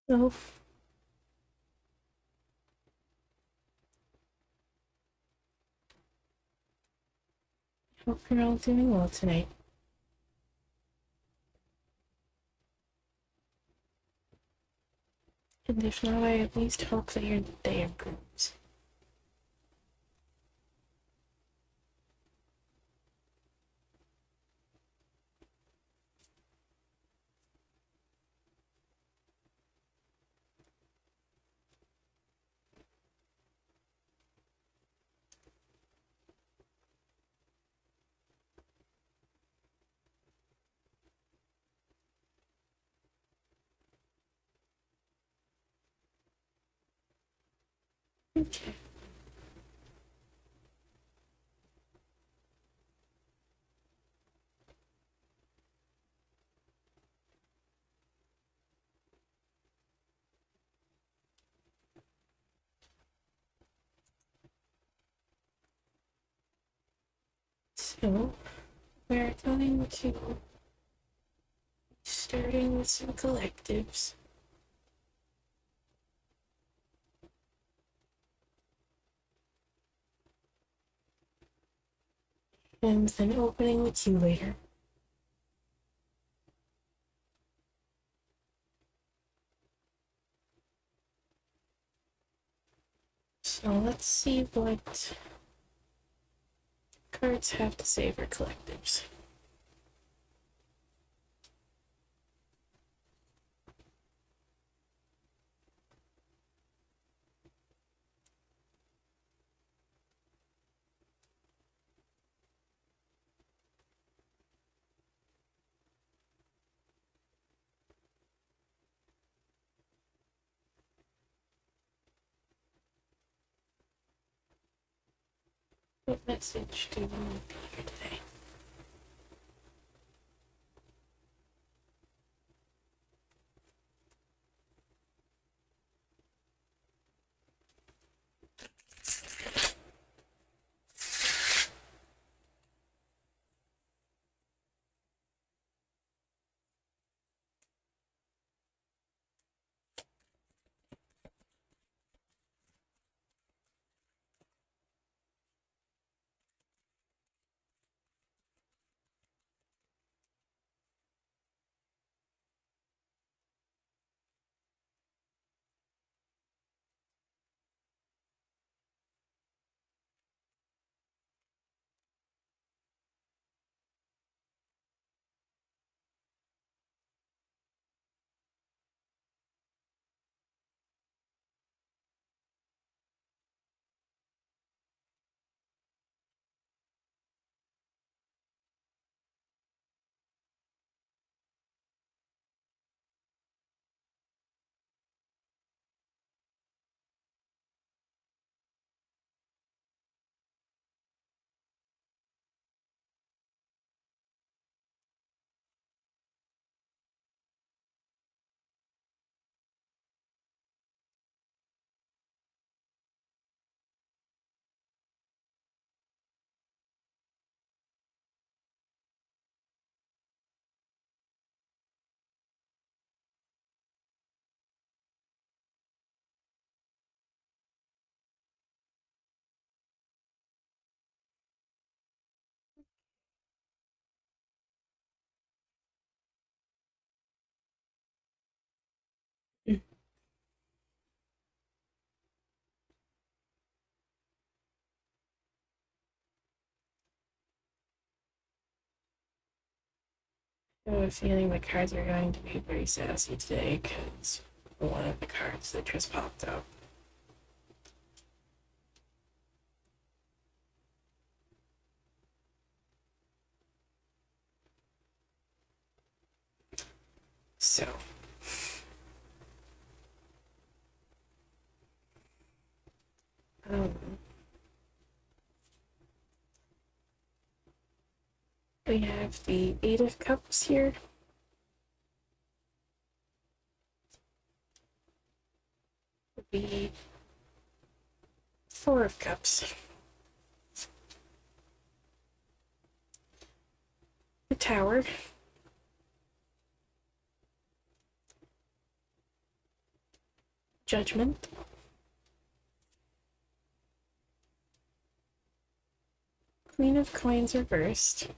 No, hope you're all doing well tonight. And if not, I at least hope that your day improves. Okay. So, we're going to be starting with some collectives. And then opening with you later. So let's see what cards have to say for collectives. What message do you want to be here today? I have a feeling the cards are going to be very sassy today because one of the cards that just popped up. So, um, we have the Eight of Cups here. The Four of Cups. The Tower. Judgment. Queen of Coins reversed.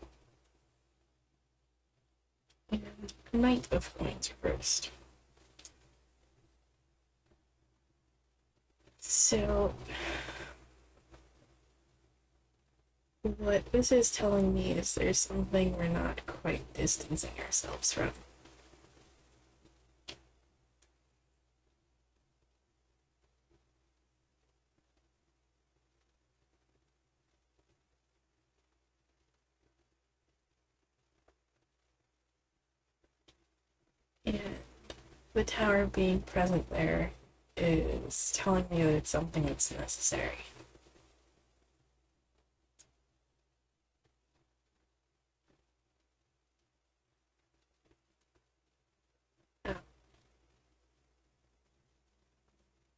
And Knight of Coins reversed. So, what this is telling me is there's something we're not quite distancing ourselves from. And the tower being present there is telling me that it's something that's necessary.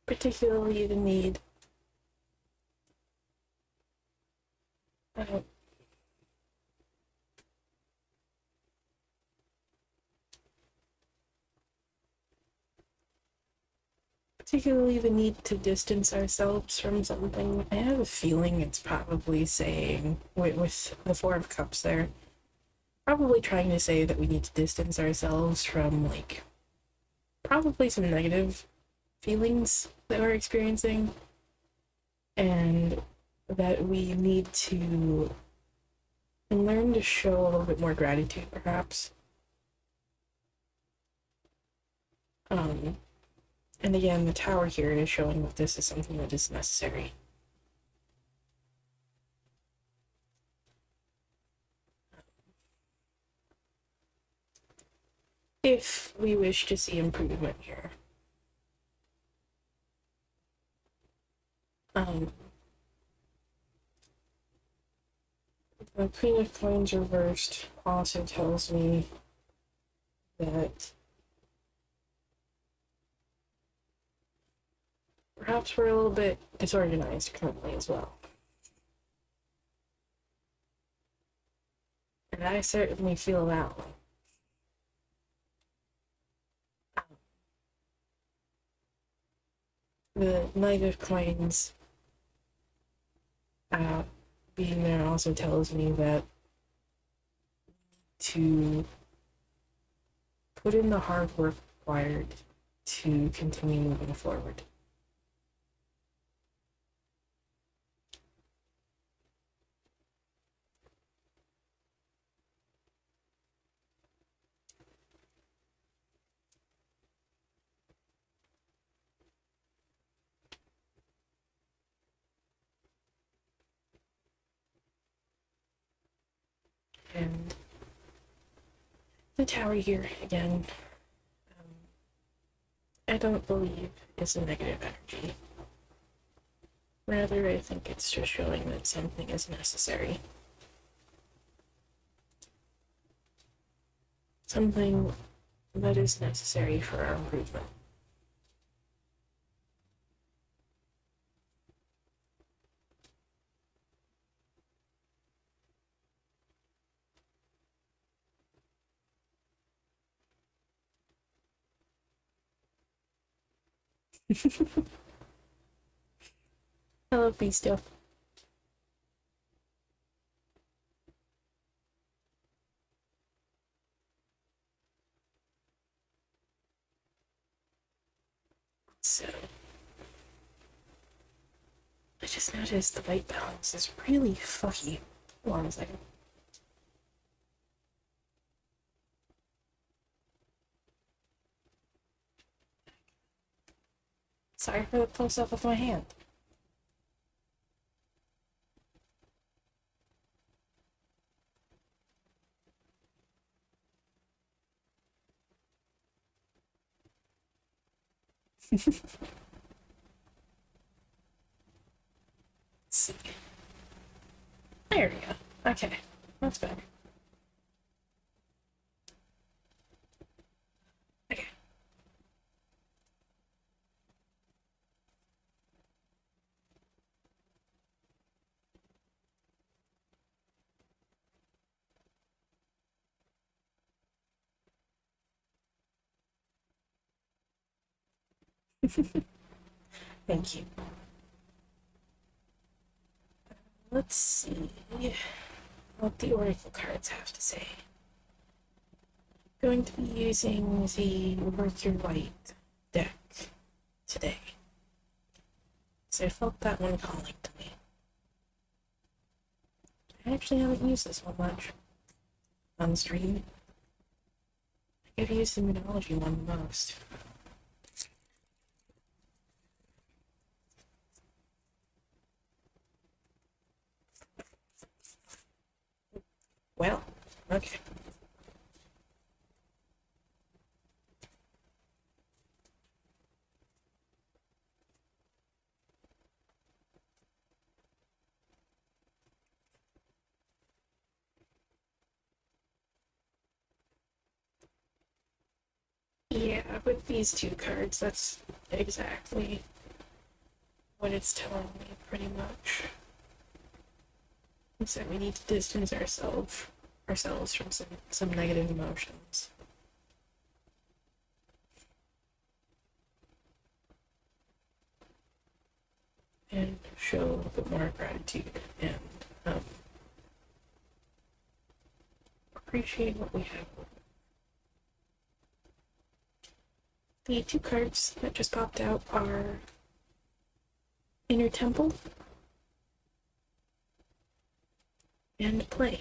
Particularly the need to distance ourselves from something. I have a feeling it's probably saying, with the Four of Cups there, probably trying to say that we need to distance ourselves from, like, probably some negative feelings that we're experiencing, and that we need to learn to show a little bit more gratitude, perhaps. And again, the tower here is showing that this is something that is necessary. If we wish to see improvement here. The Queen of Coins reversed also tells me that perhaps we're a little bit disorganized currently as well. And I certainly feel that one. The Knight of Coins being there also tells me that to put in the hard work required to continue moving forward. And the tower here again, I don't believe is a negative energy. Rather, I think it's just showing that something is necessary. Something that is necessary for our improvement. I love these stuff. So, I just noticed the white balance is really fucky. Hold on a second. Sorry for the close-up of my hand. Let's see. There we go. Okay, that's better. Okay. Thank you. Let's see what the Oracle cards have to say. Going to be using the Work Your Light deck today. So I felt that one calling to me. I actually haven't used this one much on stream. I think I've used the Moonology one the most. Well, okay. Yeah, with these two cards, that's exactly what it's telling me, pretty much. It's that we need to distance ourselves from some negative emotions. And show a little bit more gratitude and appreciate what we have. The two cards that just popped out are Inner Temple and Play.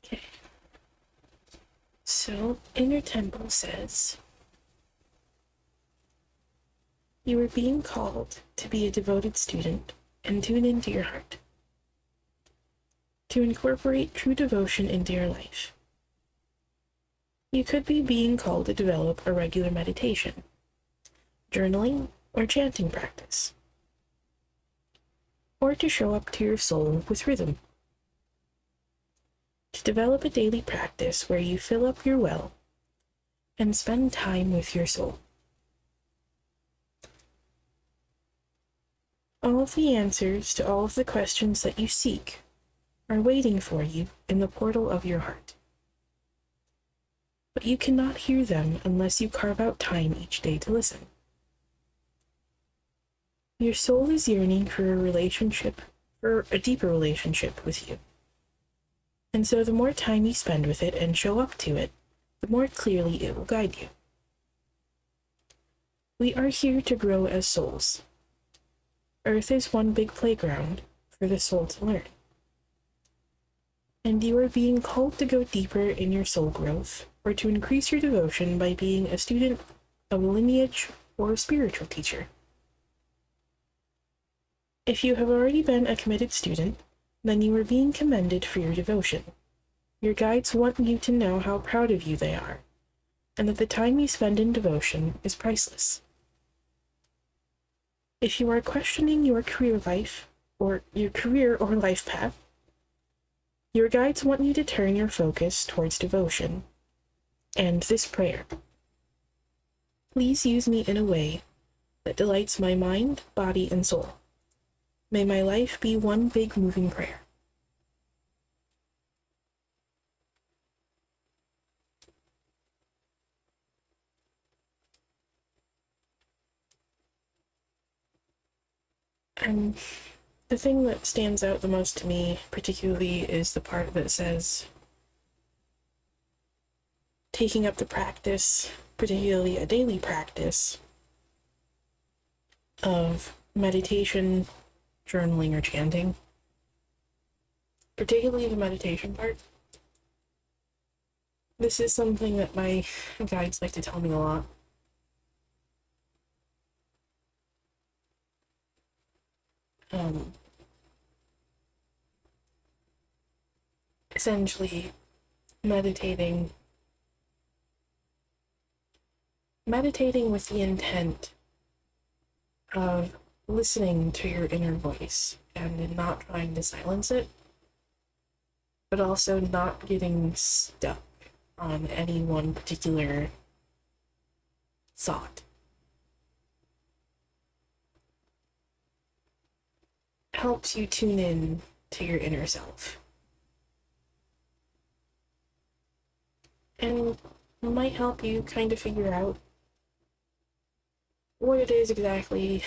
Okay. So, Inner Temple says, you are being called to be a devoted student and tune into your heart, to incorporate true devotion into your life. You could be being called to develop a regular meditation, journaling, or chanting practice, or to show up to your soul with rhythm. To develop a daily practice where you fill up your well and spend time with your soul. All of the answers to all of the questions that you seek are waiting for you in the portal of your heart. But you cannot hear them unless you carve out time each day to listen. Your soul is yearning for a deeper relationship with you. And so the more time you spend with it and show up to it, the more clearly it will guide you. We are here to grow as souls. Earth is one big playground for the soul to learn. And you are being called to go deeper in your soul growth, or to increase your devotion by being a student of a lineage or a spiritual teacher. If you have already been a committed student, then you are being commended for your devotion. Your guides want you to know how proud of you they are, and that the time you spend in devotion is priceless. If you are questioning your career or life path, your guides want you to turn your focus towards devotion and this prayer. Please use me in a way that delights my mind, body, and soul. May my life be one big moving prayer. And the thing that stands out the most to me, particularly, is the part that says, taking up the practice, particularly a daily practice, of meditation, journaling, or chanting. Particularly the meditation part. This is something that my guides like to tell me a lot. Essentially, meditating with the intent of listening to your inner voice and not trying to silence it, but also not getting stuck on any one particular thought. helps you tune in to your inner self. And might help you kind of figure out what it is exactly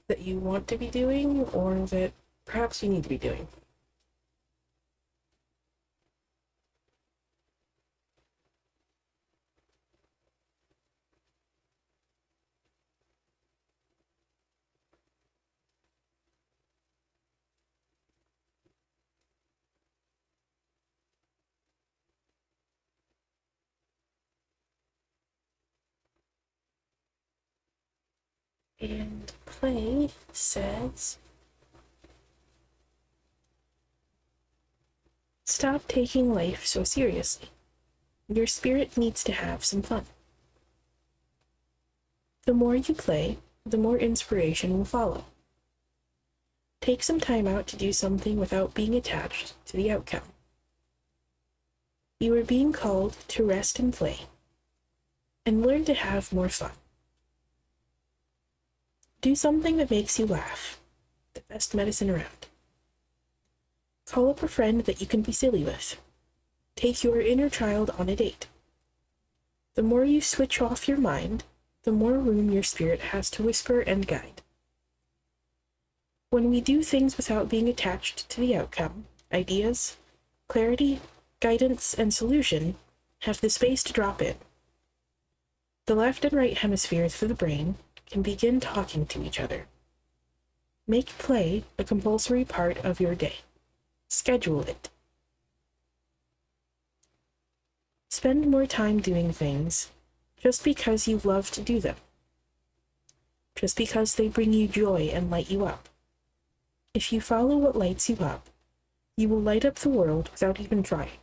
that you want to be doing or that perhaps you need to be doing. And play says, stop taking life so seriously. Your spirit needs to have some fun. The more you play, the more inspiration will follow. Take some time out to do something without being attached to the outcome. You are being called to rest and play, and learn to have more fun. Do something that makes you laugh, the best medicine around. Call up a friend that you can be silly with. Take your inner child on a date. The more you switch off your mind, the more room your spirit has to whisper and guide. When we do things without being attached to the outcome, ideas, clarity, guidance, and solution have the space to drop in. The left and right hemispheres for the brain can begin talking to each other. Make play a compulsory part of your day. Schedule it. Spend more time doing things just because you love to do them. Just because they bring you joy and light you up. If you follow what lights you up, you will light up the world without even trying.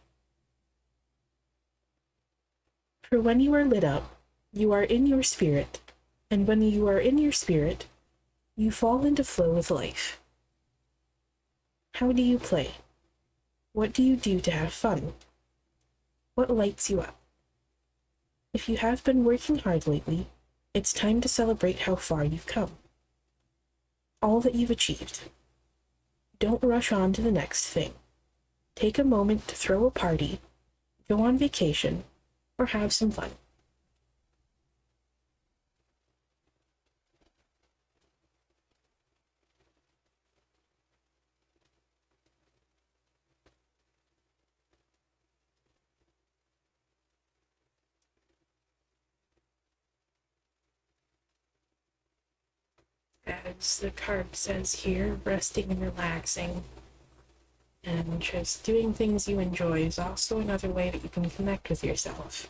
For when you are lit up, you are in your spirit, and when you are in your spirit, you fall into flow with life. How do you play? What do you do to have fun? What lights you up? If you have been working hard lately, it's time to celebrate how far you've come. All that you've achieved. Don't rush on to the next thing. Take a moment to throw a party, go on vacation, or have some fun. As the card says here, resting and relaxing and just doing things you enjoy is also another way that you can connect with yourself.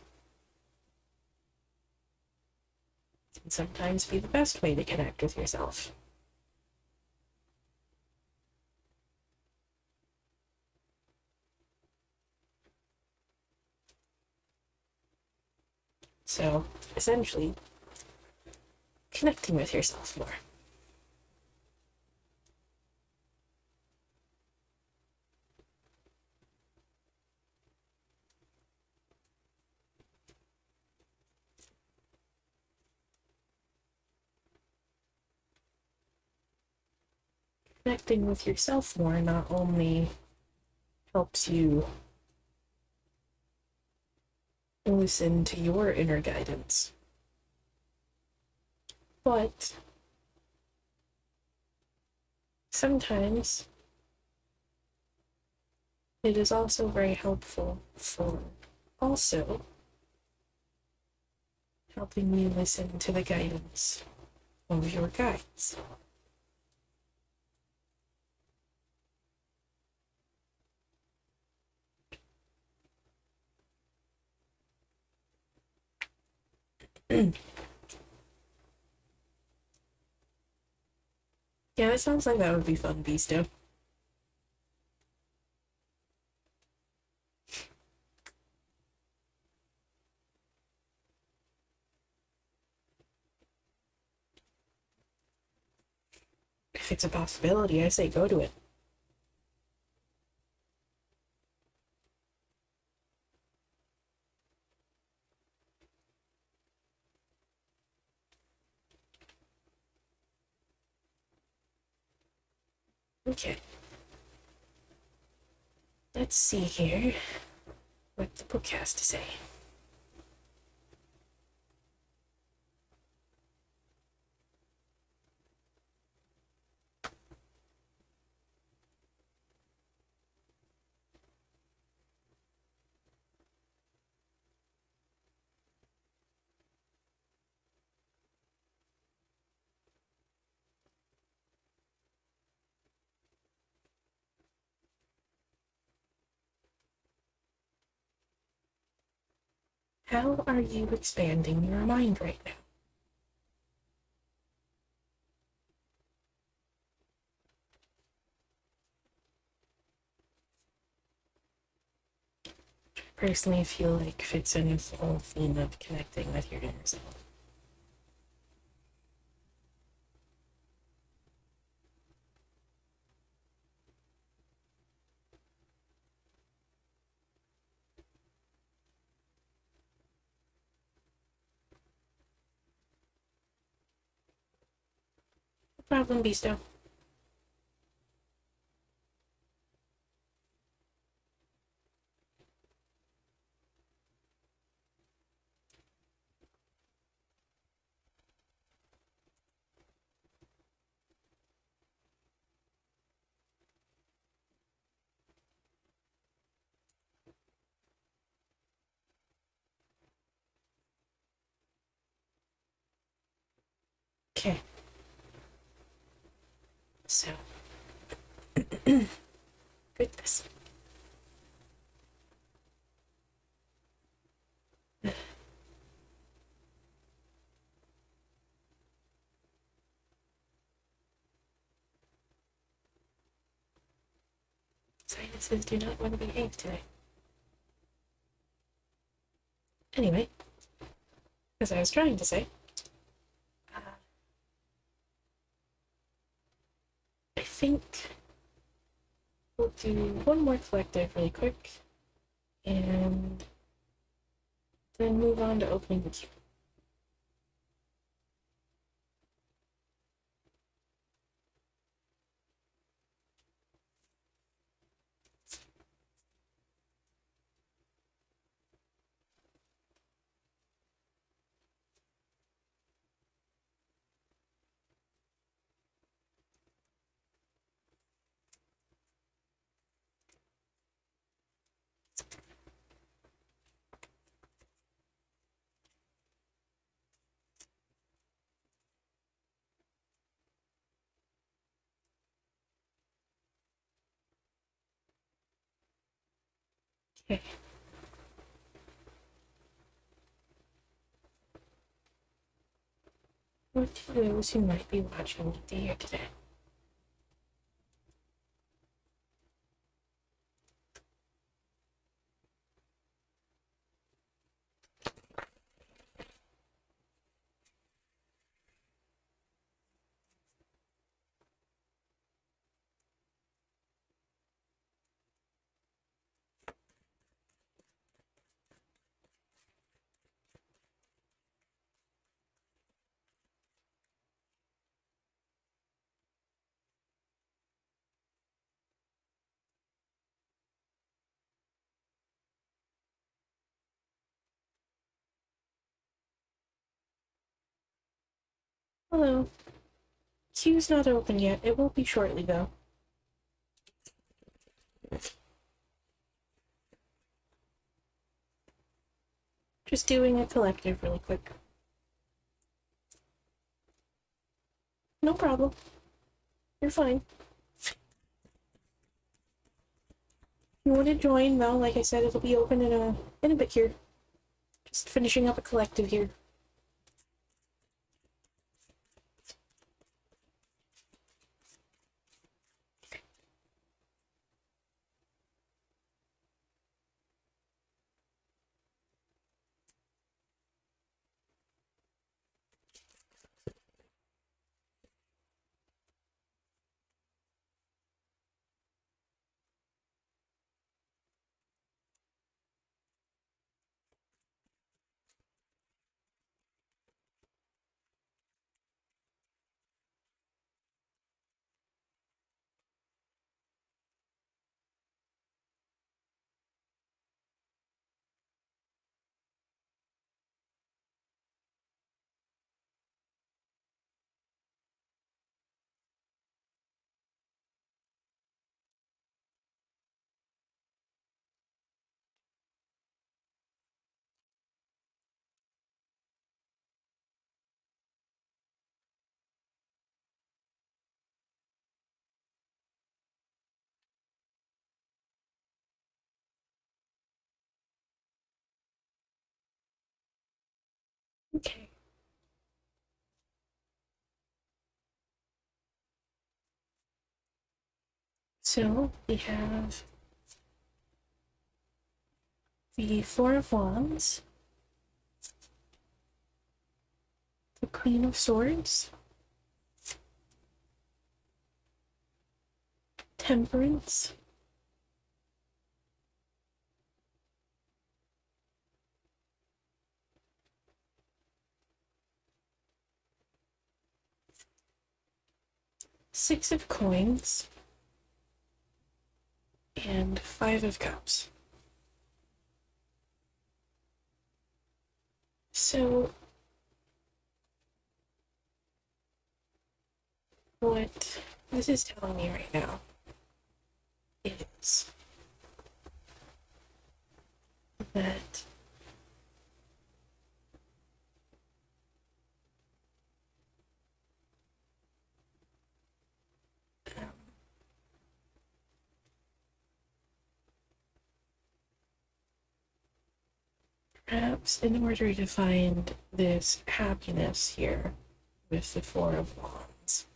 It can sometimes be the best way to connect with yourself. So, essentially, connecting with yourself more. Connecting with yourself more not only helps you listen to your inner guidance, but sometimes it is also very helpful for also helping you listen to the guidance of your guides. Yeah, it sounds like that would be fun, Beasto. If it's a possibility, I say go to it. Okay. Let's see here what the book has to say. How are you expanding your mind right now? Personally, I feel like fits in with the whole theme of connecting with your inner self. No problem, Beasto. Okay. So, goodness. Sinuses do not want to behave today. Anyway, as I was trying to say, I think we'll do one more collective really quick, and then move on to opening the queue. Okay. What to those who might be watching the year today? Hello. Queue's not open yet. It will be shortly, though. Just doing a collective really quick. No problem. You're fine. You want to join, though, like I said, it'll be open in a bit here. Just finishing up a collective here. Okay. So we have the Four of Wands, the Queen of Swords, Temperance, Six of Coins, and Five of Cups. So, what this is telling me right now is that um, perhaps in order to find this happiness here with the Four of Wands,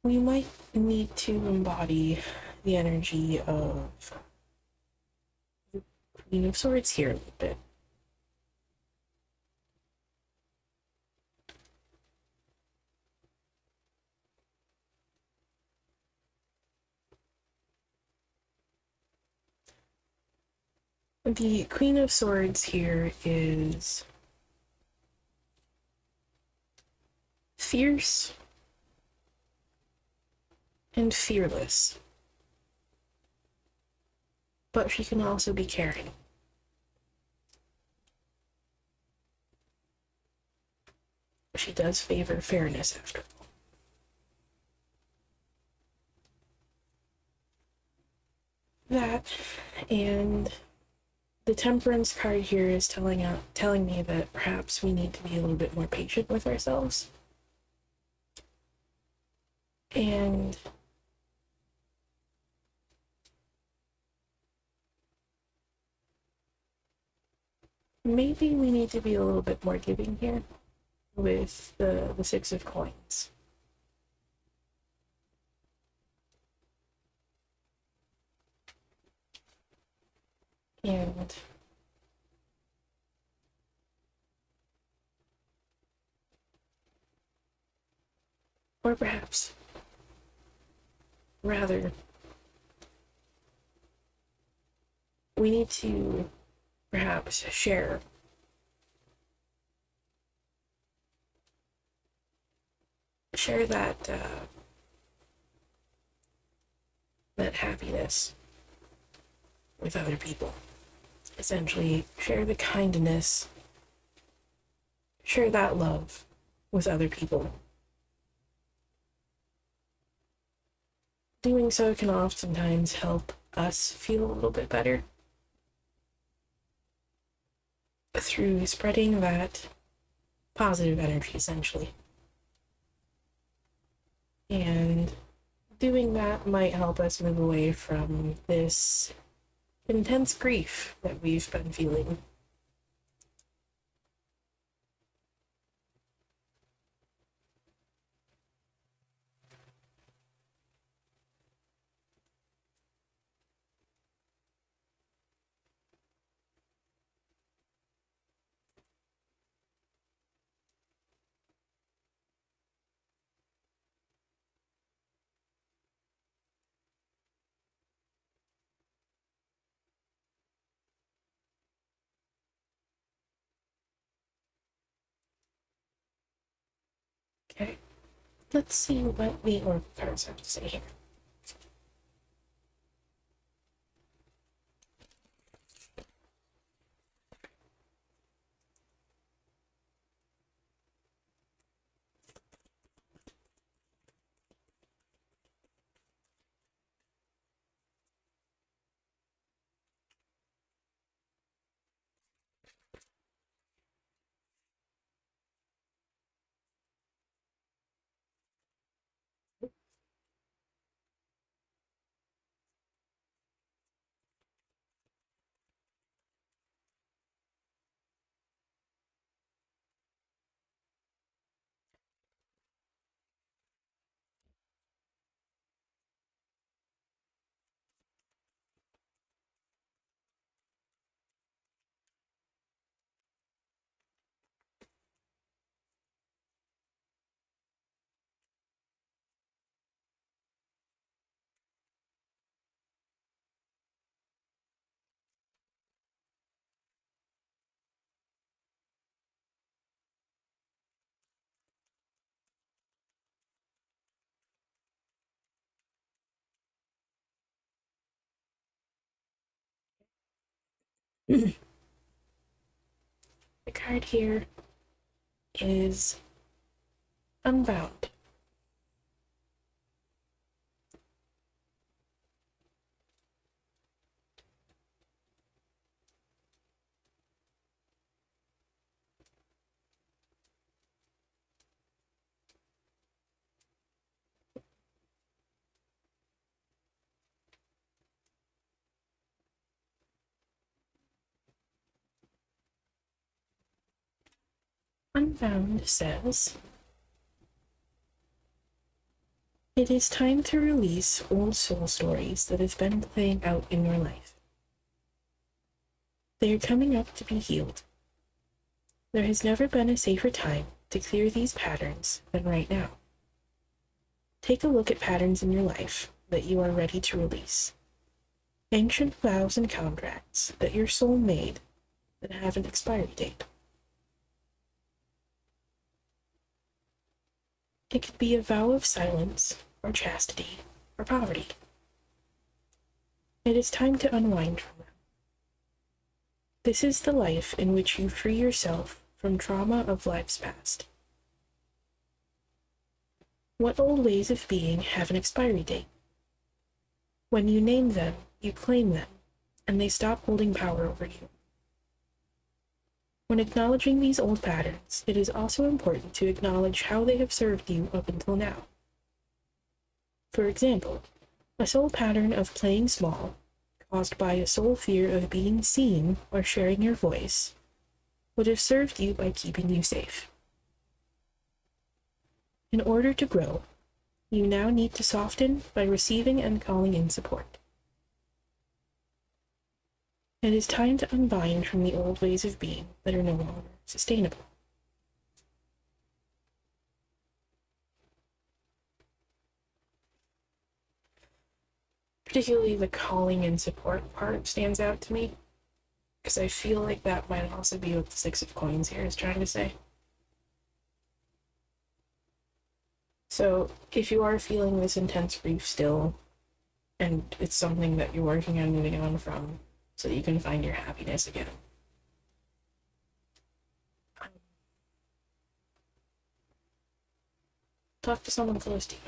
we might need to embody the energy of the Queen of Swords here a little bit. The Queen of Swords here is fierce and fearless, but she can also be caring. She does favor fairness after all. That, and the Temperance card here is telling me that perhaps we need to be a little bit more patient with ourselves. And maybe we need to be a little bit more giving here with the Six of Coins. And or perhaps rather we need to perhaps share that happiness with other people. Essentially, share the kindness, share that love with other people. Doing so can oftentimes help us feel a little bit better through spreading that positive energy, essentially. And doing that might help us move away from this intense grief that we've been feeling. Okay, let's see what the oracle cards have to say here. The card here is Unbound. Unbound says, it is time to release old soul stories that have been playing out in your life. They are coming up to be healed. There has never been a safer time to clear these patterns than right now. Take a look at patterns in your life that you are ready to release. Ancient vows and contracts that your soul made that have an expiry date. It could be a vow of silence, or chastity, or poverty. It is time to unwind from them. This is the life in which you free yourself from trauma of lives past. What old ways of being have an expiry date? When you name them, you claim them, and they stop holding power over you. When acknowledging these old patterns, it is also important to acknowledge how they have served you up until now. For example, a soul pattern of playing small, caused by a soul fear of being seen or sharing your voice, would have served you by keeping you safe. In order to grow, you now need to soften by receiving and calling in support. It is time to unbind from the old ways of being that are no longer sustainable. Particularly the calling in support part stands out to me, because I feel like that might also be what the Six of Coins here is trying to say. So if you are feeling this intense grief still, and it's something that you're working on moving on from, so that you can find your happiness again, talk to someone close to you.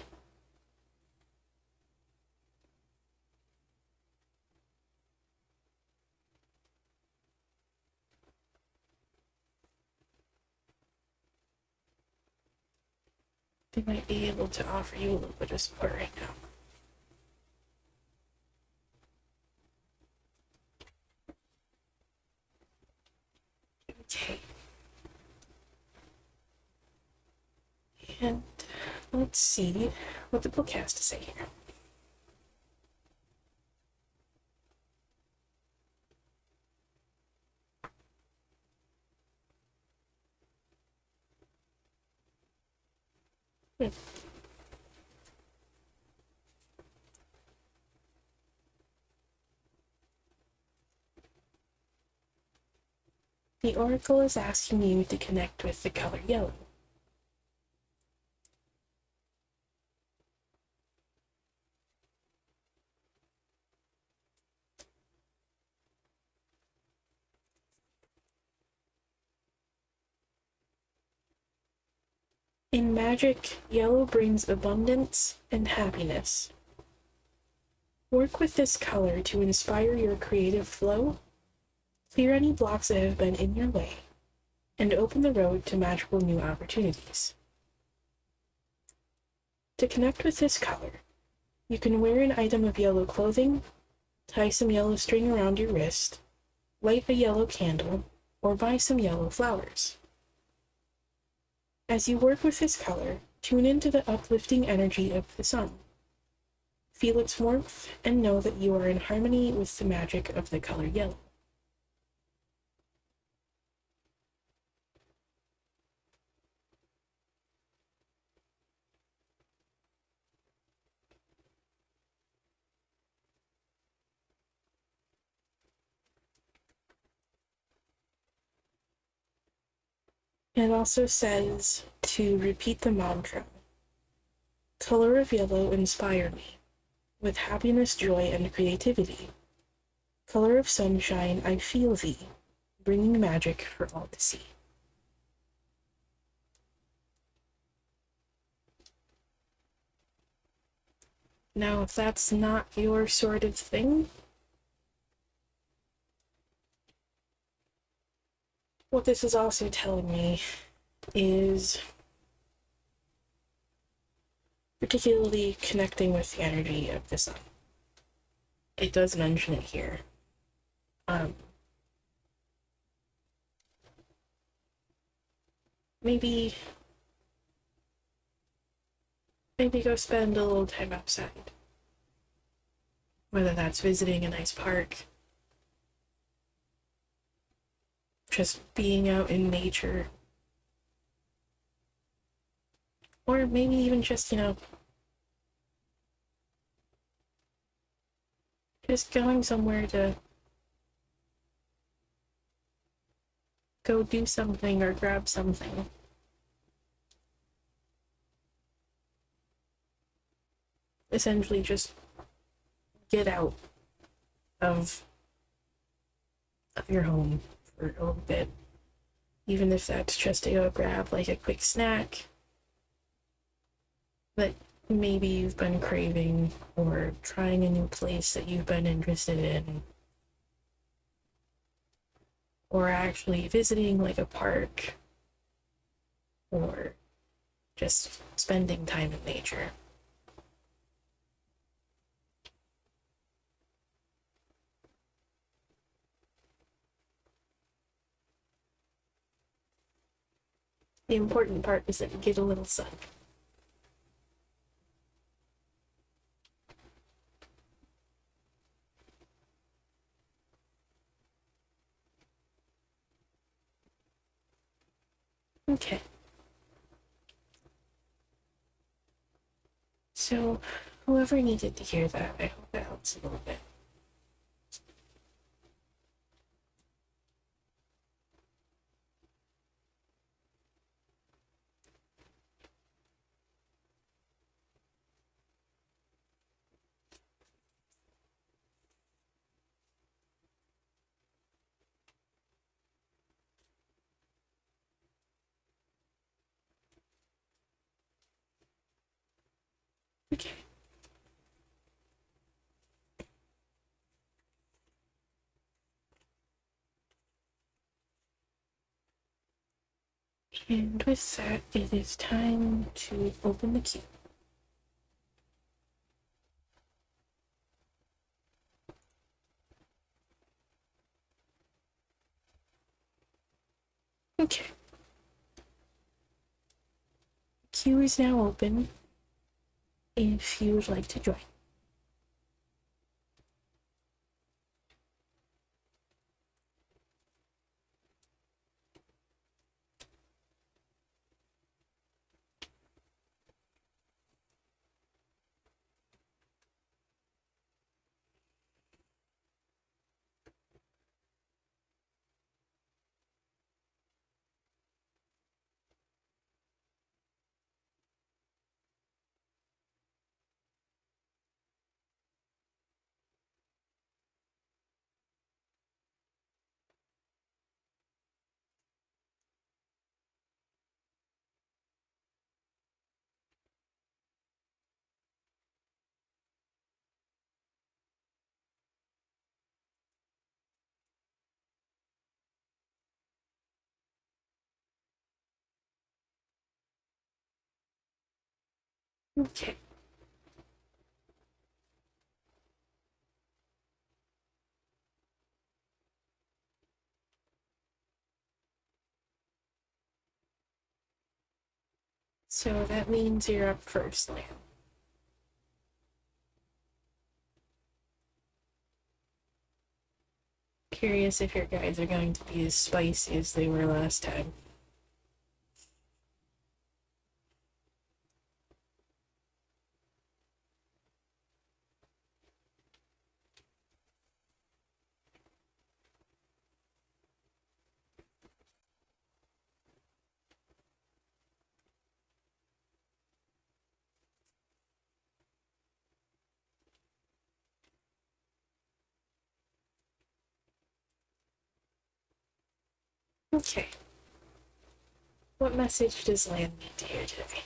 They might be able to offer you a little bit of support right now. Okay. And let's see what the book has to say here. The Oracle is asking you to connect with the color yellow. In magic, yellow brings abundance and happiness. Work with this color to inspire your creative flow, clear any blocks that have been in your way, and open the road to magical new opportunities. To connect with this color, you can wear an item of yellow clothing, tie some yellow string around your wrist, light a yellow candle, or buy some yellow flowers. As you work with this color, tune into the uplifting energy of the sun. Feel its warmth and know that you are in harmony with the magic of the color yellow. It also says to repeat the mantra, color of yellow inspire me, with happiness, joy, and creativity. Color of sunshine, I feel thee, bringing magic for all to see. Now, if that's not your sort of thing, what this is also telling me is particularly connecting with the energy of the sun. It does mention it here. Um, maybe go spend a little time outside. Whether that's visiting a nice park, just being out in nature, or maybe even just, just going somewhere to go do something or grab something. Essentially, just get out of your home for a little bit. Even if that's just to go grab like a quick snack that maybe you've been craving, or trying a new place that you've been interested in, or actually visiting like a park, or just spending time in nature. The important part is that you get a little sun. Okay. So, whoever needed to hear that, I hope that helps a little bit. Okay. And with that, it is time to open the queue. Okay. Queue is now open if you would like to join. Okay. So that means you're up first, Lamb. Curious if your guides are going to be as spicy as they were last time. Okay. What message does Land need to hear today?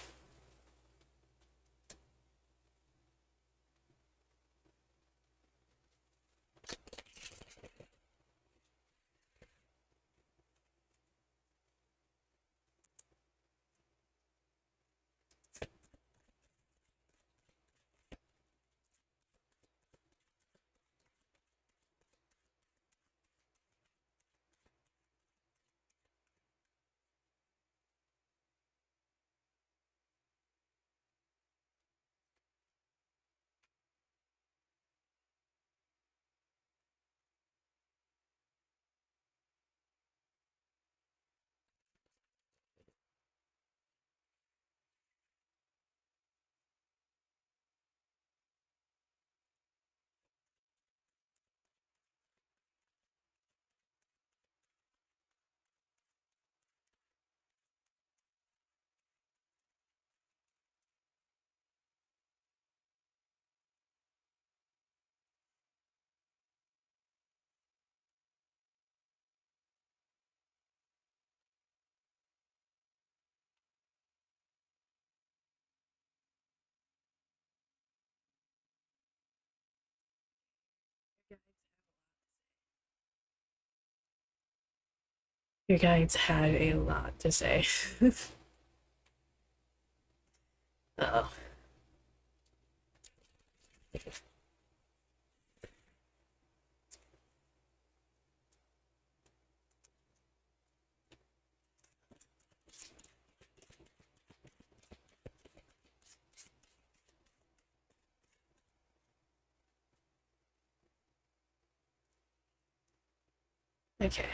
Your guides had a lot to say. Oh. Okay.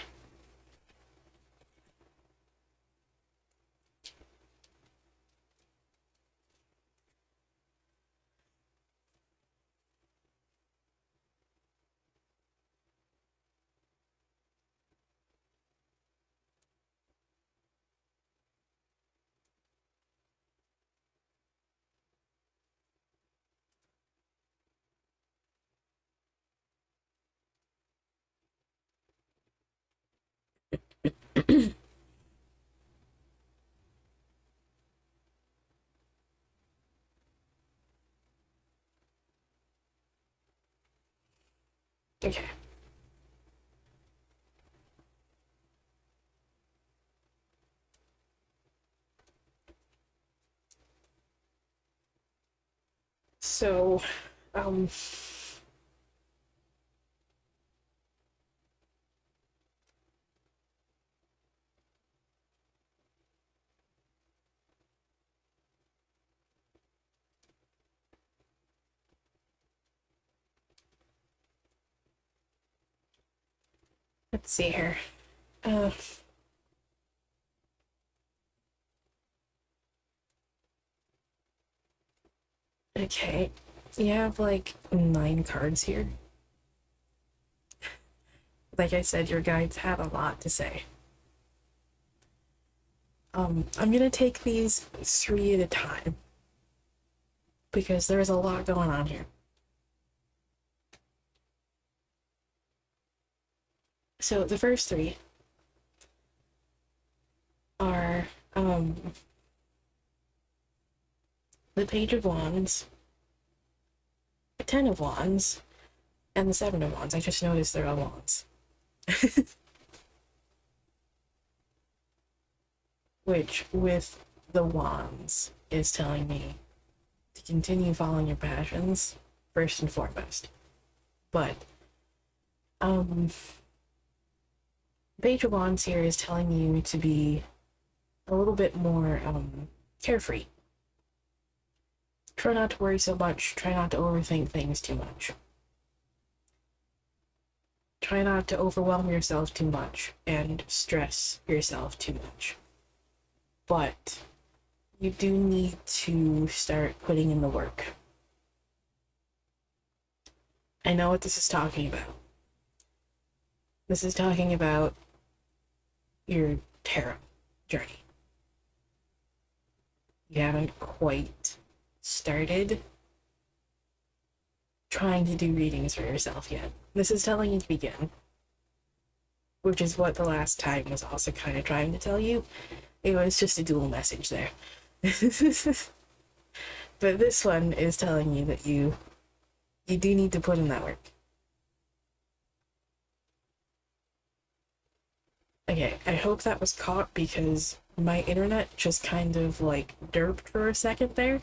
Okay. So, um, let's see here. Uh, okay. You have like 9 cards here. Like I said, your guides had a lot to say. I'm gonna take these 3 at a time because there's a lot going on here. So the first 3 are the Page of Wands, the 10 of Wands, and the 7 of Wands. I just noticed they're all wands. Which, with the wands, is telling me to continue following your passions, first and foremost. But, Page of Wands here is telling you to be a little bit more, carefree. Try not to worry so much, try not to overthink things too much. Try not to overwhelm yourself too much and stress yourself too much. But you do need to start putting in the work. I know what this is talking about. This is talking about your tarot journey. You haven't quite started trying to do readings for yourself yet. This is telling you to begin. which is what the last time was also kind of trying to tell you. It was just a dual message there. But this one is telling you that you do need to put in that work. Okay, I hope that was caught because my internet just kind of like derped for a second there.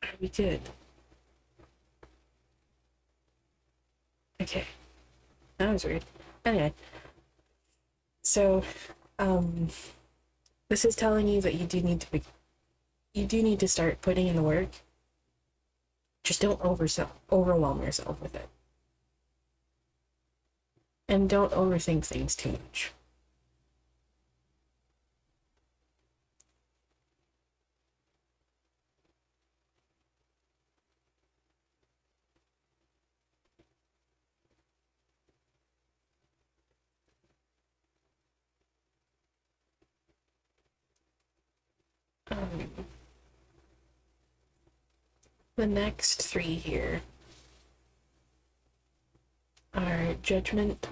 Are we good? Okay. That was weird. Anyway. So, this is telling you that you do need to start putting in the work. Just don't overwhelm yourself with it. And don't overthink things too much. The next three here are Judgment,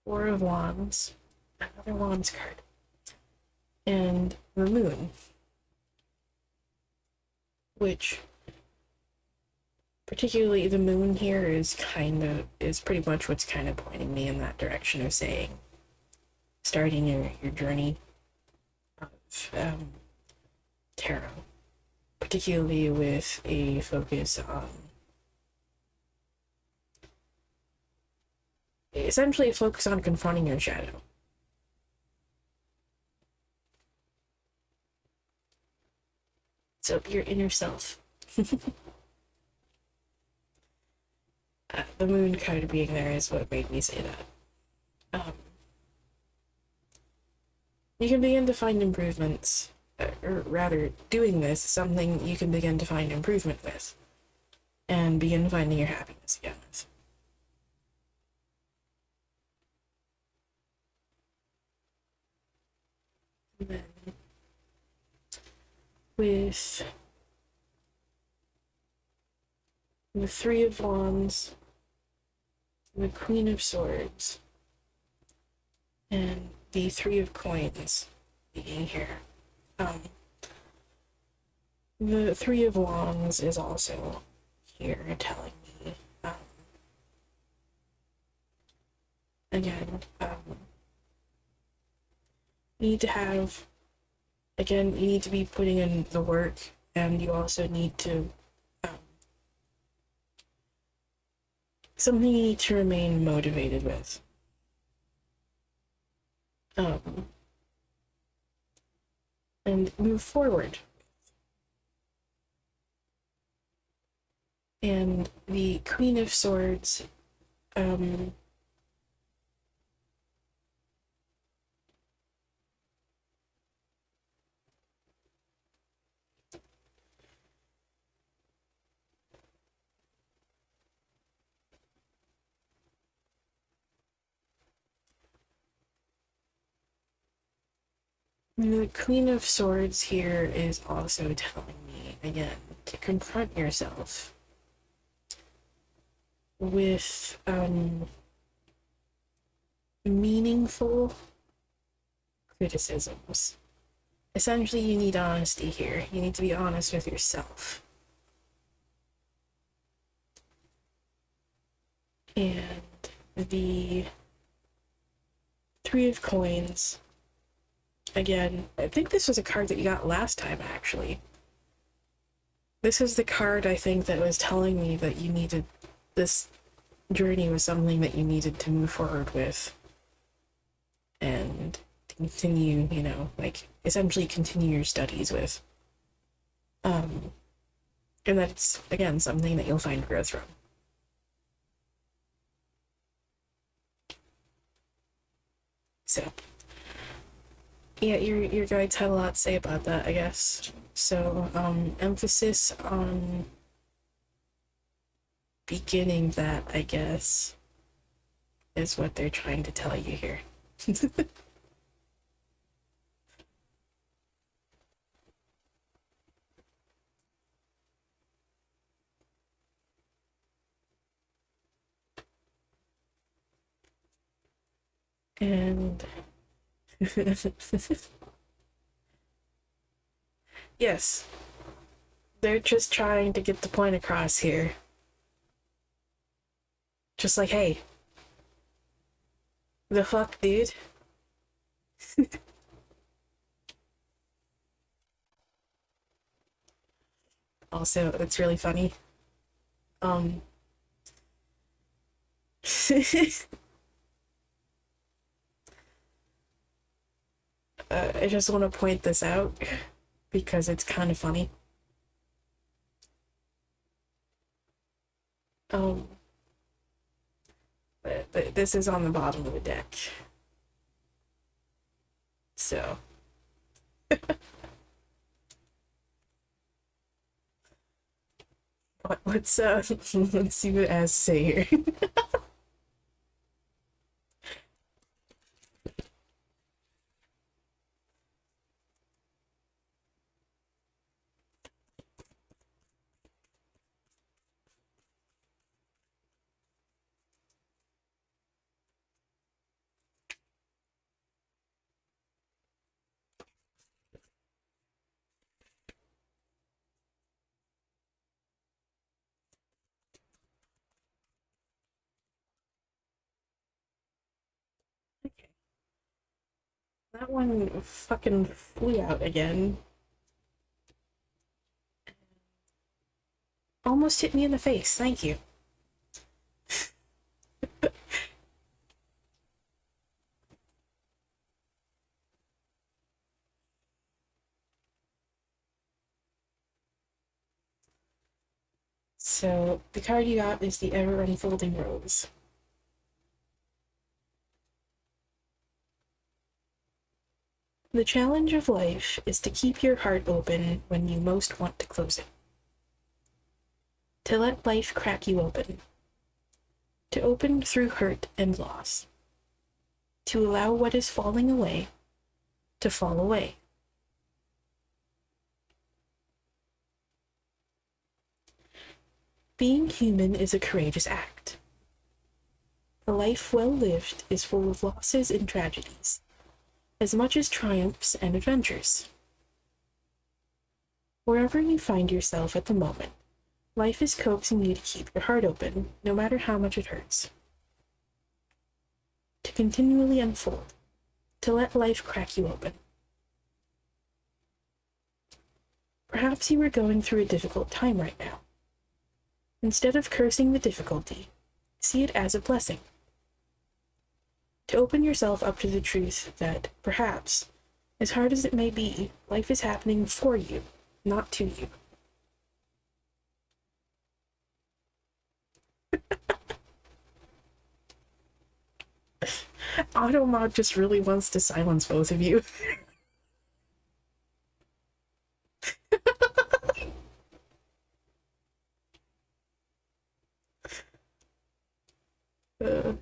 Four of Wands, another Wands card, and the Moon, which particularly the Moon here is pretty much what's kind of pointing me in that direction of saying starting your journey of tarot, particularly with a focus on essentially a focus on confronting your shadow. So your inner self. The Moon card being there is what made me say that. You can begin to find improvements, or rather, doing this is something you can begin to find improvement with, and begin finding your happiness again with. And then, with the Three of Wands, the Queen of Swords, and the Three of Coins being here. The Three of Wands is also here telling me, again, you need to have, again, you need to be putting in the work, and you also need to, something you need to remain motivated with. And move forward. And the Queen of Swords, the Queen of Swords here is also telling me, again, to confront yourself with meaningful criticisms. Essentially, you need honesty here. You need to be honest with yourself. And the Three of Coins, again, I think this was a card that you got last time, actually. This is the card, I think, that was telling me that you needed, this journey was something that you needed to move forward with. And continue, you know, like, essentially continue your studies with. And that's, again, something that you'll find growth from. So, yeah, your guides have a lot to say about that, I guess. So, emphasis on beginning that, I guess, is what they're trying to tell you here. And yes, they're just trying to get the point across here. Just like, hey, the fuck, dude? Also, it's really funny. Um, I just want to point this out because it's kind of funny. Um, this is on the bottom of the deck. So. Let's let's see what it has to say here. Okay. That one fucking flew out again. Almost hit me in the face, thank you. So, the card you got is the Ever Unfolding Rose. The challenge of life is to keep your heart open when you most want to close it. To let life crack you open. To open through hurt and loss. To allow what is falling away to fall away. Being human is a courageous act. A life well lived is full of losses and tragedies, as much as triumphs and adventures. Wherever you find yourself at the moment, life is coaxing you to keep your heart open, no matter how much it hurts. To continually unfold, to let life crack you open. Perhaps you are going through a difficult time right now. Instead of cursing the difficulty, see it as a blessing. To open yourself up to the truth that, perhaps, as hard as it may be, life is happening for you, not to you. Automod just really wants to silence both of you. uh.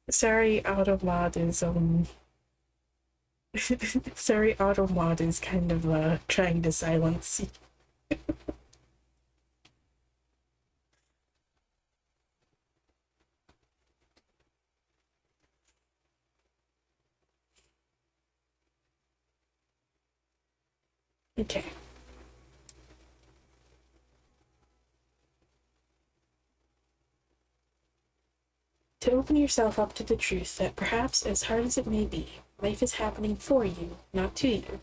Sorry, Automod is sorry, Automod is kind of trying to silence. Okay. To open yourself up to the truth that perhaps, as hard as it may be, life is happening for you, not to you.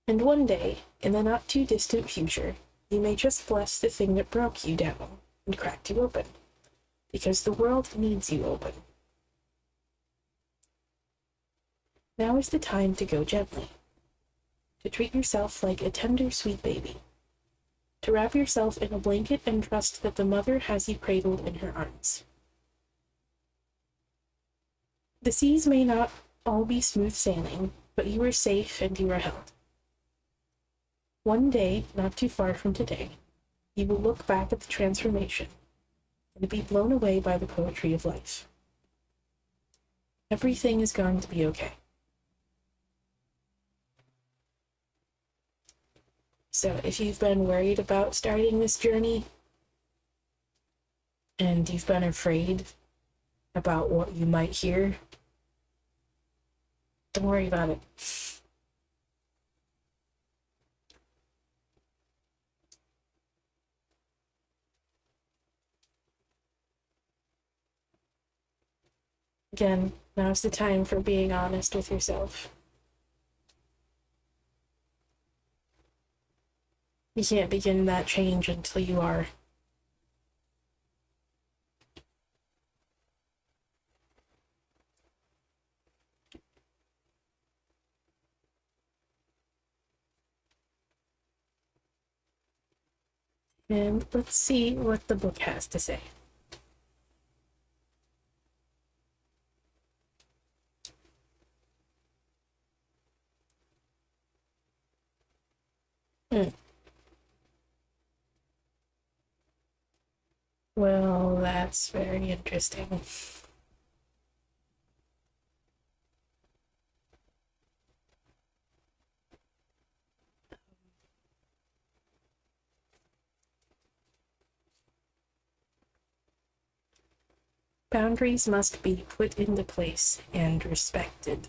And one day, in the not too distant future, you may just bless the thing that broke you down and cracked you open, because the world needs you open. Now is the time to go gently, to treat yourself like a tender, sweet baby, to wrap yourself in a blanket and trust that the mother has you cradled in her arms. The seas may not all be smooth sailing, but you are safe and you are held. One day, not too far from today, you will look back at the transformation and be blown away by the poetry of life. Everything is going to be okay. So if you've been worried about starting this journey and you've been afraid about what you might hear, don't worry about it. Again, now's the time for being honest with yourself. You can't begin that change until you are. And let's see what the book has to say. Well, that's very interesting. Boundaries must be put into place and respected.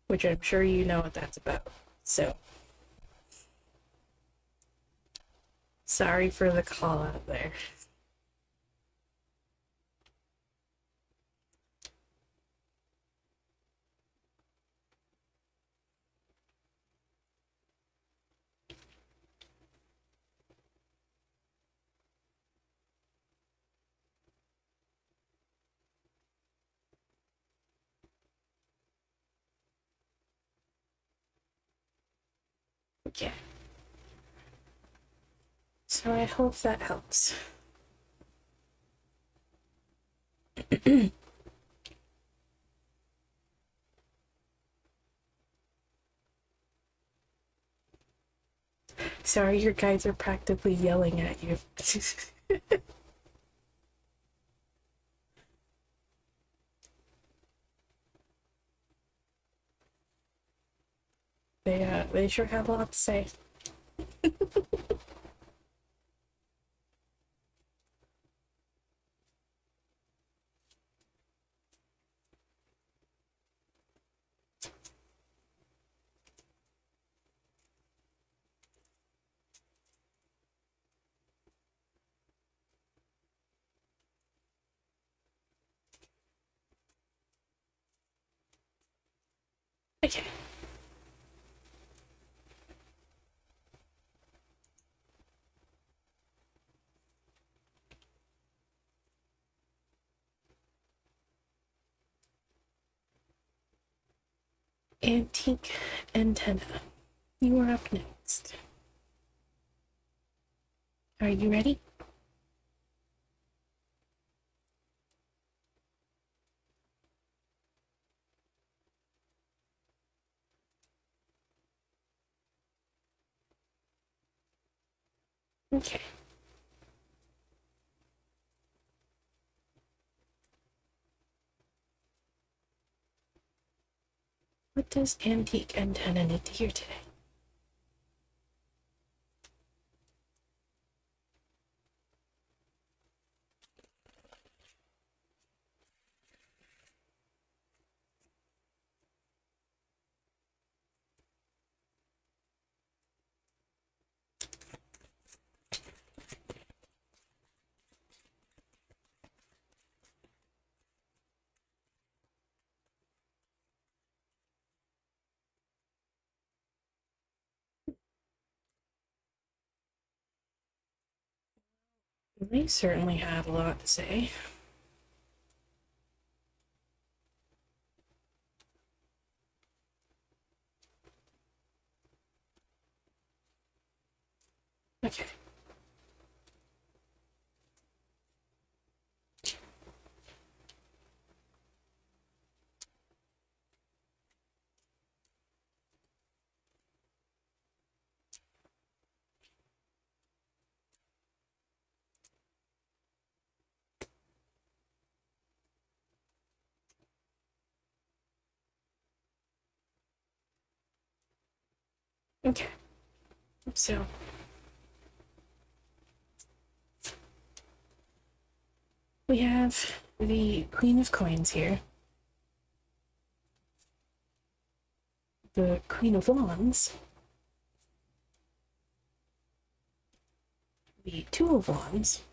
Which I'm sure you know what that's about. So, sorry for the call out there. Okay. So I hope that helps. Sorry, your guides are practically yelling at you. They sure have a lot to say. Okay. Antique antenna. You are up next. Are you ready? Okay. What does antique antenna need to hear today? They certainly had a lot to say. Okay. Okay, so we have the Queen of Coins here, the Queen of Wands, the Two of Wands,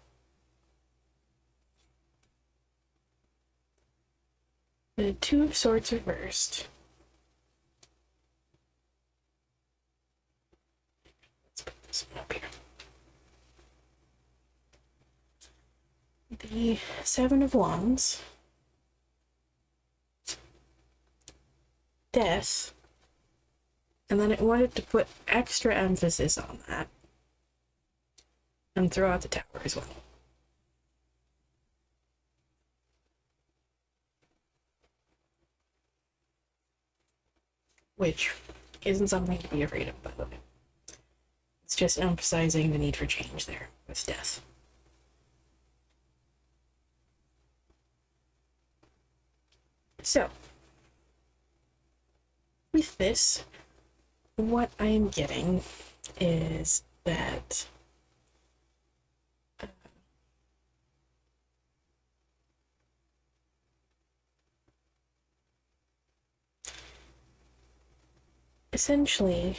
the Two of Swords reversed, let's put this one up here, the Seven of Wands, Death, and then I wanted to put extra emphasis on that and throw out the Tower as well. Which isn't something to be afraid of, by the way. It's just emphasizing the need for change there with Death. So, with this, what I am getting is that essentially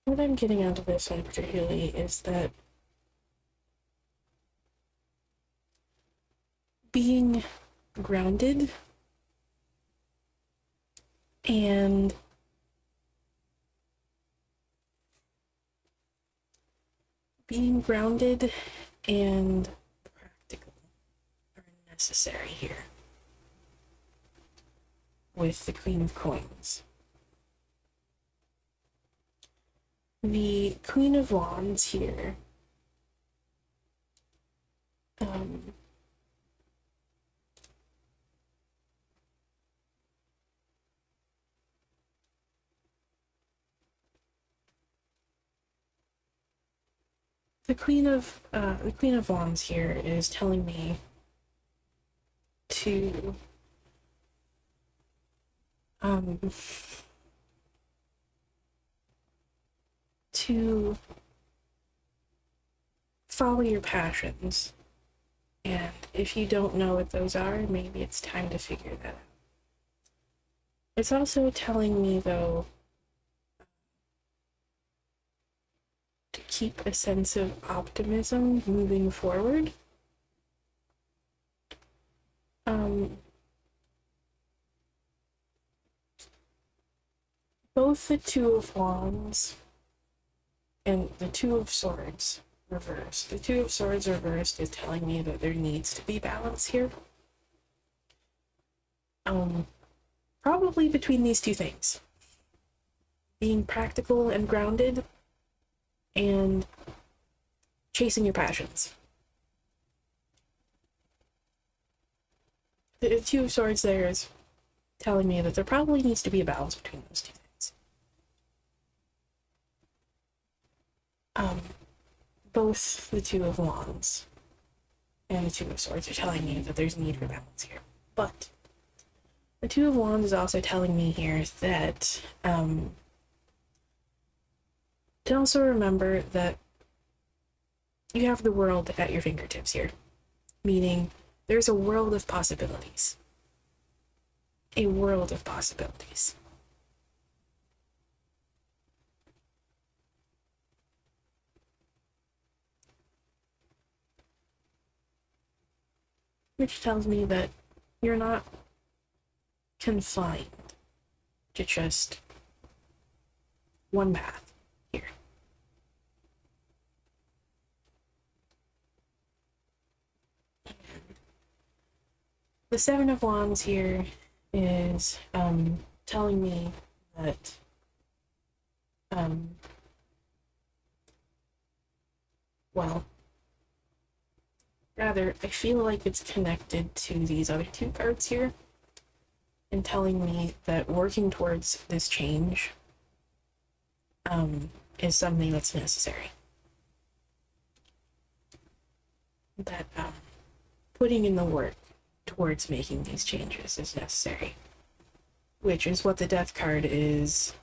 what I'm getting out of this one particularly is that being grounded and practical are necessary here with the Queen of Coins. The Queen of Wands here the Queen of Wands here is telling me to follow your passions, and if you don't know what those are, maybe it's time to figure that out. It's also telling me, though, to keep a sense of optimism moving forward. Both the Two of Wands and the Two of Swords reversed. The Two of Swords reversed is telling me that there needs to be balance here. Probably between these two things. Being practical and grounded and chasing your passions. The Two of Swords there is telling me that there probably needs to be a balance between those two things. Both the Two of Wands and the Two of Swords are telling me that there's a need for balance here. But the Two of Wands is also telling me here that to also remember that you have the world at your fingertips here, meaning there's a world of possibilities. A world of possibilities. Which tells me that you're not confined to just one path here. The Seven of Wands here is telling me that well, rather, I feel like it's connected to these other two cards here and telling me that working towards this change is something that's necessary. That putting in the work towards making these changes is necessary, which is what the death card is,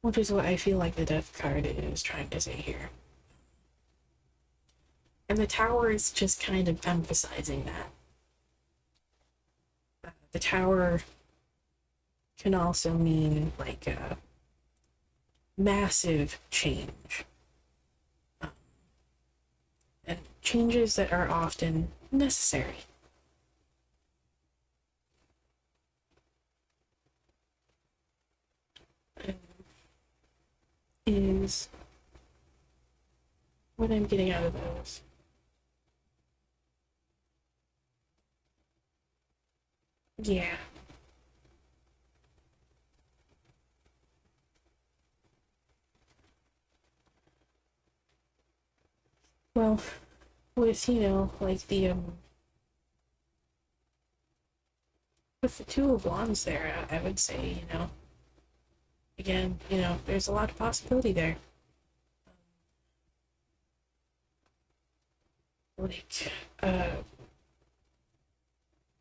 which is what I feel like the death card is trying to say here. And the tower is just kind of emphasizing that. The tower can also mean like a massive change. And changes that are often necessary. Is what I'm getting out of those. Yeah. Well, with, like with the Two of Wands there, I would say, again, there's a lot of possibility there. Like,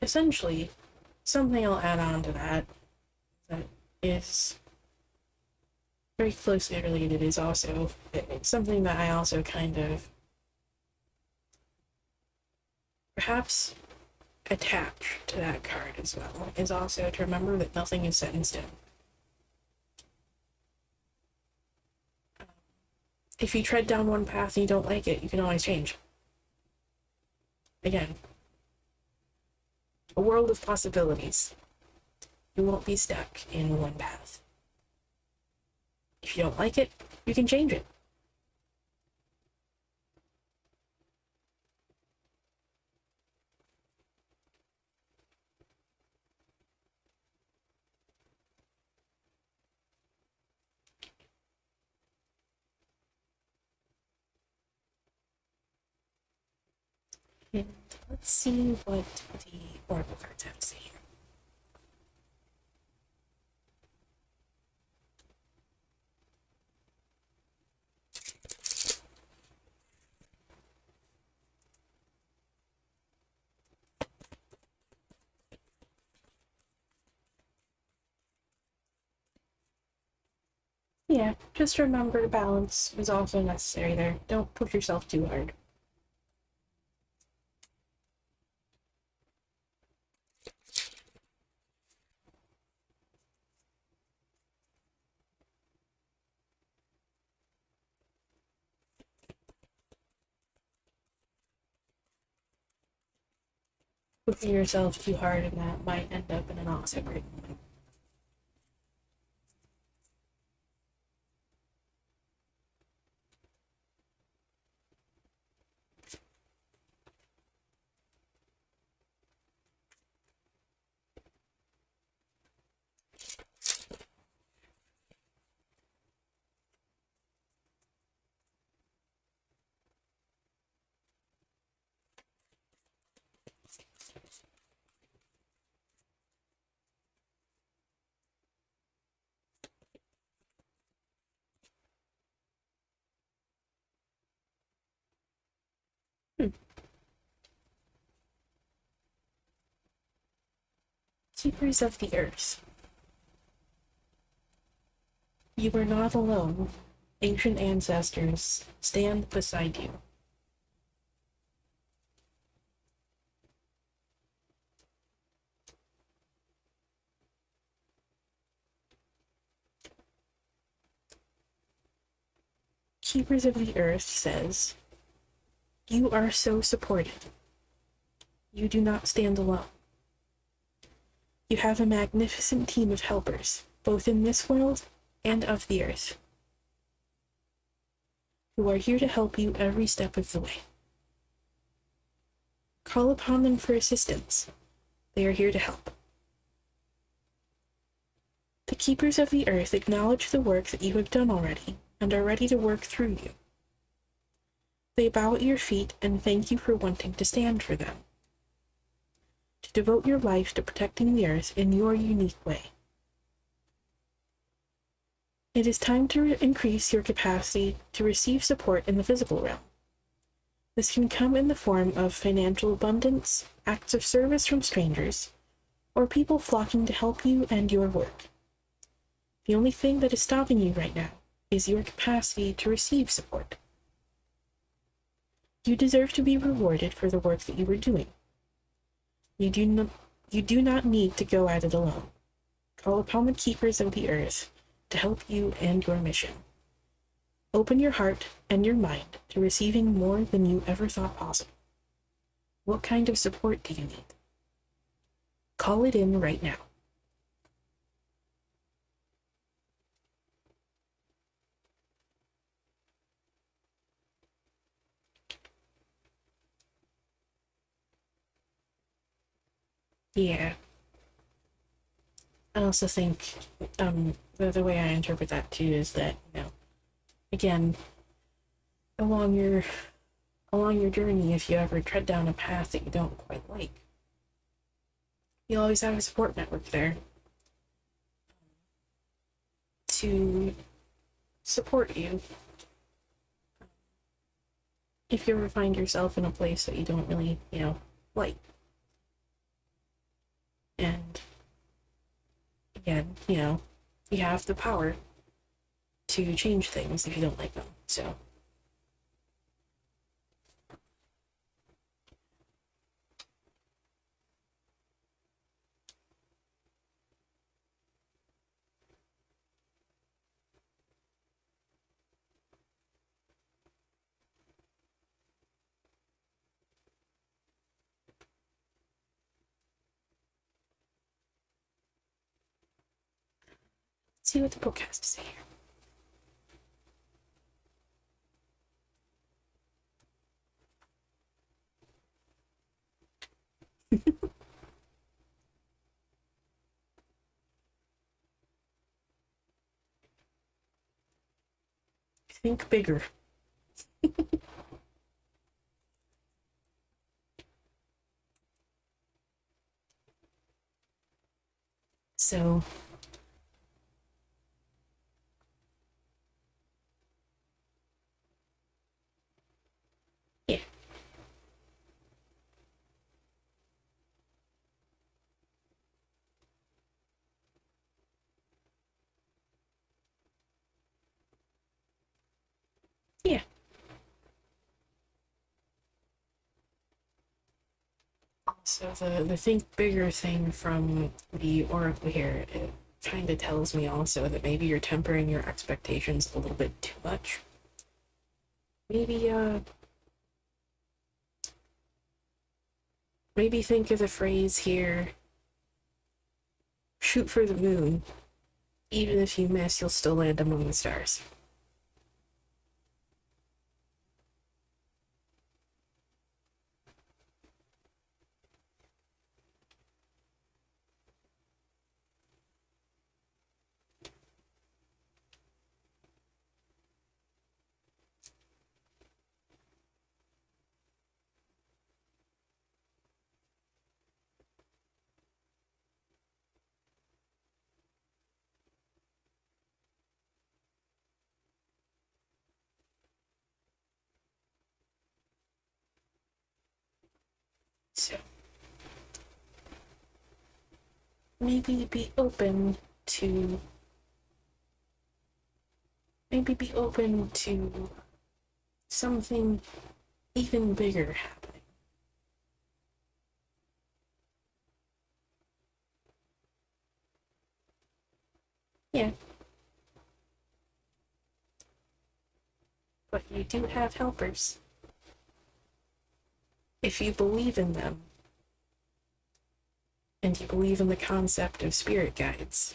essentially, something I'll add on to that is very closely related is also something that I also kind of perhaps attach to that card as well, is also to remember that nothing is set in stone. If you tread down one path and you don't like it, you can always change. Again, a world of possibilities. You won't be stuck in one path. If you don't like it, you can change it. And let's see what the Oracle cards have to say here. Yeah, just remember balance is also necessary there. Don't push yourself too hard. Pushing yourself too hard and that might end up in an awesome great moment. Keepers of the Earth. You are not alone. Ancient ancestors stand beside you. Keepers of the Earth says, you are so supported. You do not stand alone. You have a magnificent team of helpers, both in this world and of the Earth, who are here to help you every step of the way. Call upon them for assistance. They are here to help. The Keepers of the Earth acknowledge the work that you have done already and are ready to work through you. They bow at your feet and thank you for wanting to stand for them, to devote your life to protecting the Earth in your unique way. It is time to increase your capacity to receive support in the physical realm. This can come in the form of financial abundance, acts of service from strangers, or people flocking to help you and your work. The only thing that is stopping you right now is your capacity to receive support. You deserve to be rewarded for the work that you are doing. You do not need to go at it alone. Call upon the keepers of the earth to help you and your mission. Open your heart and your mind to receiving more than you ever thought possible. What kind of support do you need? Call it in right now. Yeah. I also think the way I interpret that too is that, again, along your journey, if you ever tread down a path that you don't quite like, you always have a support network there to support you if you ever find yourself in a place that you don't really, like. And again, you have the power to change things if you don't like them. So let's see what the book has to say here. Think bigger. So yeah. Yeah. So the think bigger thing from the oracle here, it kind of tells me also that maybe you're tempering your expectations a little bit too much. Maybe think of the phrase here, shoot for the moon. Even if you miss, you'll still land among the stars. So maybe be open to something even bigger happening. Yeah. But you do have helpers. If you believe in them, and you believe in the concept of spirit guides,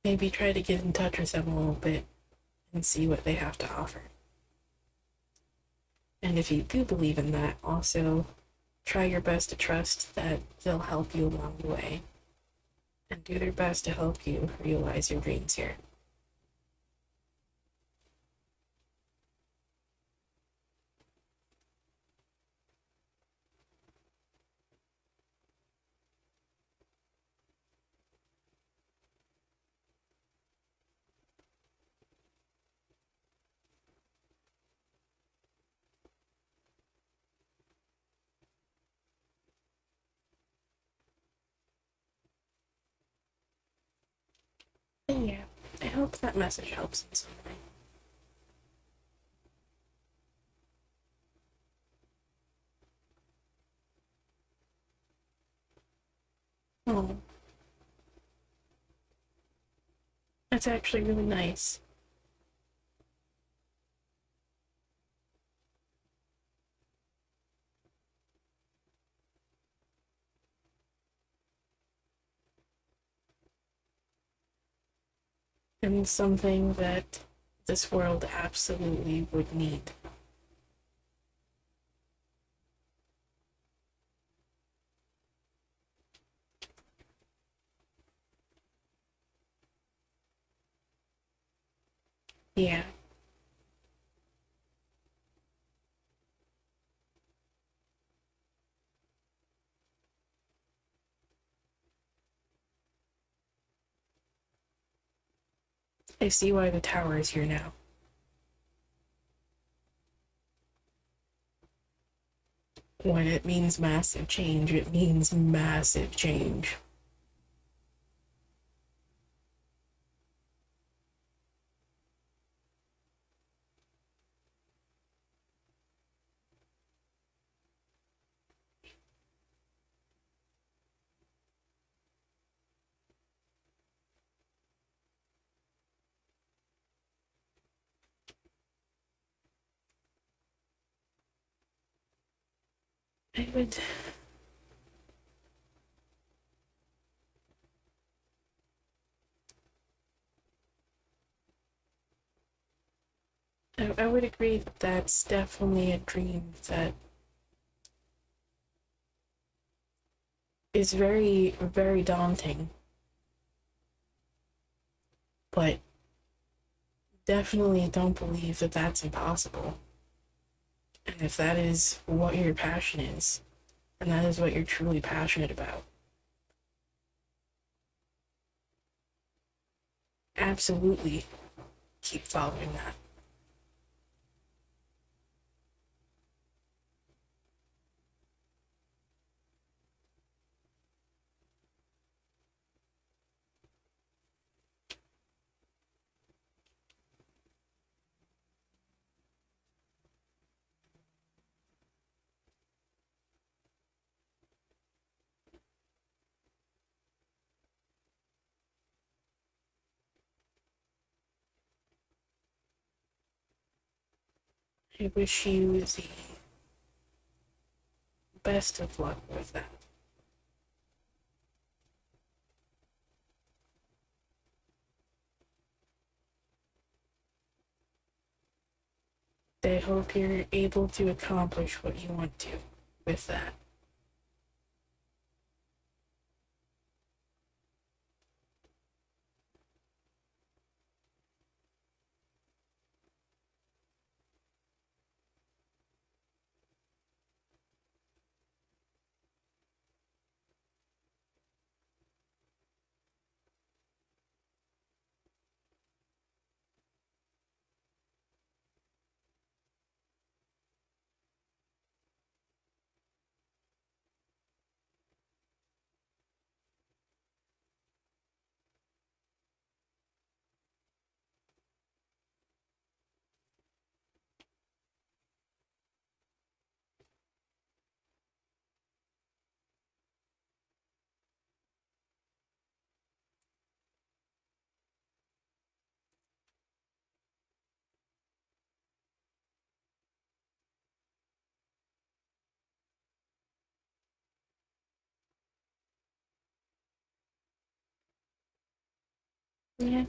maybe try to get in touch with them a little bit and see what they have to offer. And if you do believe in that, also try your best to trust that they'll help you along the way and do their best to help you realize your dreams here. And yeah, I hope that message helps in some way. Oh, that's actually really nice. And something that this world absolutely would need. Yeah, I see why the tower is here now. When it means massive change, it means massive change. I would. I would agree that that's definitely a dream that is very, very daunting, but definitely don't believe that that's impossible. And if that is what your passion is, and that is what you're truly passionate about, absolutely keep following that. I wish you the best of luck with that. I hope you're able to accomplish what you want to with that. Yeah,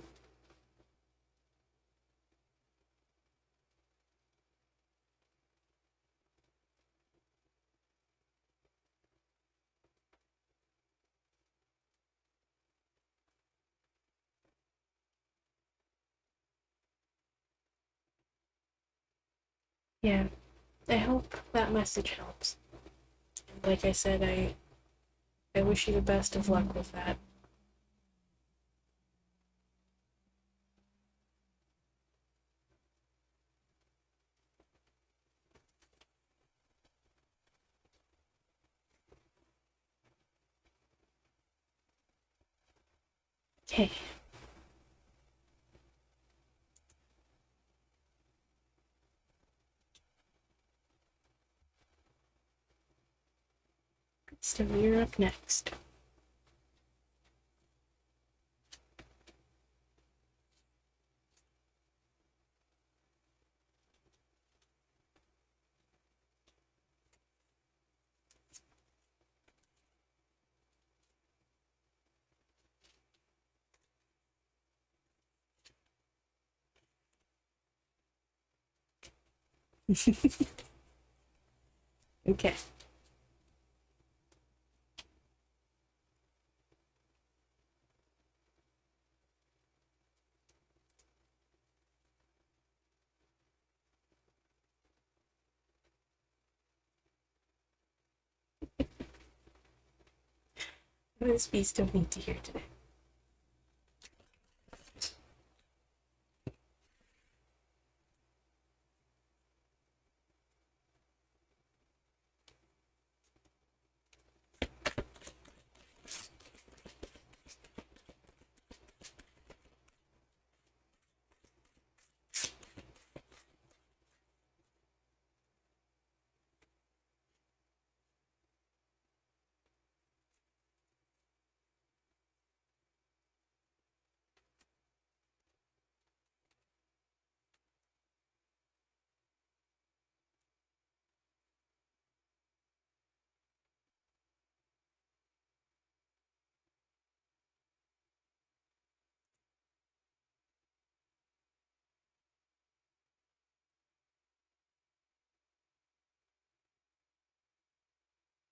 yeah. I hope that message helps. Like I said, I wish you the best of luck with that. Okay. So you're up next. Okay. What does we still need to hear today?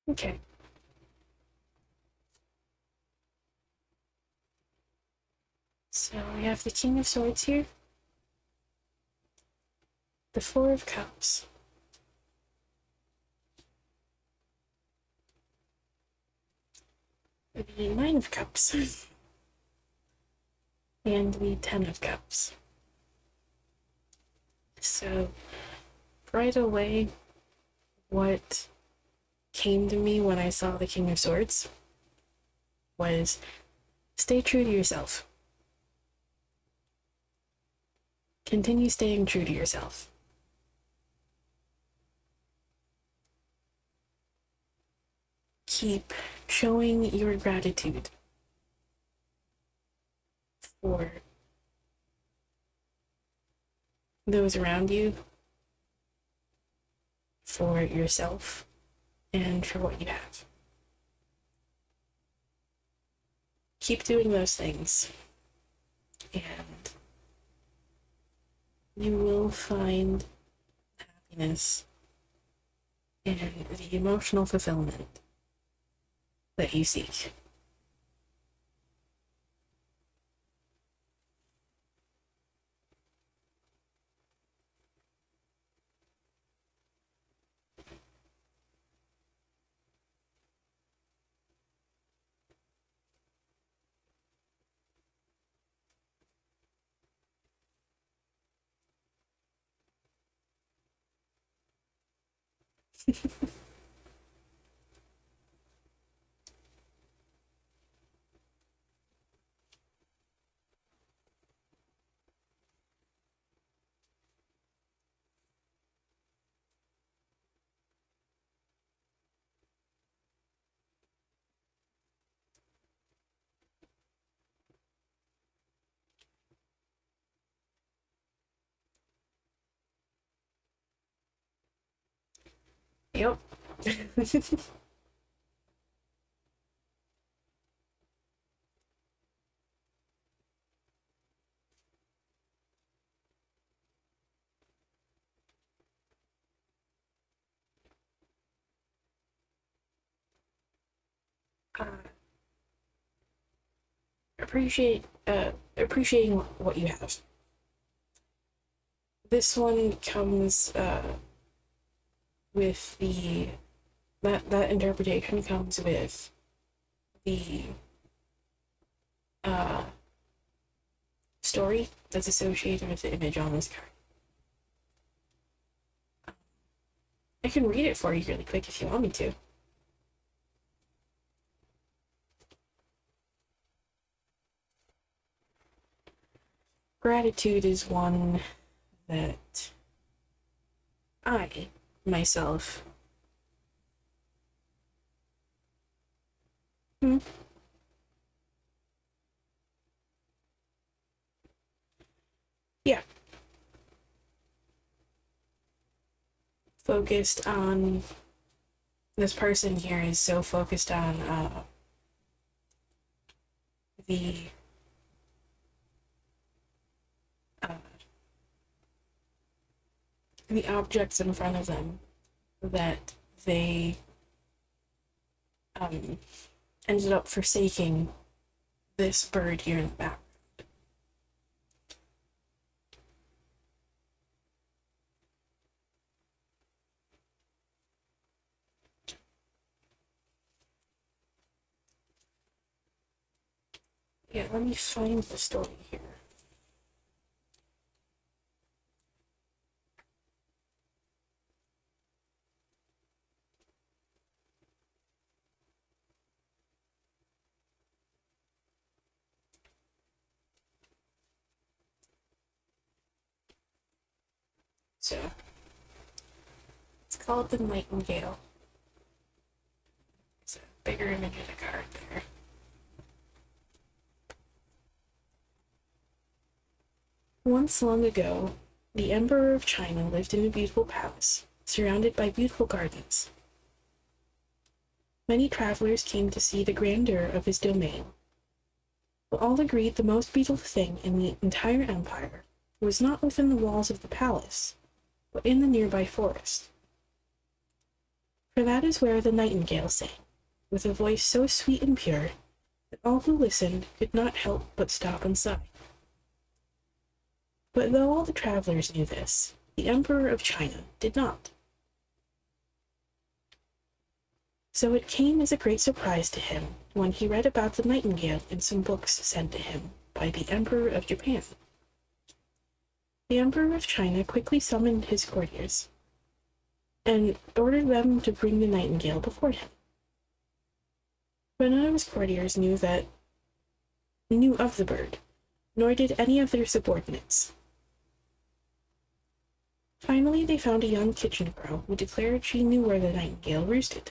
Okay. So we have the King of Swords here, the Four of Cups, the Nine of Cups, and the Ten of Cups. So right away, what came to me when I saw the King of Swords was stay true to yourself. Continue staying true to yourself. Keep showing your gratitude for those around you, for yourself, and for what you have. Keep doing those things, and you will find happiness and the emotional fulfillment that you seek. Yep. uh, appreciating what you have. This one comes with the that interpretation comes with the uh, story that's associated with the image on this card. I can read it for you really quick if you want me to. Gratitude is one that I, myself, Hmm. Yeah. Focused on this person here is so focused on the uh, the objects in front of them that they um, ended up forsaking this bird here in the back. Yeah, let me find the story here. So, it's called The Nightingale. It's a bigger image of the card there. Once long ago, the Emperor of China lived in a beautiful palace, surrounded by beautiful gardens. Many travelers came to see the grandeur of his domain, but all agreed the most beautiful thing in the entire empire was not within the walls of the palace, but in the nearby forest. For that is where the nightingale sang, with a voice so sweet and pure that all who listened could not help but stop and sigh. But though all the travelers knew this, the Emperor of China did not. So it came as a great surprise to him when he read about the nightingale in some books sent to him by the Emperor of Japan. The Emperor of China quickly summoned his courtiers and ordered them to bring the nightingale before him. But none of his courtiers knew of the bird, nor did any of their subordinates. Finally, they found a young kitchen girl who declared she knew where the nightingale roosted.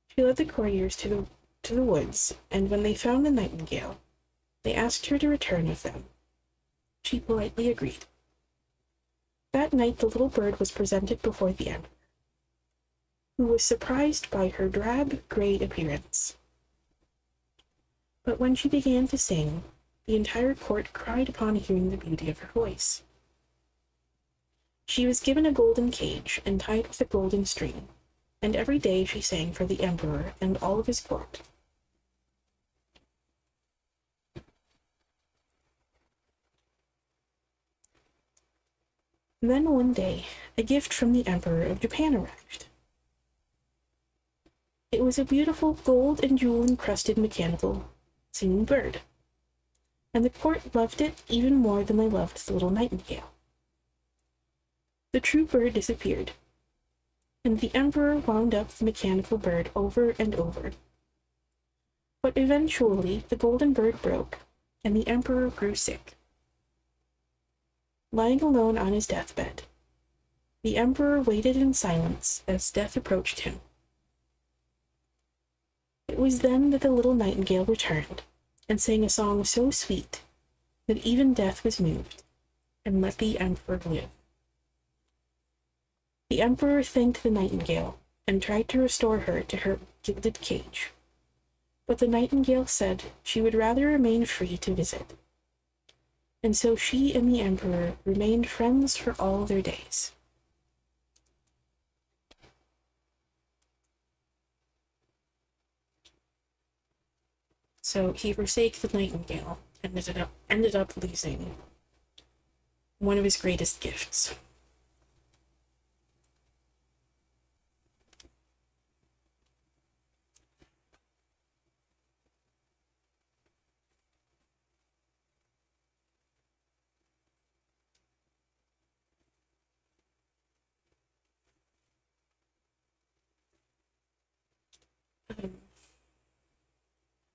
She led the courtiers to the woods, and when they found the nightingale, they asked her to return with them. She politely agreed. That night the little bird was presented before the emperor, who was surprised by her drab gray appearance. But when she began to sing, the entire court cried upon hearing the beauty of her voice. She was given a golden cage and tied with a golden string, and every day she sang for the emperor and all of his court. Then one day, a gift from the Emperor of Japan arrived. It was a beautiful gold and jewel-encrusted mechanical singing bird, and the court loved it even more than they loved the little nightingale. The true bird disappeared, and the emperor wound up the mechanical bird over and over. But eventually the golden bird broke, and the emperor grew sick. Lying alone on his deathbed, the emperor waited in silence as death approached him. It was then that the little nightingale returned, and sang a song so sweet that even death was moved, and let the emperor live. The emperor thanked the nightingale, and tried to restore her to her gilded cage. But the nightingale said she would rather remain free to visit. And so she and the emperor remained friends for all their days. So he forsake the nightingale and ended up losing one of his greatest gifts.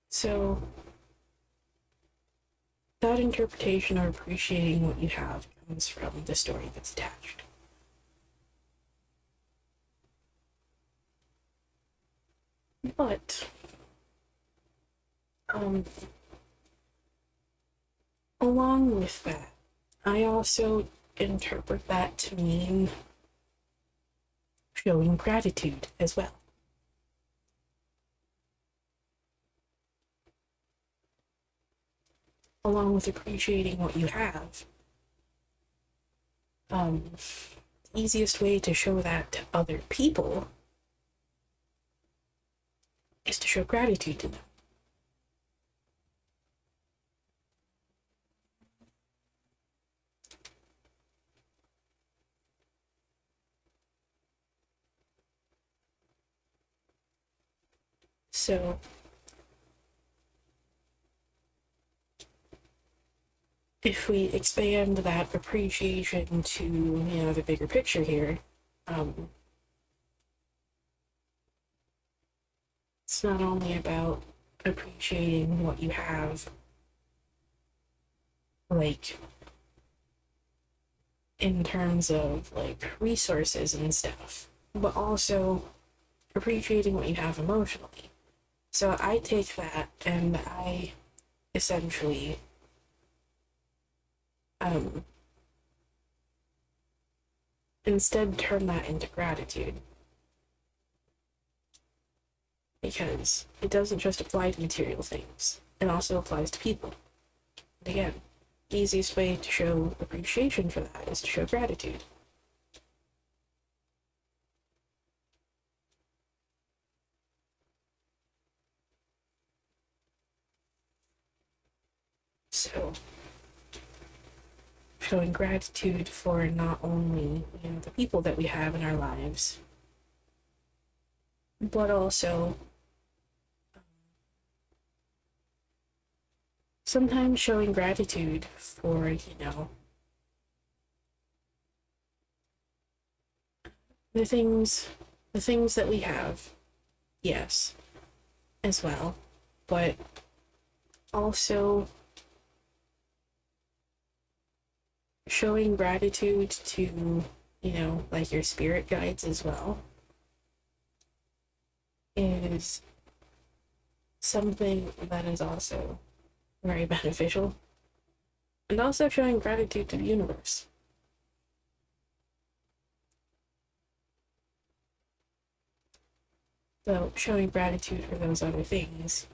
So that interpretation or appreciating what you have comes from the story that's attached. But Um, Along with that, I also interpret that to mean showing gratitude as well. Along with appreciating what you have. The easiest way to show that to other people is to show gratitude to them. So, if we expand that appreciation to, the bigger picture here, it's not only about appreciating what you have, like, in terms of, like, resources and stuff, but also appreciating what you have emotionally. So I take that and I essentially instead turn that into gratitude, because it doesn't just apply to material things, it also applies to people. And again, the easiest way to show appreciation for that is to show gratitude. So, showing gratitude for not only, the people that we have in our lives, but also sometimes showing gratitude for, the things that we have, yes, as well, but also showing gratitude to, like your spirit guides as well is something that is also very beneficial. And also showing gratitude to the universe. So showing gratitude for those other things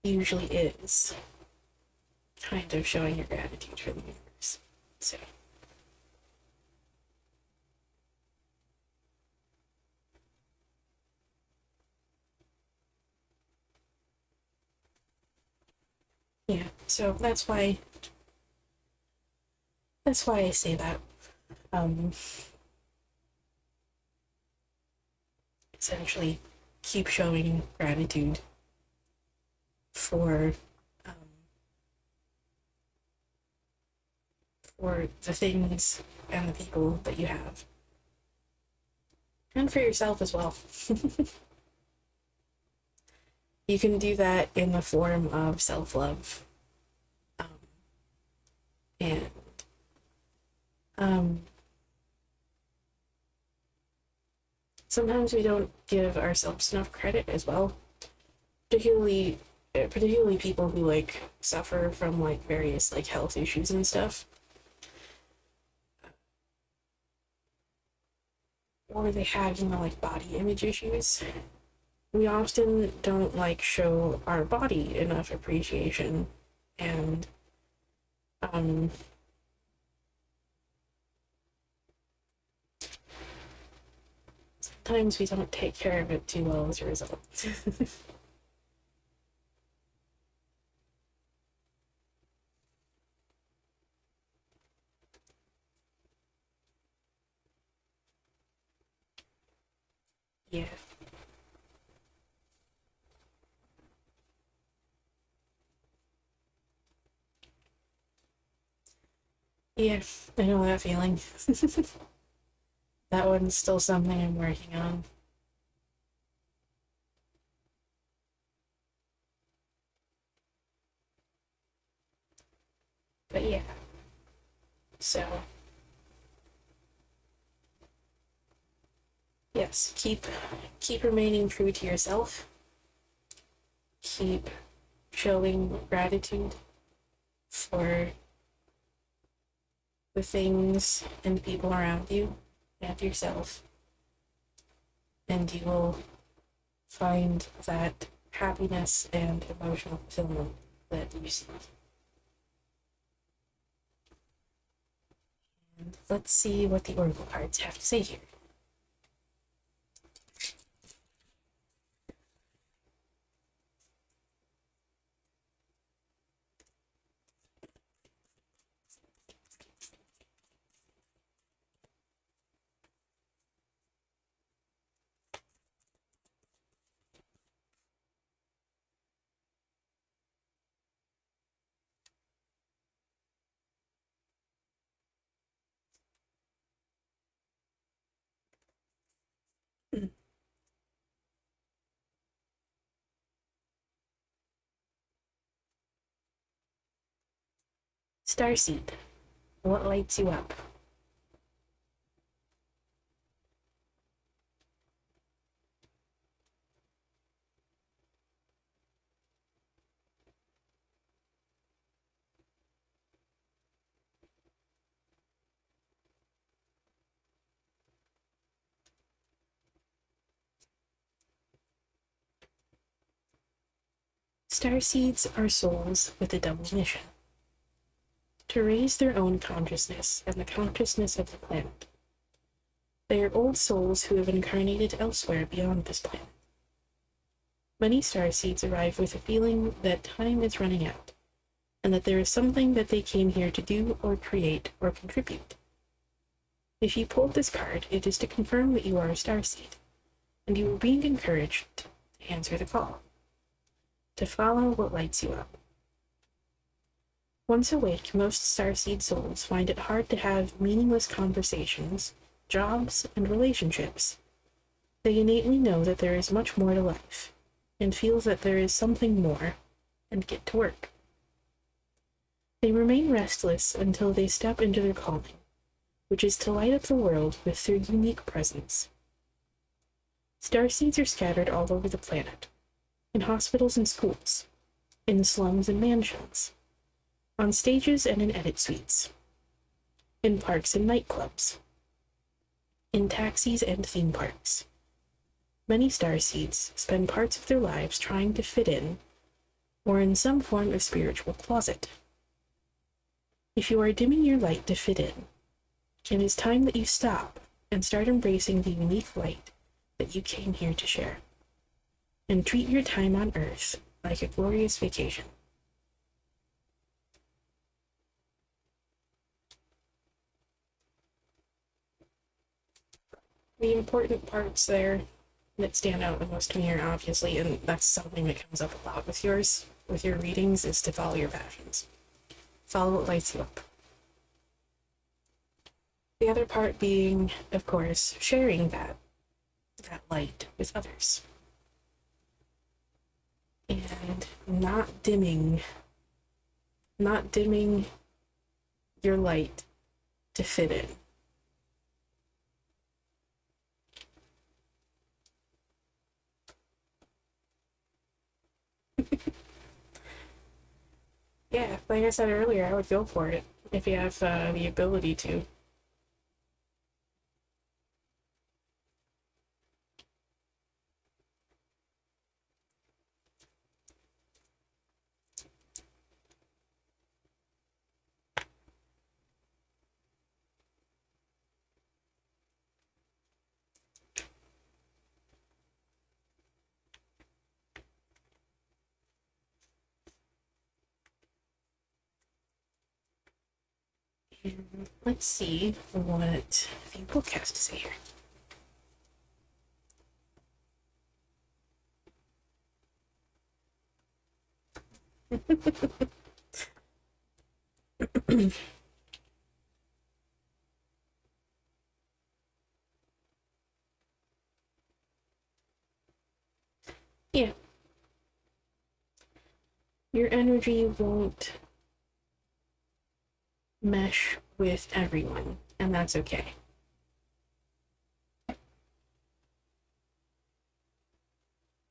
usually is kind of showing your gratitude for the universe. So yeah, so that's why I say that. Essentially keep showing gratitude for the things and the people that you have, and for yourself as well. You can do that in the form of self-love, and sometimes we don't give ourselves enough credit as well, particularly people who like suffer from like various like health issues and stuff, or they have like body image issues. We often don't like show our body enough appreciation, and sometimes we don't take care of it too well as a result. Yeah. Yeah, I know that feeling. That one's still something I'm working on. But yeah. So yes, keep remaining true to yourself. keep showing gratitude for the things and people around you and yourself, and you will find that happiness and emotional fulfillment that you seek. And let's see what the oracle cards have to say here. Starseed, what lights you up? Starseeds are souls with a double mission: to raise their own consciousness and the consciousness of the planet. They are old souls who have incarnated elsewhere beyond this planet. Many starseeds arrive with a feeling that time is running out, and that there is something that they came here to do or create or contribute. If you pulled this card, it is to confirm that you are a starseed, and you are being encouraged to answer the call, to follow what lights you up. Once awake, most starseed souls find it hard to have meaningless conversations, jobs, and relationships. They innately know that there is much more to life, and feel that there is something more, and get to work. They remain restless until they step into their calling, which is to light up the world with their unique presence. Starseeds are scattered all over the planet, in hospitals and schools, in the slums and mansions, on stages and in edit suites, in parks and nightclubs, in taxis and theme parks. Many starseeds spend parts of their lives trying to fit in, or in some form of spiritual closet. If you are dimming your light to fit in, it is time that you stop and start embracing the unique light that you came here to share, and treat your time on Earth like a glorious vacation. The important parts there that stand out the most to me are obviously, and that's something that comes up a lot with your readings, is to follow your passions. Follow what lights you up. The other part being, of course, sharing that light with others. And not dimming your light to fit in. Yeah, like I said earlier, I would go for it if you have the ability to. And let's see what the book has to say here. Yeah. Your energy won't mesh with everyone, and that's okay.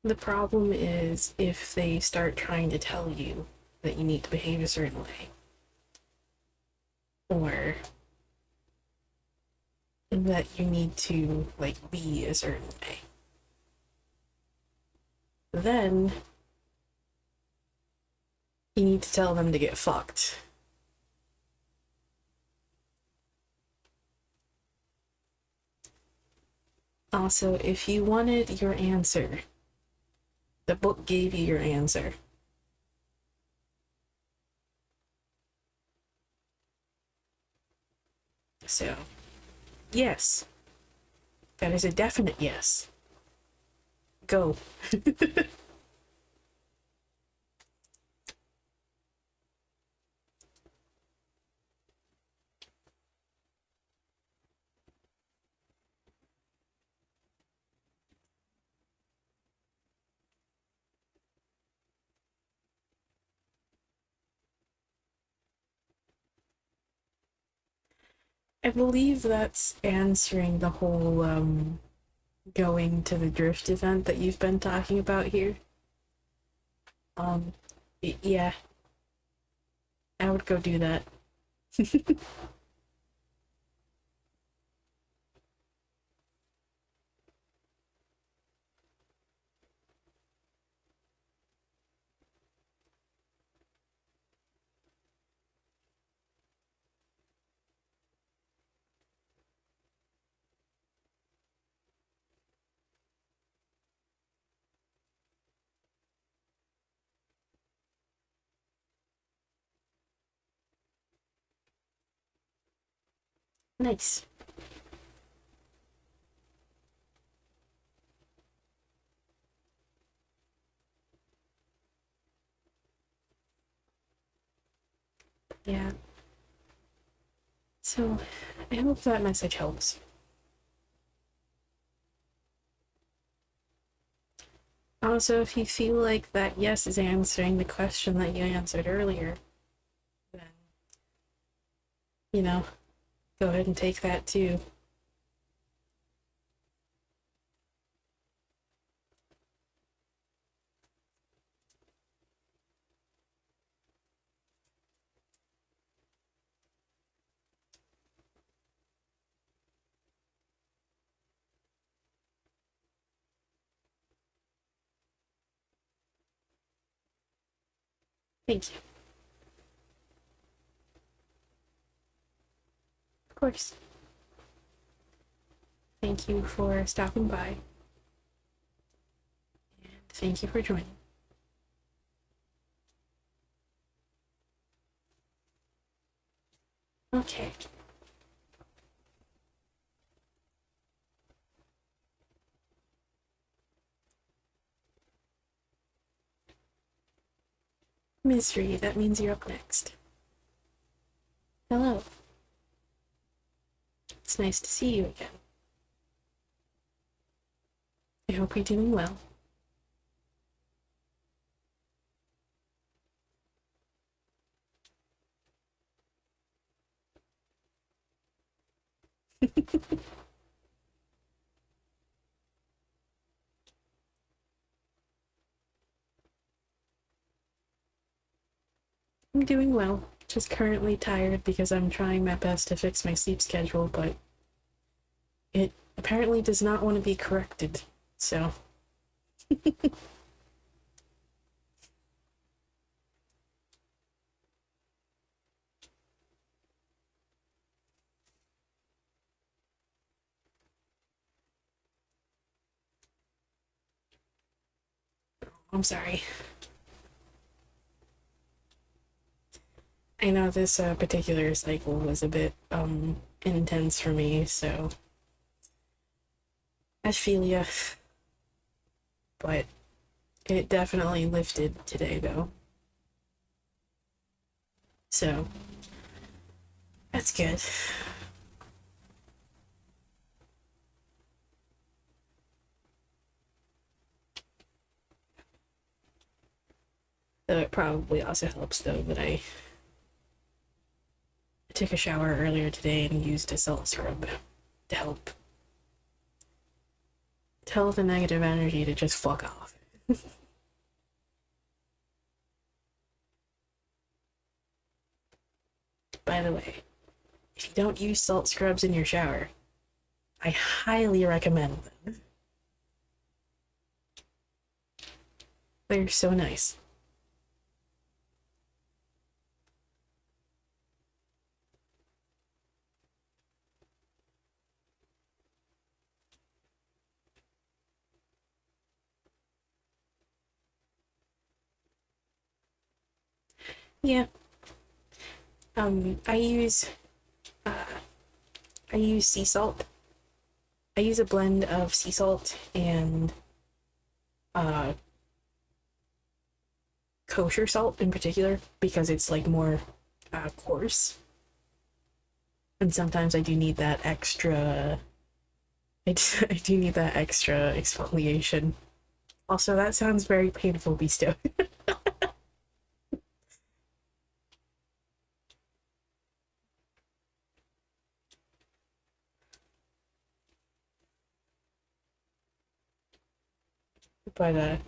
The problem is if they start trying to tell you that you need to behave a certain way, or that you need to, like, be a certain way, then you need to tell them to get fucked. Also, if you wanted your answer, the book gave you your answer. So, yes. That is a definite yes. Go. I believe that's answering the whole going to the drift event that you've been talking about here. Yeah, I would go do that. Nice. Yeah. So, I hope that message helps. Also, if you feel like that yes is answering the question that you answered earlier, then, you know, go ahead and take that too. Thank you. Of course. Thank you for stopping by. And thank you for joining. Okay. Misery, that means you're up next. Hello. It's nice to see you again. I hope you're doing well. I'm doing well. Just currently tired because I'm trying my best to fix my sleep schedule, but it apparently does not want to be corrected. So. I'm sorry. I know this particular cycle was a bit intense for me, so I feel ya. But it definitely lifted today, though. So that's good. Though it probably also helps, though, that I took a shower earlier today and used a salt scrub to help tell the negative energy to just fuck off. By the way, if you don't use salt scrubs in your shower, I highly recommend them. They're so nice. Yeah. Um, I use uh, I use sea salt. I use a blend of sea salt and uh, kosher salt in particular because it's like more coarse. And sometimes I do need that extra. I do need that extra exfoliation. Also, that sounds very painful, Beasto. But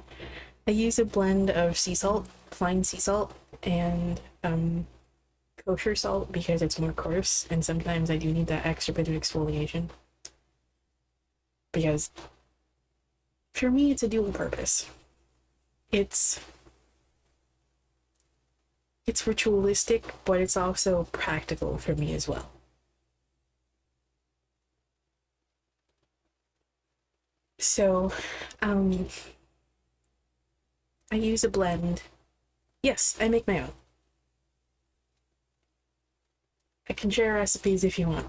I use a blend of sea salt, fine sea salt, and kosher salt because it's more coarse, and sometimes I do need that extra bit of exfoliation. Because for me, it's a dual purpose. It's it's ritualistic, but it's also practical for me as well. So, um, I use a blend. Yes, I make my own. I can share recipes if you want.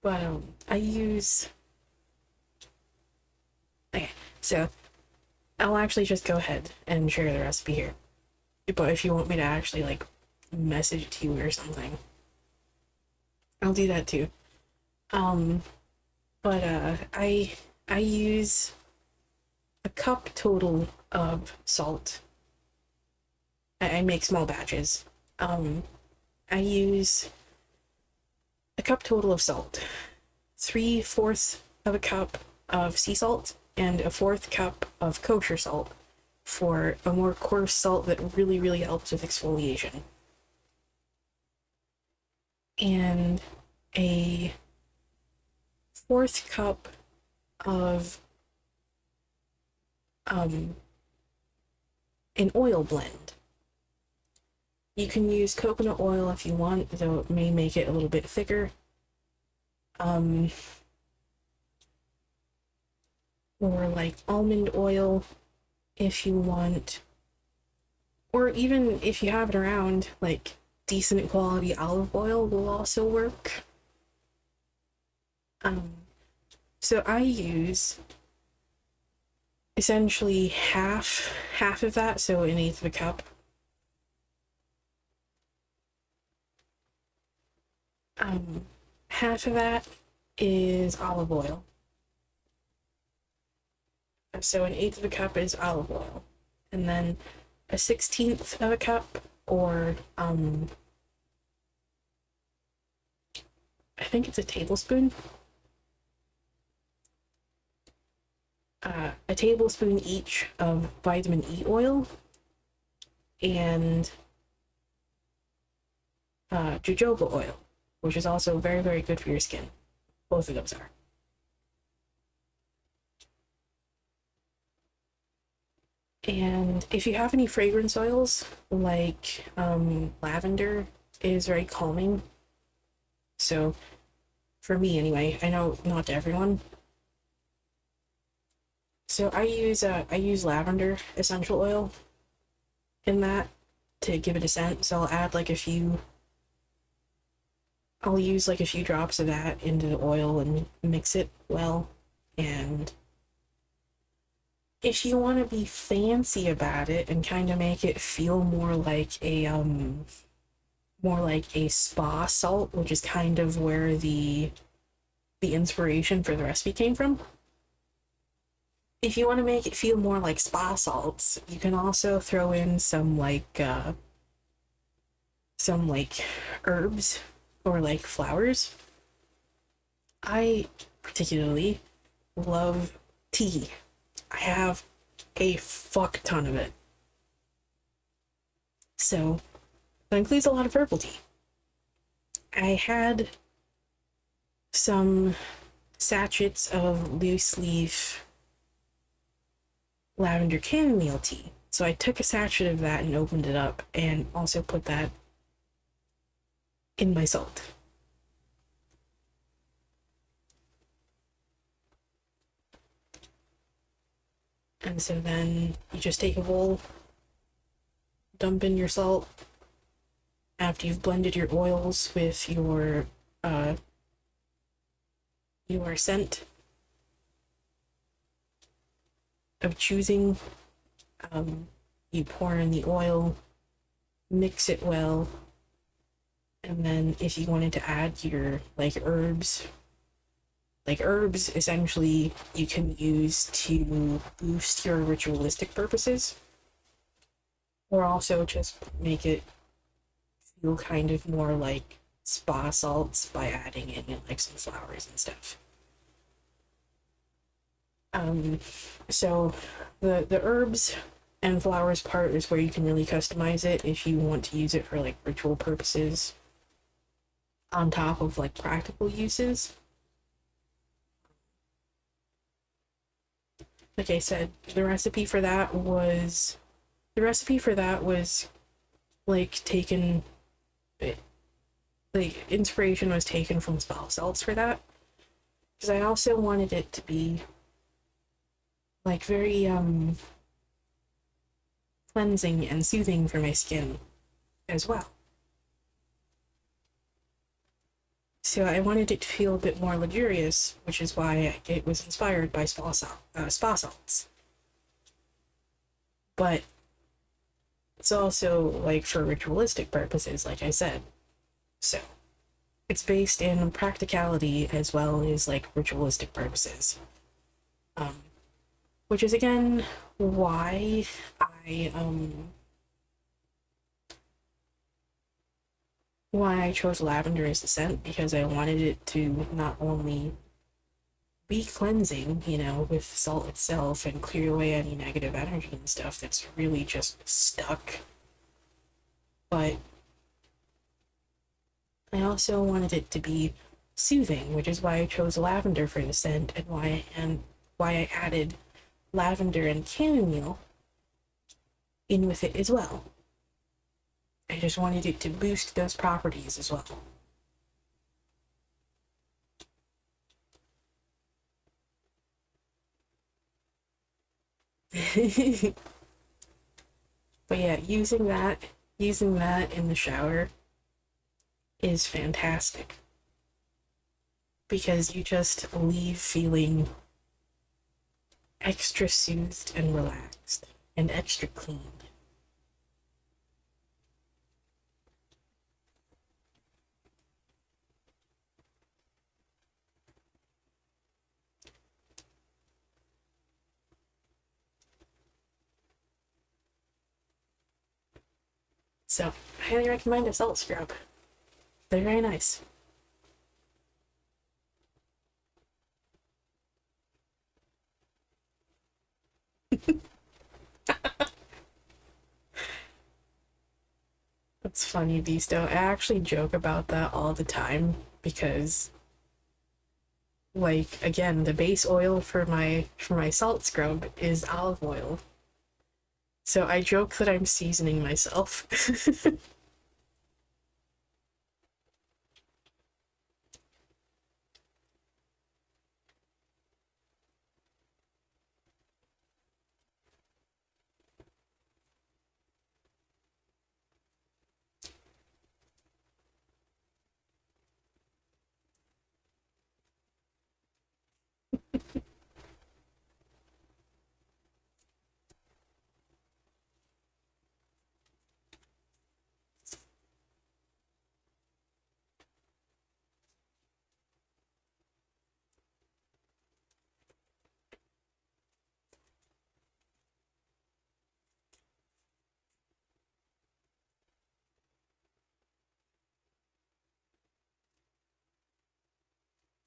But I use. Okay, so I'll actually just go ahead and share the recipe here. But if you want me to actually like message it to you or something, I'll do that too. Um, but I use a cup total of salt. I make small batches. Um, I use a cup total of salt, 3/4 of a cup of sea salt, and a fourth cup of kosher salt for a more coarse salt that really, really helps with exfoliation. And a fourth cup of um, an oil blend. You can use coconut oil if you want, though it may make it a little bit thicker. Um, or like almond oil if you want. Or even if you have it around, like decent quality olive oil will also work. Um, so I use essentially half of that, so an eighth of a cup. Half of that is olive oil. So an eighth of a cup is olive oil, and then a 16th of a cup, or I think it's a tablespoon. A tablespoon each of vitamin E oil and jojoba oil, which is also very, very good for your skin. Both of those are. And if you have any fragrance oils, like lavender is very calming. So, for me anyway, I know not to everyone. So I use lavender essential oil in that to give it a scent. So I'll use like a few drops of that into the oil and mix it well. And if you want to be fancy about it and kind of make it feel more like a spa salt, which is kind of where the inspiration for the recipe came from. If you want to make it feel more like spa salts, you can also throw in some like herbs or like flowers. I particularly love tea. I have a fuck ton of it. So that includes a lot of herbal tea. I had some sachets of loose leaf lavender chamomile tea. So I took a sachet of that and opened it up and also put that in my salt. And so then you just take a bowl, dump in your salt. After you've blended your oils with your scent of choosing, you pour in the oil, mix it well, and then if you wanted to add your herbs essentially you can use to boost your ritualistic purposes, or also just make it feel kind of more like spa salts by adding in like some flowers and stuff. So the herbs and flowers part is where you can really customize it if you want to use it for like ritual purposes on top of like practical uses. Like I said, the recipe for that was like taken, like inspiration was taken from spell salts for that, because I also wanted it to be like very cleansing and soothing for my skin as well. So I wanted it to feel a bit more luxurious, which is why it was inspired by spa salts. But it's also like for ritualistic purposes, like I said. So it's based in practicality as well as like ritualistic purposes. Which is again why I chose lavender as the scent, because I wanted it to not only be cleansing, with salt itself and clear away any negative energy and stuff that's really just stuck, but I also wanted it to be soothing, which is why I chose lavender for the scent and why I added lavender and chamomile in with it as well. I just wanted it to boost those properties as well. But yeah, using that in the shower is fantastic, because you just leave feeling extra soothed and relaxed and extra clean. So I highly recommend a salt scrub. They're very nice. That's funny, Visto. I actually joke about that all the time because, like, again, the base oil for my salt scrub is olive oil. So I joke that I'm seasoning myself.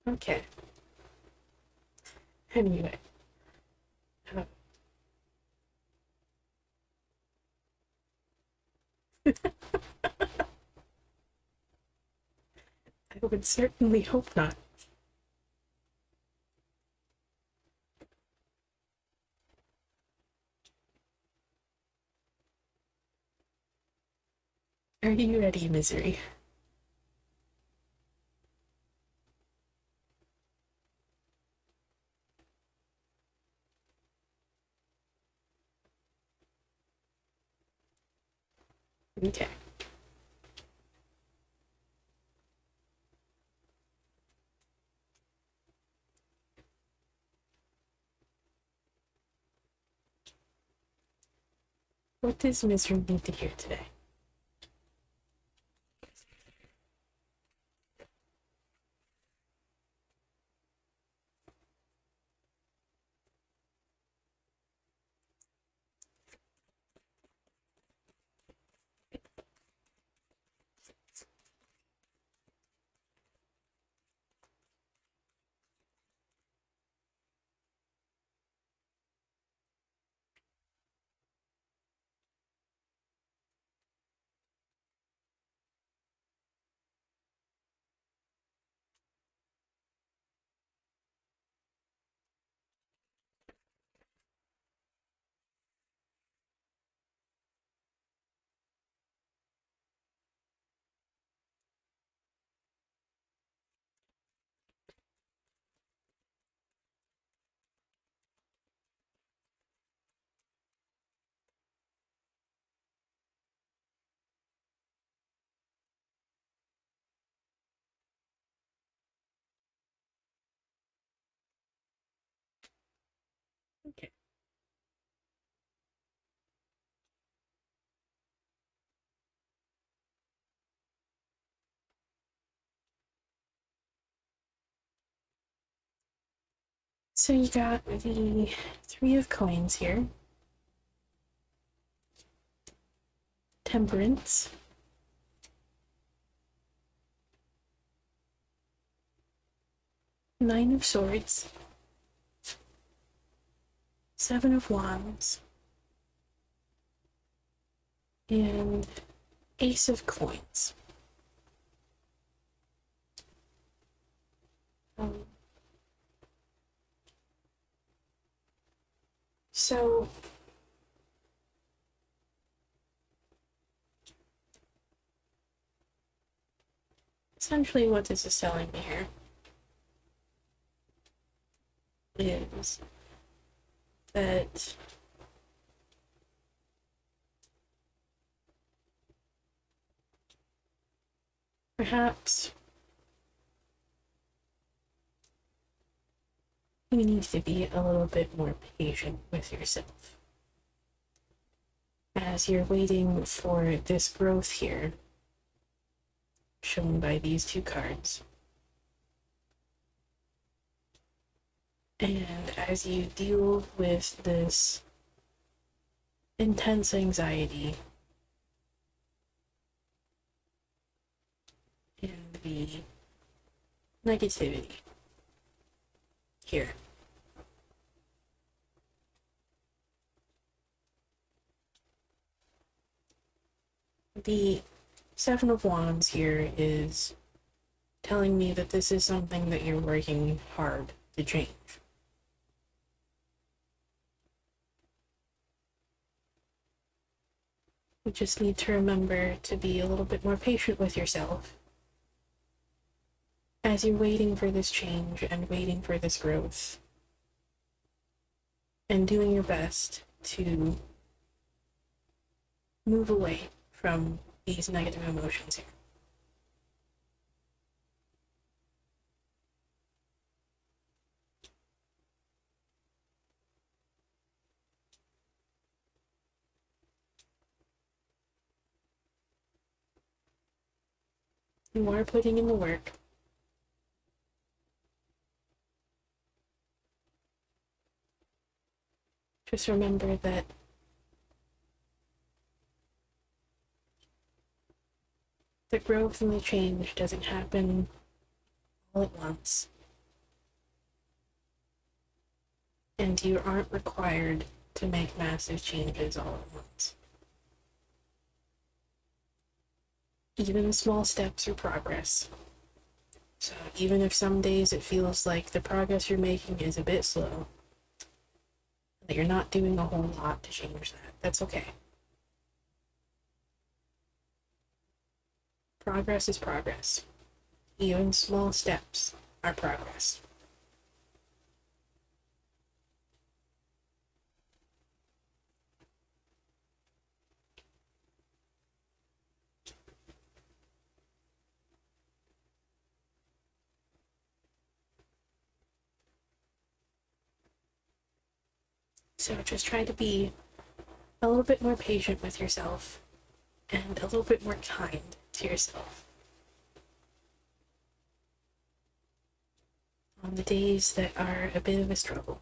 Okay. Anyway. uh, I would certainly hope not. Are you ready, Misery? Okay. What does Misery need to hear today? Okay. So you got the three of coins here. Temperance. Nine of swords. Seven of wands. And ace of coins. Um, so essentially what this is telling me here is that perhaps you need to be a little bit more patient with yourself as you're waiting for this growth here shown by these two cards. And as you deal with this intense anxiety and the negativity here, the Seven of Wands here is telling me that this is something that you're working hard to change. You just need to remember to be a little bit more patient with yourself as you're waiting for this change and waiting for this growth and doing your best to move away from these negative emotions here. You are putting in the work. Just remember that the growth and the change doesn't happen all at once. and you aren't required to make massive changes all at once. Even small steps are progress. So even if some days it feels like the progress you're making is a bit slow, that you're not doing a whole lot to change that, that's okay. Progress is progress. Even small steps are progress. So just try to be a little bit more patient with yourself and a little bit more kind to yourself on the days that are a bit of a struggle.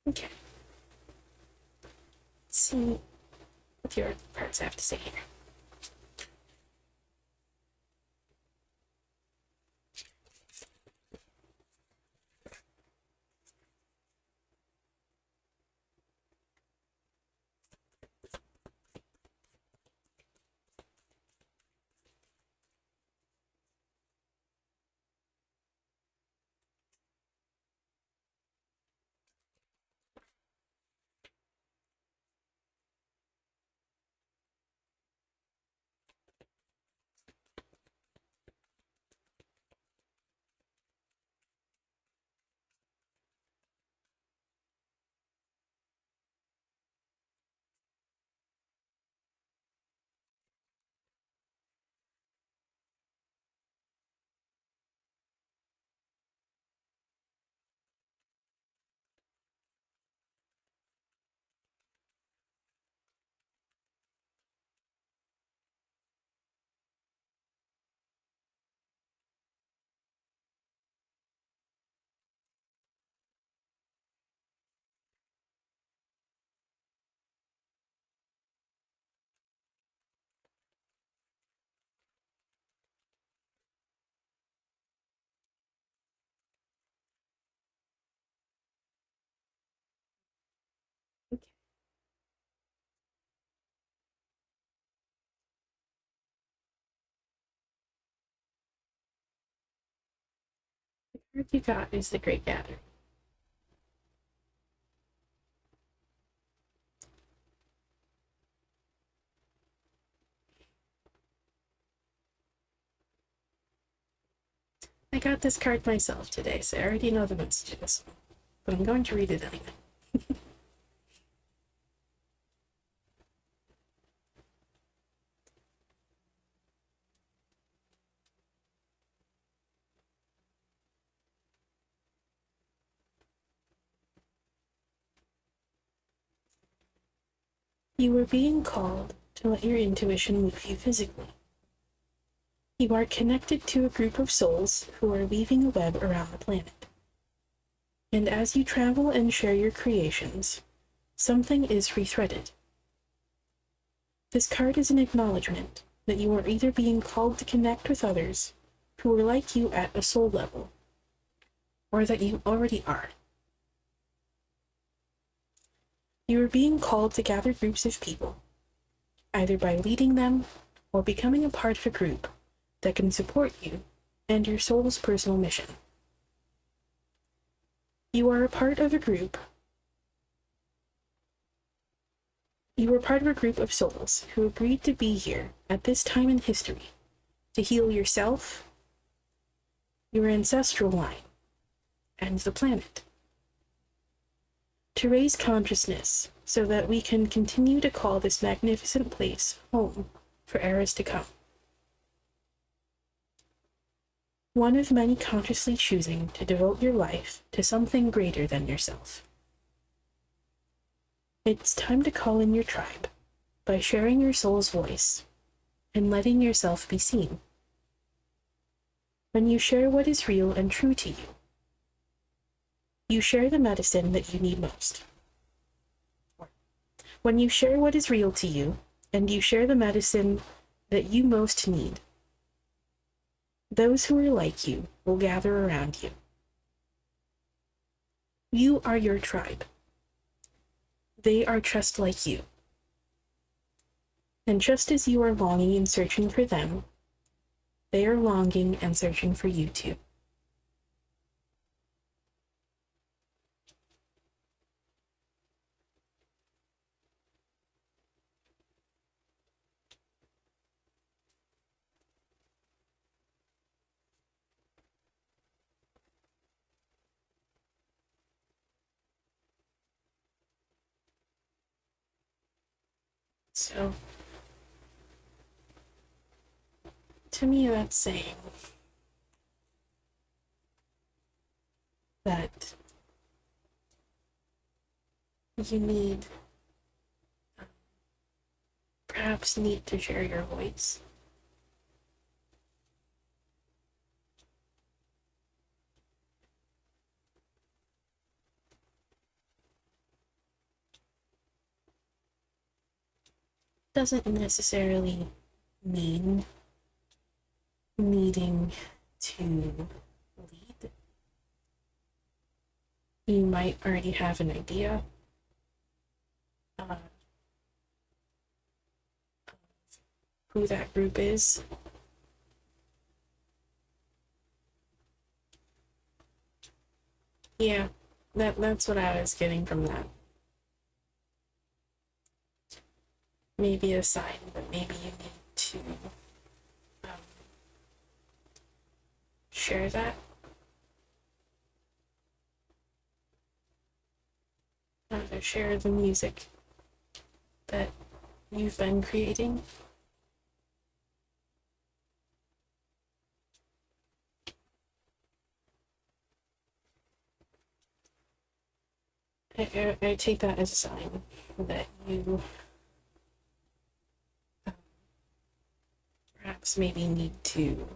Okay. Let's see what your cards have to say here. Okay. The card you got is the Great Gathering. I got this card myself today, so I already know the message of this one, but I'm going to read it anyway. You are being called to let your intuition move you physically. You are connected to a group of souls who are weaving a web around the planet. And as you travel and share your creations, something is rethreaded. This card is an acknowledgement that you are either being called to connect with others who are like you at a soul level, or that you already are. You are being called to gather groups of people, either by leading them or becoming a part of a group that can support you and your soul's personal mission. You are part of a group of souls who agreed to be here at this time in history to heal yourself, your ancestral line, and the planet. To raise consciousness so that we can continue to call this magnificent place home for eras to come. One of many consciously choosing to devote your life to something greater than yourself. It's time to call in your tribe by sharing your soul's voice and letting yourself be seen. When you share what is real and true to you, you share the medicine that you need most. When you share what is real to you, and you share the medicine that you most need, those who are like you will gather around you. You are your tribe. They are just like you. And just as you are longing and searching for them, they are longing and searching for you too. So, to me, that's saying that you need, perhaps need to share your voice. Doesn't necessarily mean needing to lead. You might already have an idea of who that group is. Yeah, that's what I was getting from that. Maybe a sign that maybe you need to share that. Share the music that you've been creating. I take that as a sign that you perhaps maybe need to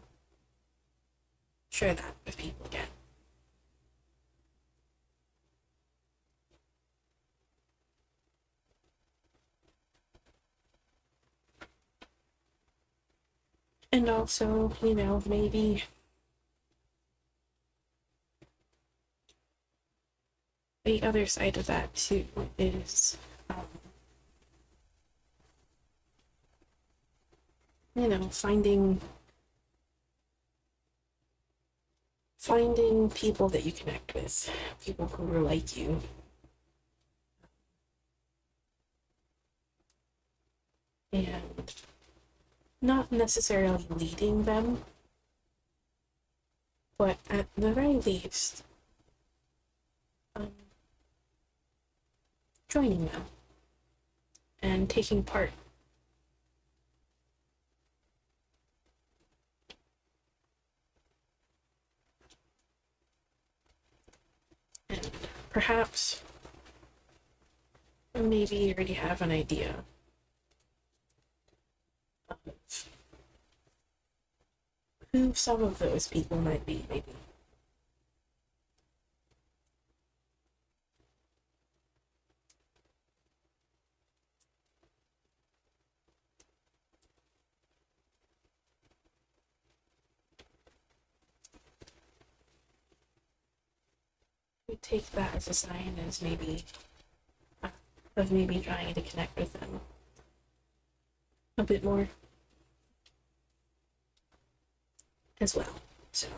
share that with people again. And also, you know, maybe the other side of that too is, you know, finding people that you connect with, people who are like you. And not necessarily leading them, but at the very least, joining them and taking part. And perhaps, maybe you already have an idea of who some of those people might be, maybe. We take that as a sign as maybe of maybe trying to connect with them a bit more as well. So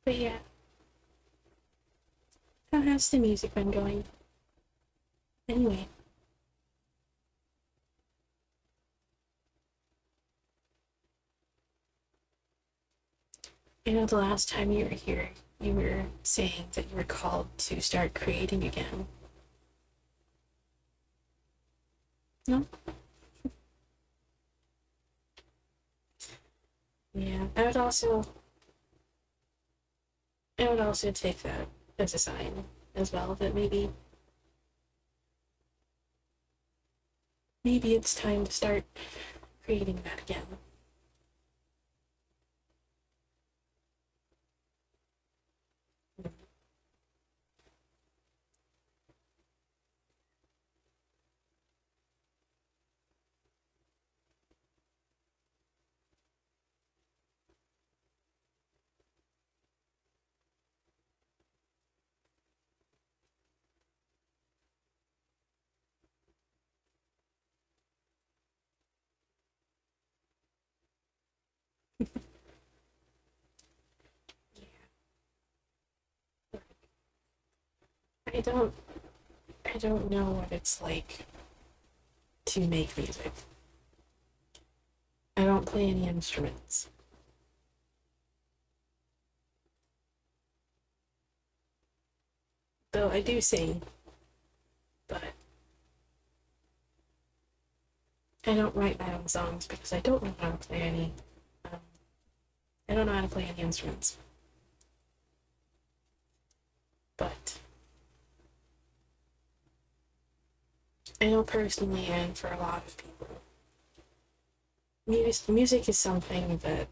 but yeah, how has the music been going? Anyway. You know, the last time you were here, you were saying that you were called to start creating again. No? Yeah, I would also take that as a sign as well that maybe maybe it's time to start creating that again. I don't I don't know what it's like to make music. I don't play any instruments. Though I do sing, but I don't write my own songs because I don't know how to play any. Um, I don't know how to play any instruments. But I know personally, and for a lot of people, music is something that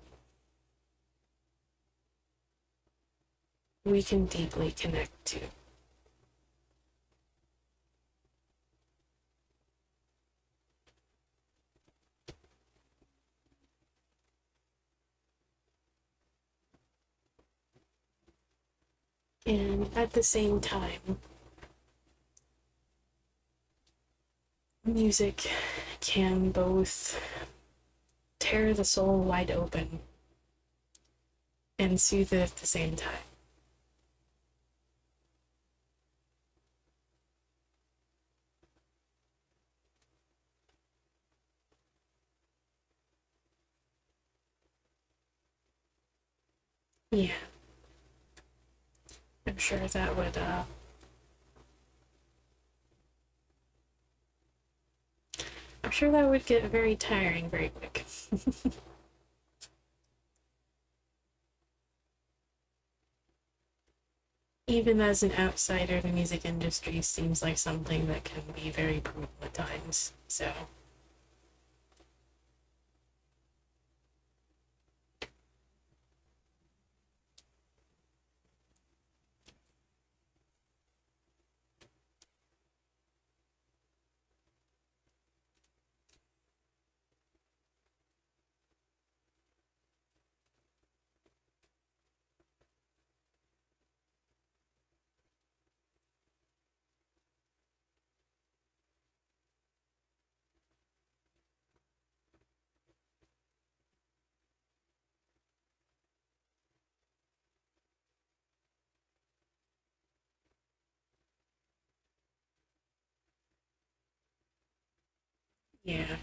we can deeply connect to. And at the same time, music can both tear the soul wide open and soothe it at the same time. Yeah, I'm sure that would I'm sure that would get very tiring very quick. Even as an outsider, the music industry seems like something that can be very brutal at times. So, yeah,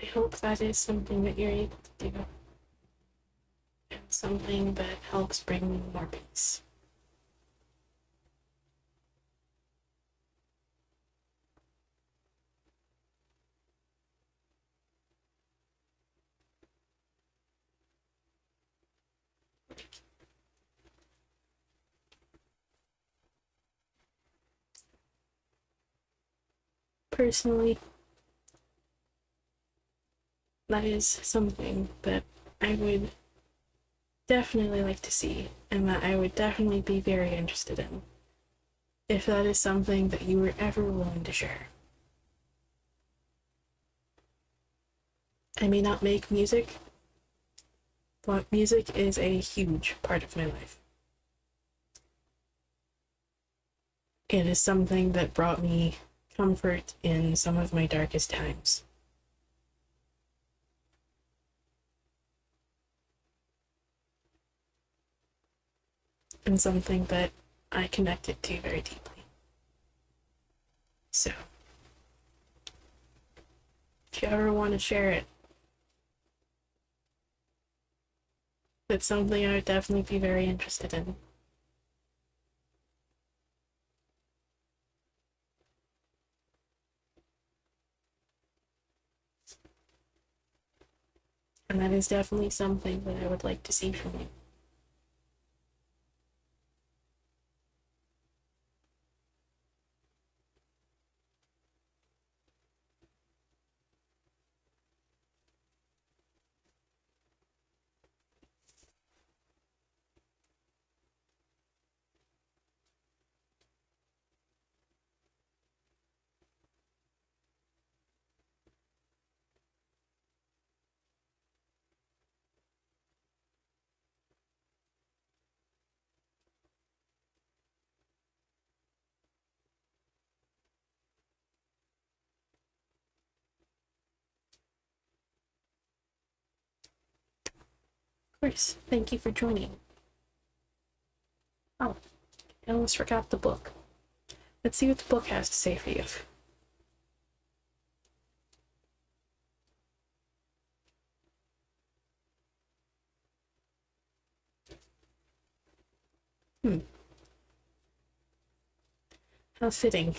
I hope that is something that you're able to do and something that helps bring more peace. Personally, that is something that I would definitely like to see and that I would definitely be very interested in if that is something that you were ever willing to share. I may not make music, but music is a huge part of my life. It is something that brought me comfort in some of my darkest times. And something that I connected to very deeply. So, if you ever want to share it, it's something I would definitely be very interested in. And that is definitely something that I would like to see from you. Of course, thank you for joining. Oh, I almost forgot the book. Let's see what the book has to say for you. How fitting.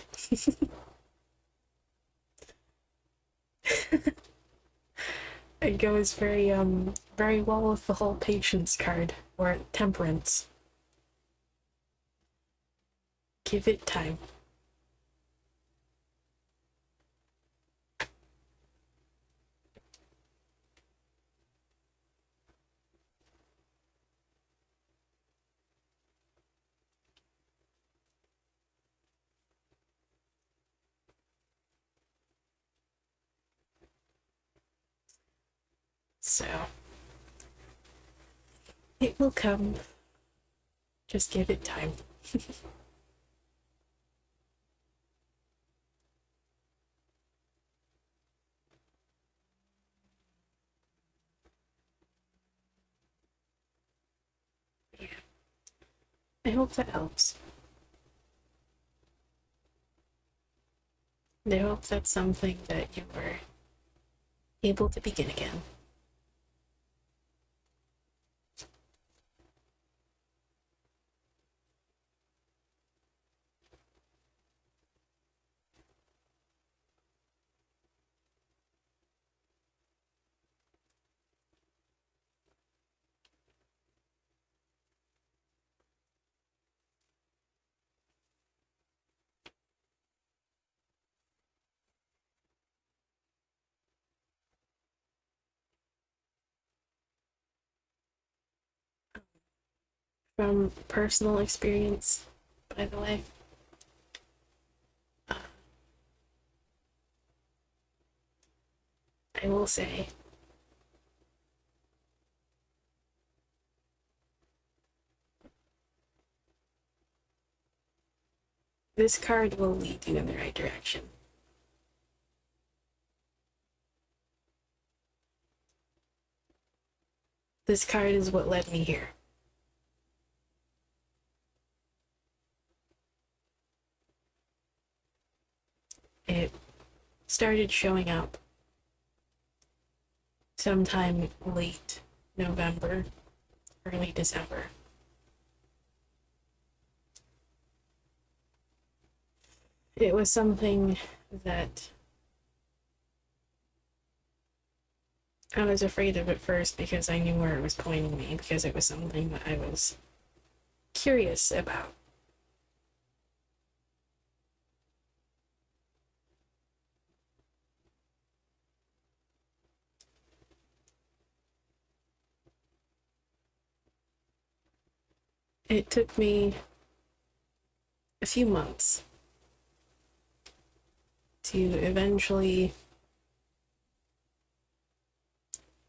It goes very well with the whole patience card, or temperance. Give it time. So, it will come. Just give it time. Yeah. I hope that helps. I hope that's something that you were able to begin again. From personal experience, by the way, I will say this card will lead you in the right direction. This card is what led me here. It started showing up sometime late November, early December. It was something that I was afraid of at first because I knew where it was pointing me, because it was something that I was curious about. It took me a few months to eventually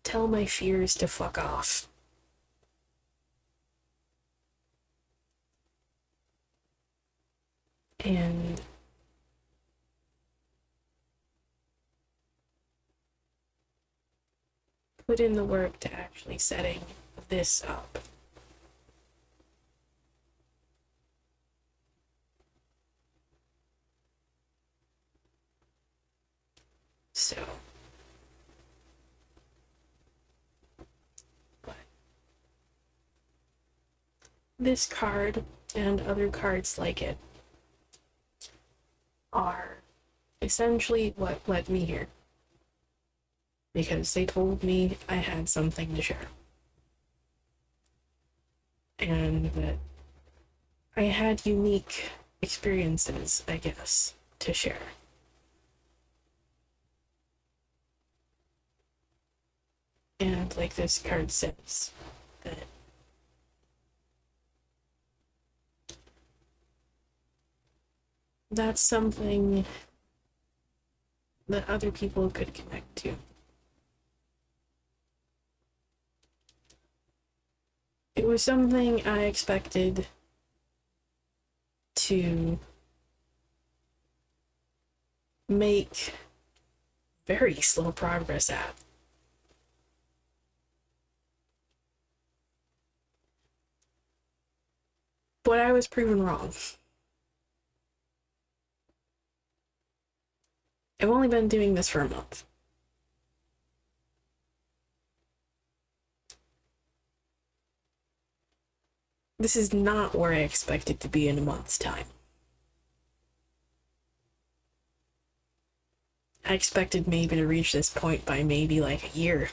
tell my fears to fuck off. and put in the work to actually setting this up. So, but this card and other cards like it are essentially what led me here. Because they told me I had something to share. And that I had unique experiences, I guess, to share. And like this card says, that that's something that other people could connect to. It was something I expected to make very slow progress at. But I was proven wrong. I've only been doing this for a month. This is not where I expected to be in a month's time. I expected maybe to reach this point by maybe like a year.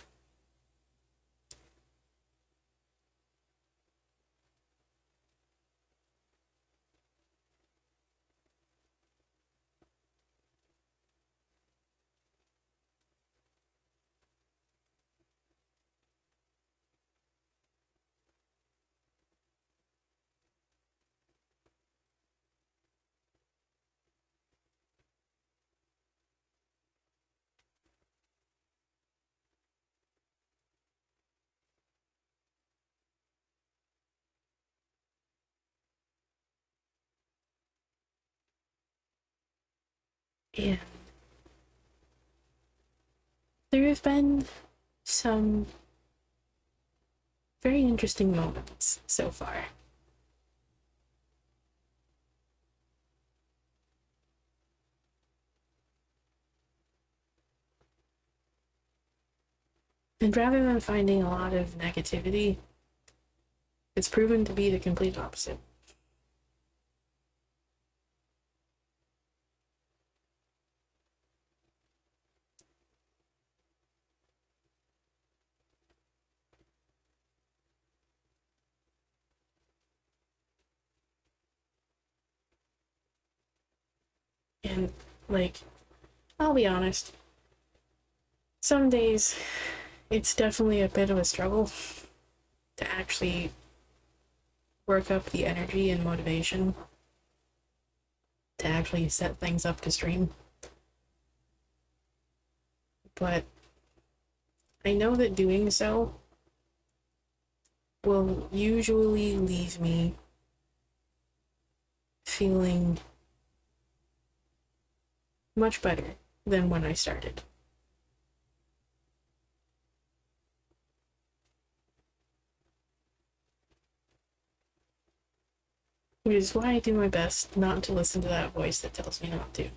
And there have been some very interesting moments so far. And rather than finding a lot of negativity, it's proven to be the complete opposite. And, like, I'll be honest, some days it's definitely a bit of a struggle to actually work up the energy and motivation to actually set things up to stream. But I know that doing so will usually leave me feeling much better than when I started. Which is why I do my best not to listen to that voice that tells me not to.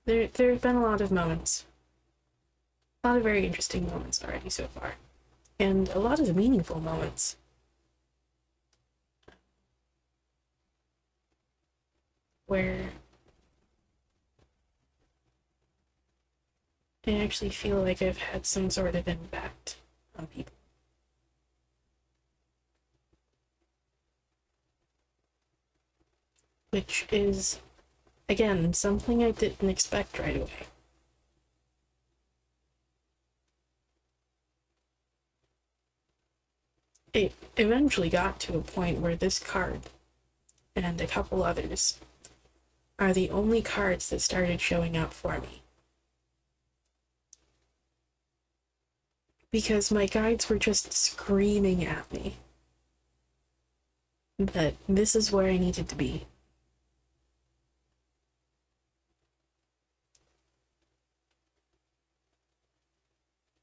But there have been a lot of moments. A lot of very interesting moments already so far. And a lot of meaningful moments. Where I actually feel like I've had some sort of impact on people. Which is, again, something I didn't expect right away. It eventually got to a point where this card and a couple others are the only cards that started showing up for me. Because my guides were just screaming at me that this is where I needed to be.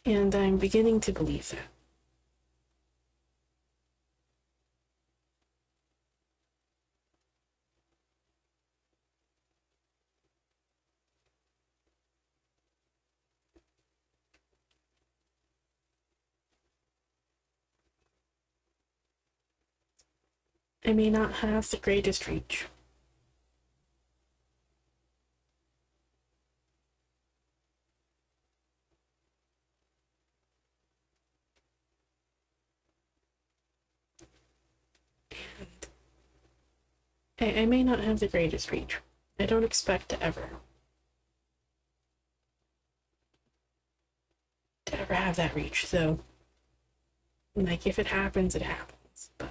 And I'm beginning to believe that. I may not have the greatest reach. I may not have the greatest reach. I don't expect to ever have that reach, so like if it happens, it happens. But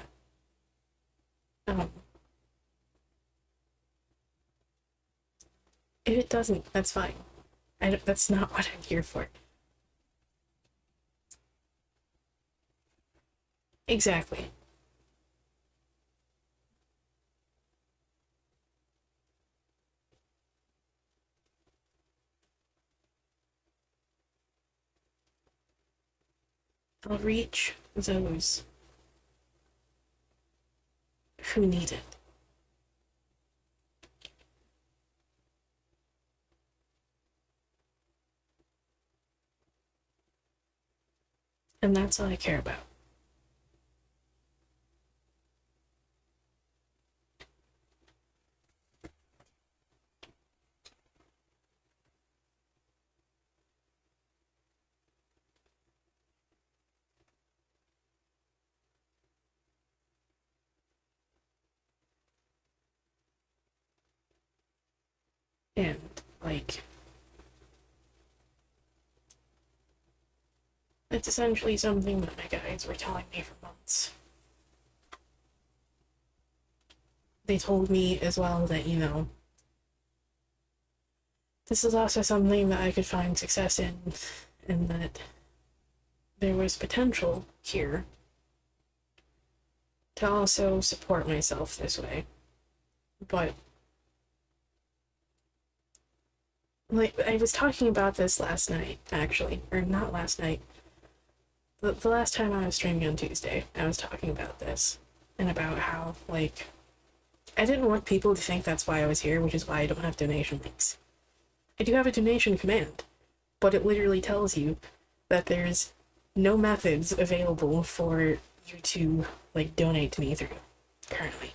if it doesn't, that's fine. That's not what I'm here for. Exactly. I'll reach those who need it. And that's all I care about. And, like, it's essentially something that my guides were telling me for months. They told me as well that, you know, this is also something that I could find success in, and that there was potential here to also support myself this way. But, like, I was talking about this last night, actually, or not last night. The last time I was streaming on Tuesday, I was talking about this, and about how, like, I didn't want people to think that's why I was here, which is why I don't have donation links. I do have a donation command, but it literally tells you that there's no methods available for you to, like, donate to me through currently.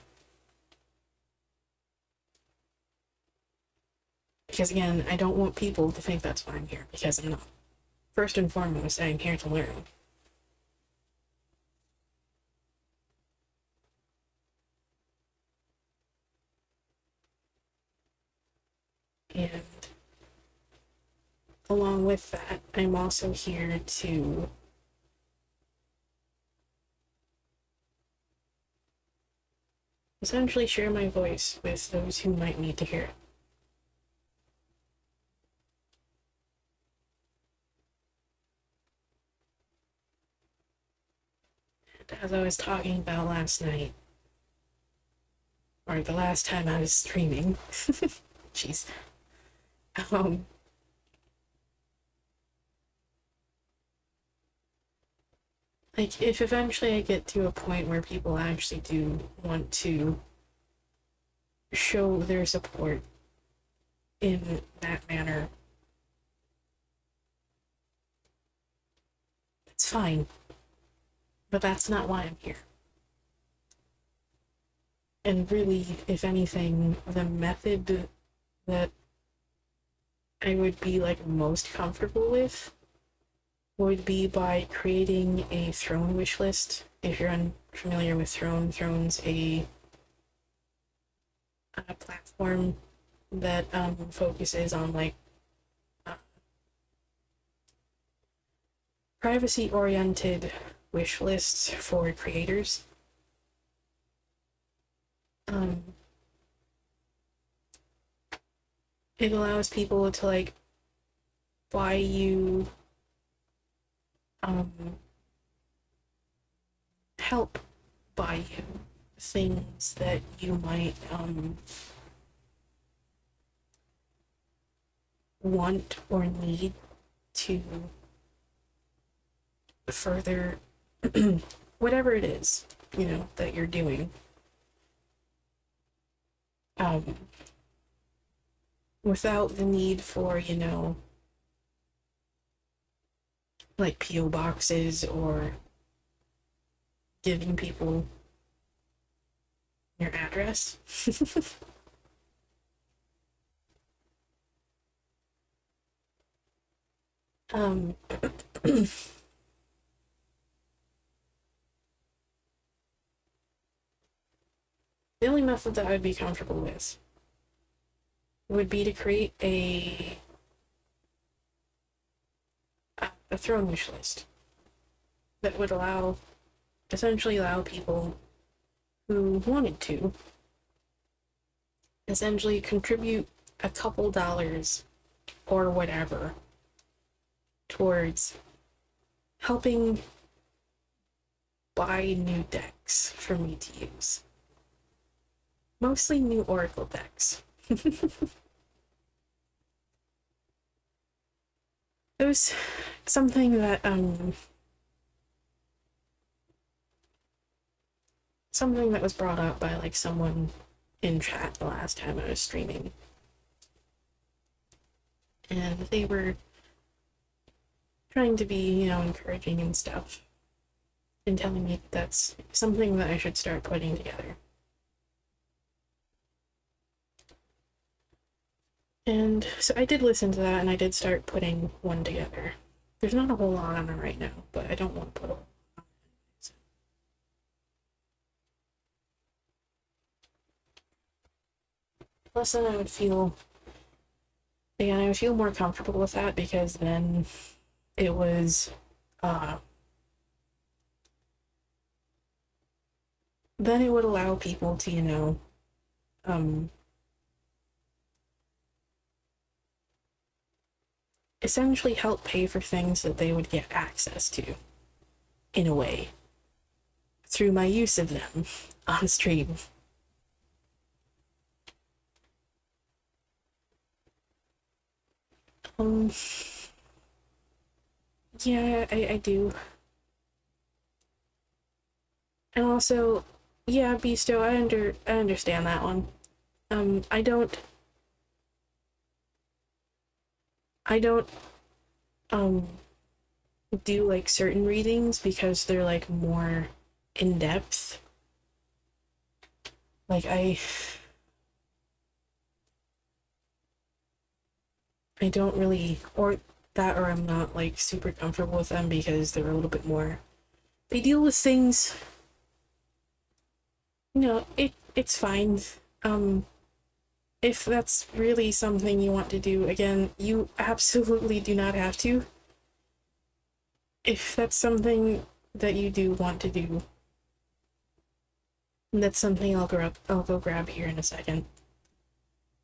Because again, I don't want people to think that's why I'm here, because I'm not. First and foremost, I'm here to learn. And along with that, I'm also here to essentially share my voice with those who might need to hear it. And as I was talking about last night, or the last time I was streaming, jeez, like, if eventually I get to a point where people actually do want to show their support in that manner, it's fine. But that's not why I'm here. And really, if anything, the method that I would be, like, most comfortable with would be by creating a throne wish list. If you're unfamiliar with Throne's a platform that focuses on, like, privacy-oriented wish lists for creators. it allows people to like buy you um help buy you things that you might want or need to further whatever it is, you know, that you're doing. Um, Without the need for, you know, like P.O. boxes or giving people your address. um, the only method that I would be comfortable with would be to create a throne wish list that would essentially allow people who wanted to essentially contribute a couple dollars or whatever towards helping buy new decks for me to use. Mostly new Oracle decks. It was something that was brought up by like someone in chat the last time I was streaming, and they were trying to be, you know, encouraging and stuff, and telling me that's something that I should start putting together. And so I did listen to that, and I did start putting one together. There's not a whole lot on it right now, but I don't want to put a whole lot on it. So. Plus, then I would feel more comfortable with that, because then it was, then it would allow people to, you know, essentially help pay for things that they would get access to, in a way, through my use of them on stream. Yeah, I do. And also, yeah, Beasto, I understand that one. I don't um do like certain readings because they're like more in depth. Like I don't really, or I'm not like super comfortable with them because they're a little bit more, they deal with things, you know, it's fine. If that's really something you want to do, again, you absolutely do not have to. If that's something that you do want to do, that's something I'll go grab here in a second.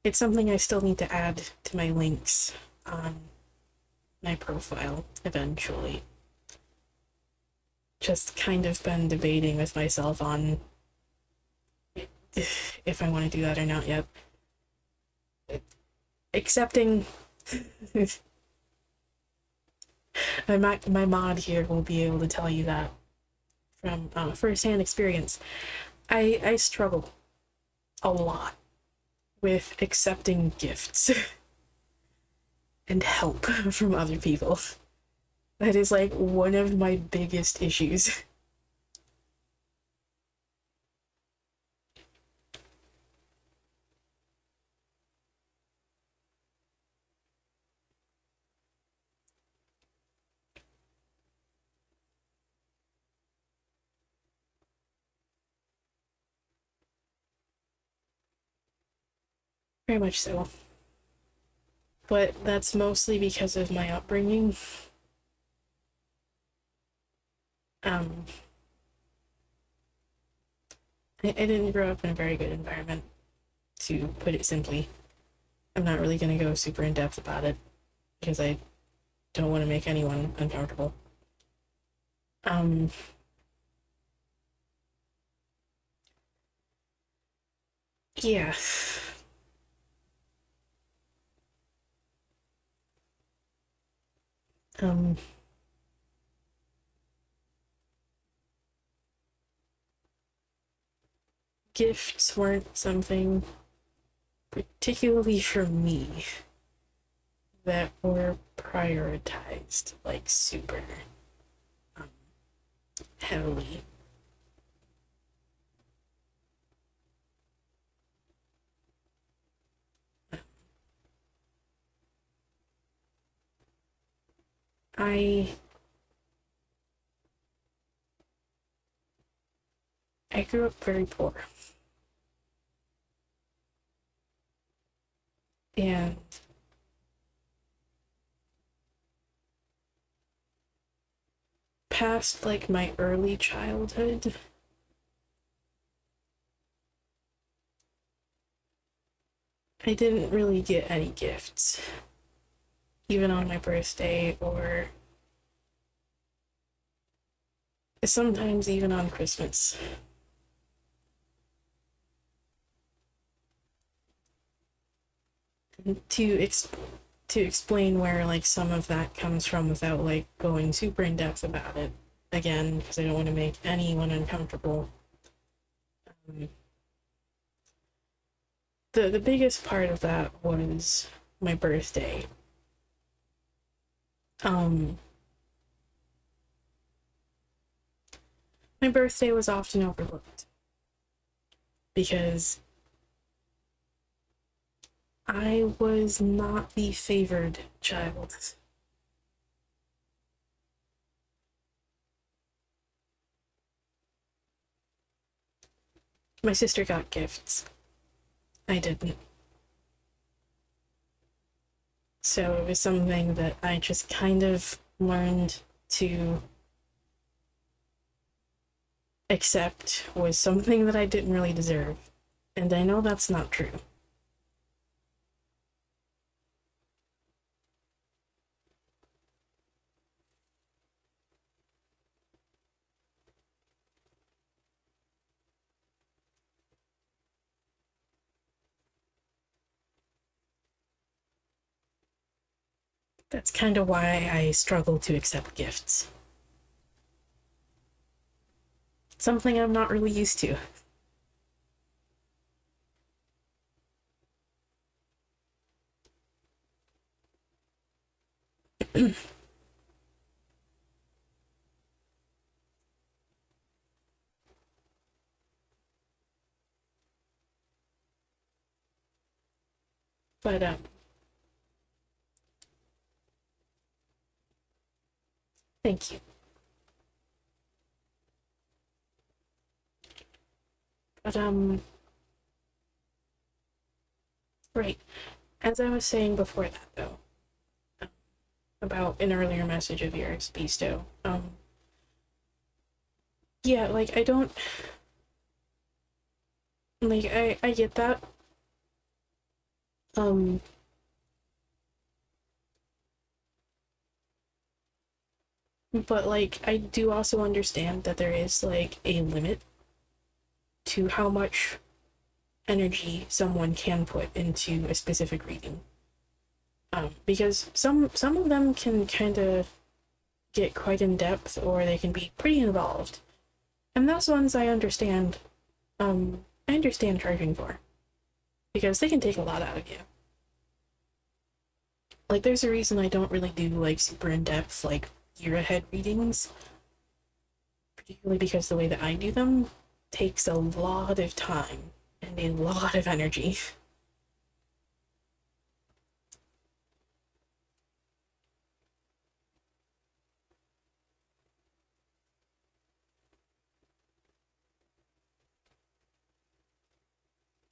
It's something I still need to add to my links on my profile eventually. Just kind of been debating with myself on if I want to do that or not yet. Accepting my mod here will be able to tell you that from first-hand experience. I struggle a lot with accepting gifts and help from other people. That is like one of my biggest issues. Very much so. But that's mostly because of my upbringing. I didn't grow up in a very good environment, to put it simply. I'm not really going to go super in depth about it because I don't want to make anyone uncomfortable. Um, yeah. Um, Gifts weren't something, particularly for me, that were prioritized like super um, heavily. I I grew up very poor, and past like my early childhood, I didn't really get any gifts, even on my birthday or sometimes even on Christmas. To to explain where like some of that comes from without like going super in depth about it again because I don't want to make anyone uncomfortable. Um, the biggest part of that was my birthday. Um, my birthday was often overlooked because I was not the favored child. My sister got gifts. I didn't. So it was something that I just kind of learned to accept was something that I didn't really deserve. And I know that's not true. That's kind of why I struggle to accept gifts. Something I'm not really used to. But thank you. But right. As I was saying before that though, about an earlier message of yours, Beasto. Yeah, like I don't like I get that. Um but like I do also understand that there is like a limit to how much energy someone can put into a specific reading. Because some of them can kind of get quite in depth, or they can be pretty involved, and those ones I understand charging for because they can take a lot out of you. Like, there's a reason I don't really do like super in depth like year ahead readings, particularly because the way that I do them takes a lot of time and a lot of energy.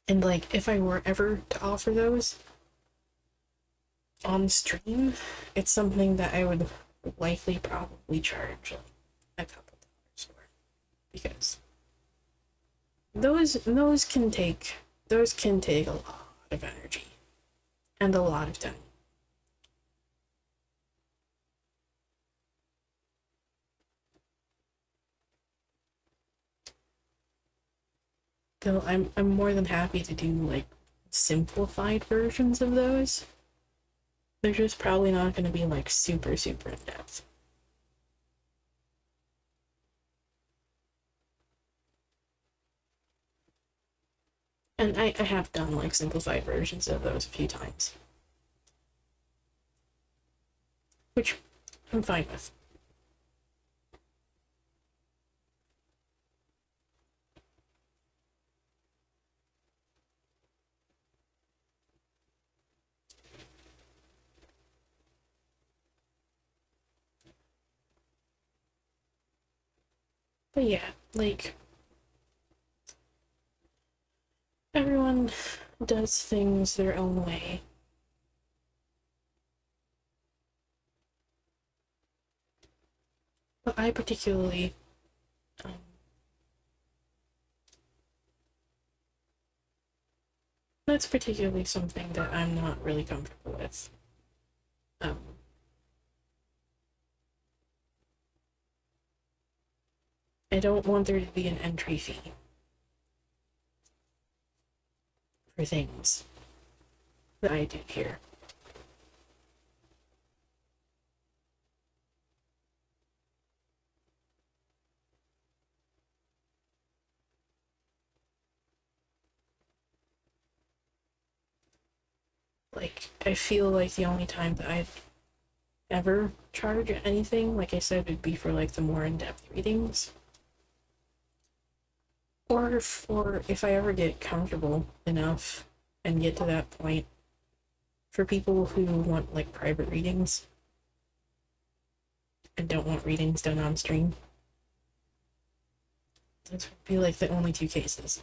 And like, if I were ever to offer those on stream, it's something that I would likely probably charge like a couple dollars for because those can take a lot of energy. and a lot of time. Though I'm more than happy to do like simplified versions of those. They're just probably not going to be like super super in depth. And I have done like simplified versions of those a few times, which I'm fine with. But yeah, like everyone does things their own way. But I particularly um, that's particularly something that I'm not really comfortable with. Um, I don't want there to be an entry fee for things that I do here. Like, I feel like the only time that I'd ever charge anything, like I said, would be for like the more in-depth readings. Or for if I ever get comfortable enough and get to that point, for people who want like private readings and don't want readings done on stream. Those would be like the only two cases.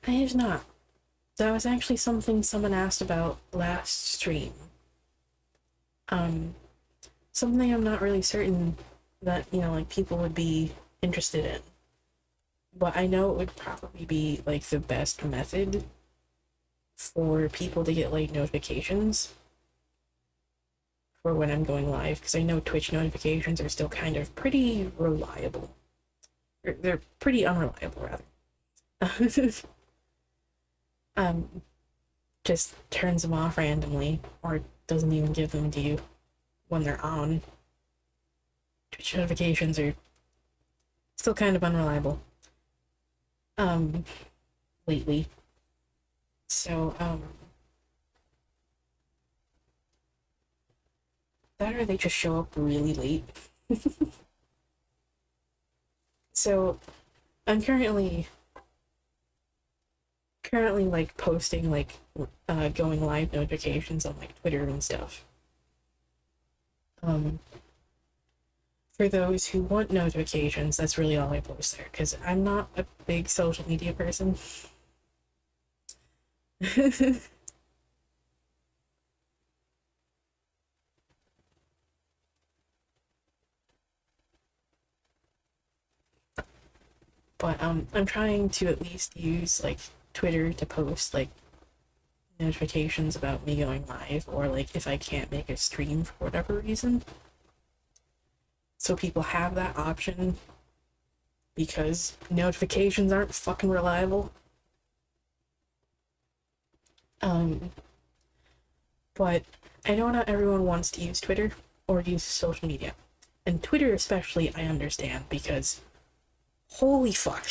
I have not. That was actually something someone asked about last stream. Um, Something I'm not really certain that, you know, like people would be interested in. But I know it would probably be like the best method for people to get like notifications for when I'm going live, because I know Twitch notifications are still kind of pretty reliable. They're pretty unreliable, rather. um, just turns them off randomly, or doesn't even give them to you when they're on. Twitch notifications are still kind of unreliable. Lately. So, that or they just show up really late. So, I'm currently like posting like going live notifications on like Twitter and stuff. For those who want notifications, that's really all I post there, because I'm not a big social media person. But I'm trying to at least use like Twitter to post like notifications about me going live, or like if I can't make a stream for whatever reason. So people have that option, because notifications aren't fucking reliable. But I know not everyone wants to use Twitter or use social media. And Twitter especially, I understand, because holy fuck.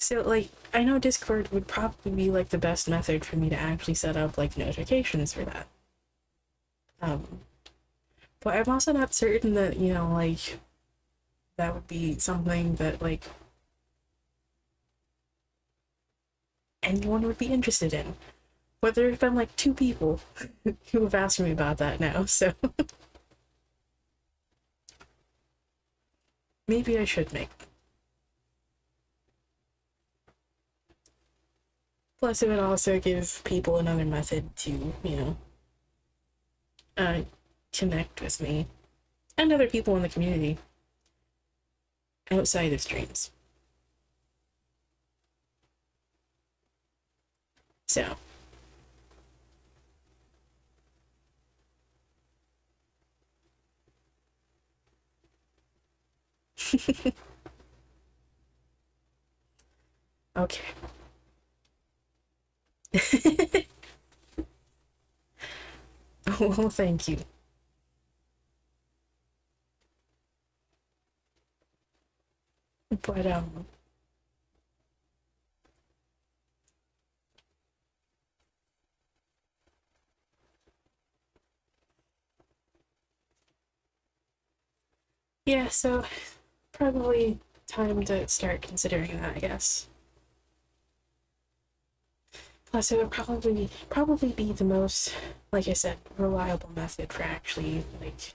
So, like, I know Discord would probably be, like, the best method for me to actually set up, like, notifications for that. But I'm also not certain that, you know, like, that would be something that, like, anyone would be interested in. But there's been, like, two people who have asked me about that now, so. Maybe I should make one. Plus, it would also give people another method to, uh, connect with me and other people in the community outside of streams. So, okay. Well, thank you. But, yeah, so probably time to start considering that, I guess. Plus, it would probably be the most, like I said, reliable method for actually like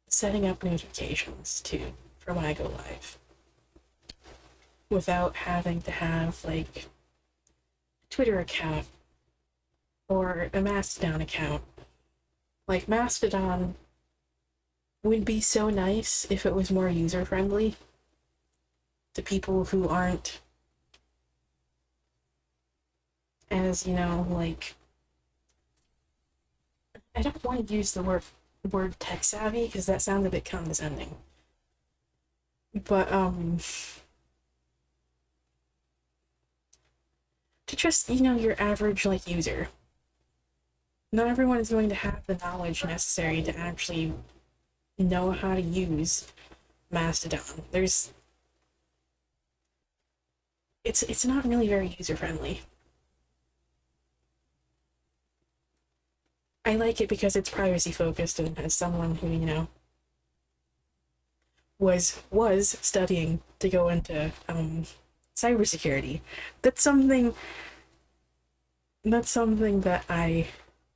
setting up notifications too for when I go live, without having to have like a Twitter account or a Mastodon account. Like Mastodon would be so nice if it was more user friendly to people who aren't as, like, I don't want to use the word tech savvy because that sounds a bit condescending. But to just, your average like user. Not everyone is going to have the knowledge necessary to actually know how to use Mastodon. It's not really very user friendly. I like it because it's privacy focused, and as someone who, was studying to go into cybersecurity, that's something that I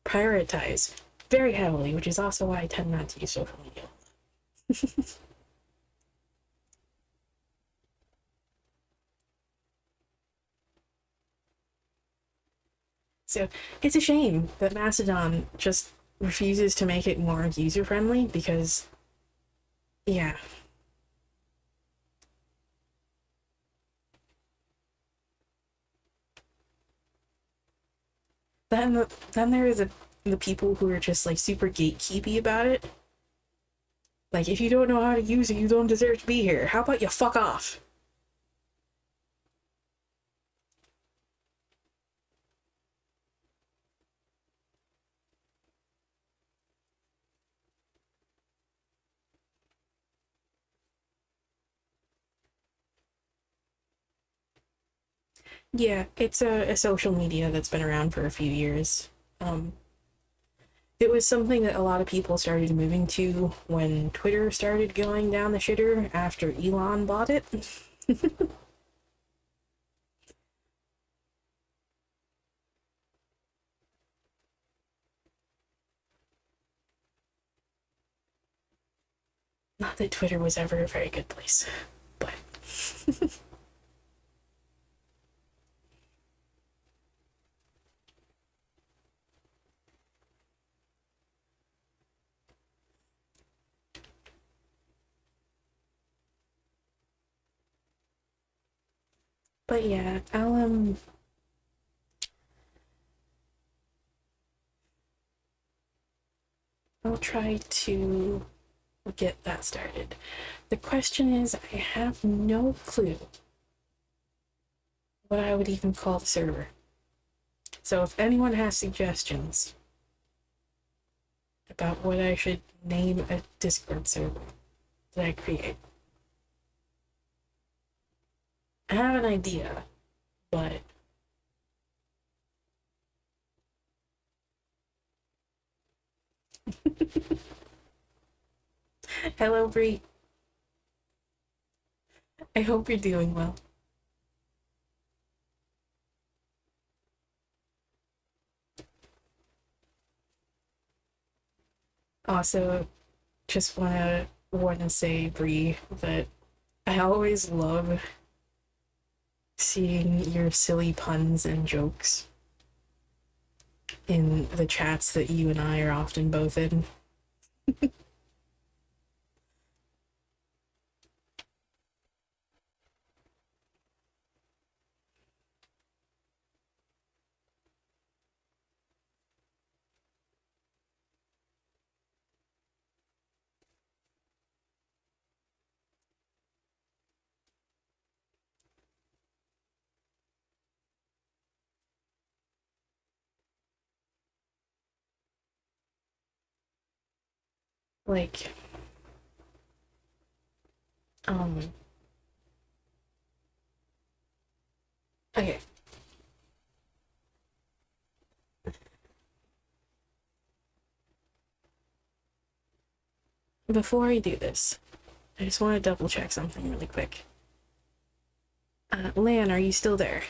prioritize very heavily, which is also why I tend not to use social media. So it's a shame that Mastodon just refuses to make it more user friendly because, yeah. Then there is the people who are just like super gatekeepy about it. Like, if you don't know how to use it, you don't deserve to be here. How about you fuck off? Yeah, it's a social media that's been around for a few years. Um, it was something that a lot of people started moving to when Twitter started going down the shitter after Elon bought it. Not that Twitter was ever a very good place, but yeah, I'll try to get that started. The question is, I have no clue what I would even call the server. So if anyone has suggestions about what I should name a Discord server that I create, I have an idea, but hello, Bree. I hope you're doing well. Also, just want to want to say, Bree, that I always love seeing your silly puns and jokes in the chats that you and I are often both in. Like, um, okay. Before I do this, I just want to double check something really quick. Lan, are you still there?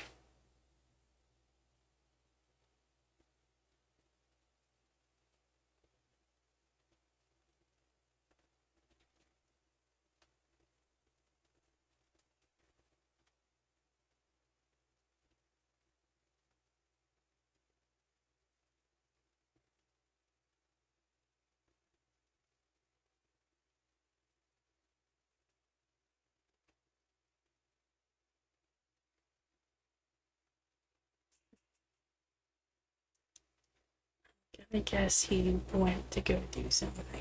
I guess he went to go do something.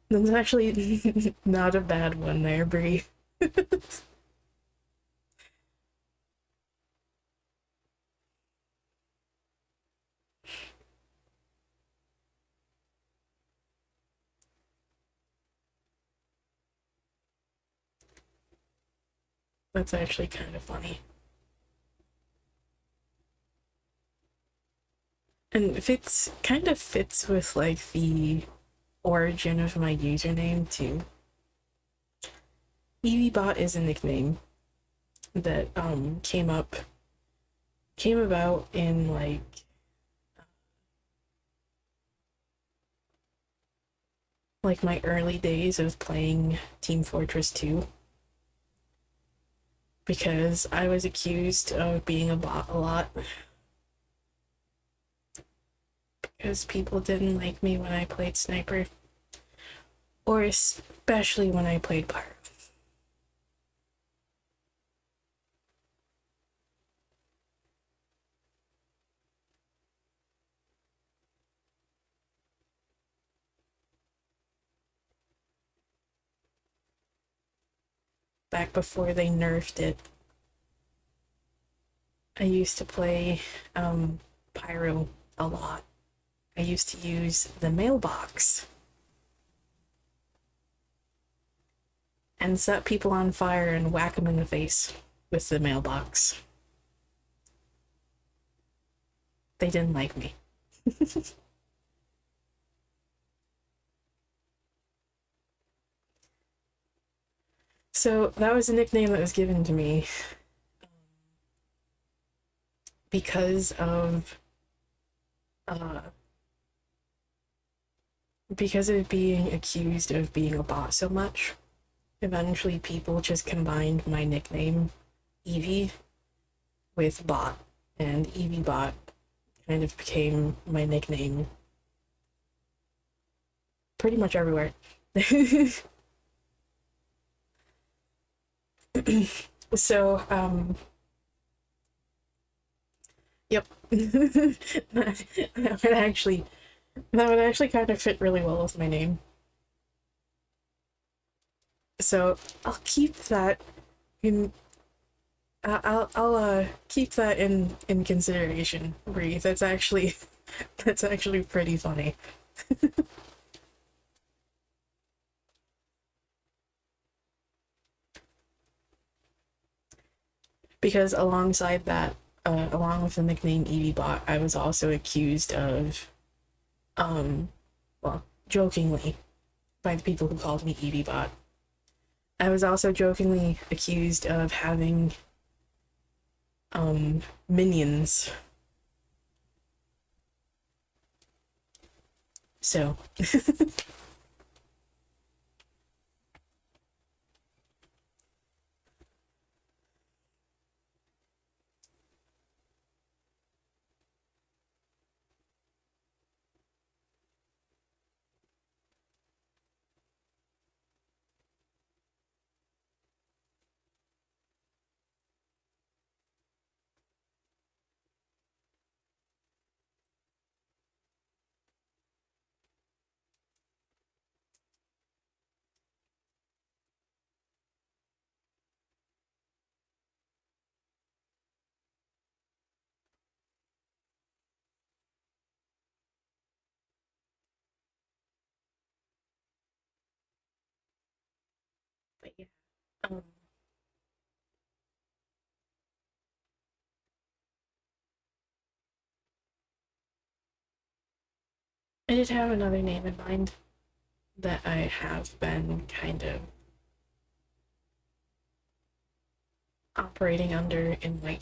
That's actually not a bad one there, Bree. That's actually kind of funny. And fits kind of fits with like the origin of my username too. EVBot is a nickname that came about in like my early days of playing Team Fortress 2 because I was accused of being a bot a lot because people didn't like me when I played Sniper, or especially when I played Pyro. Back before they nerfed it, I used to play Pyro a lot. I used to use the mailbox and set people on fire and whack them in the face with the mailbox. They didn't like me. So that was a nickname that was given to me because of uh, because of being accused of being a bot so much. Eventually, people just combined my nickname, Evie, with bot, and Evie bot kind of became my nickname pretty much everywhere. So, yep. that would actually kind of fit really well with my name. So I'll keep that in. I'll keep that in consideration, Bree. That's actually that's actually pretty funny. because alongside that, along with the nickname EVBot, I was also accused of, well, jokingly, by the people who called me EVBot. I was also jokingly accused of having minions. So but yeah. Um I did have another name in mind that I have been kind of operating under in like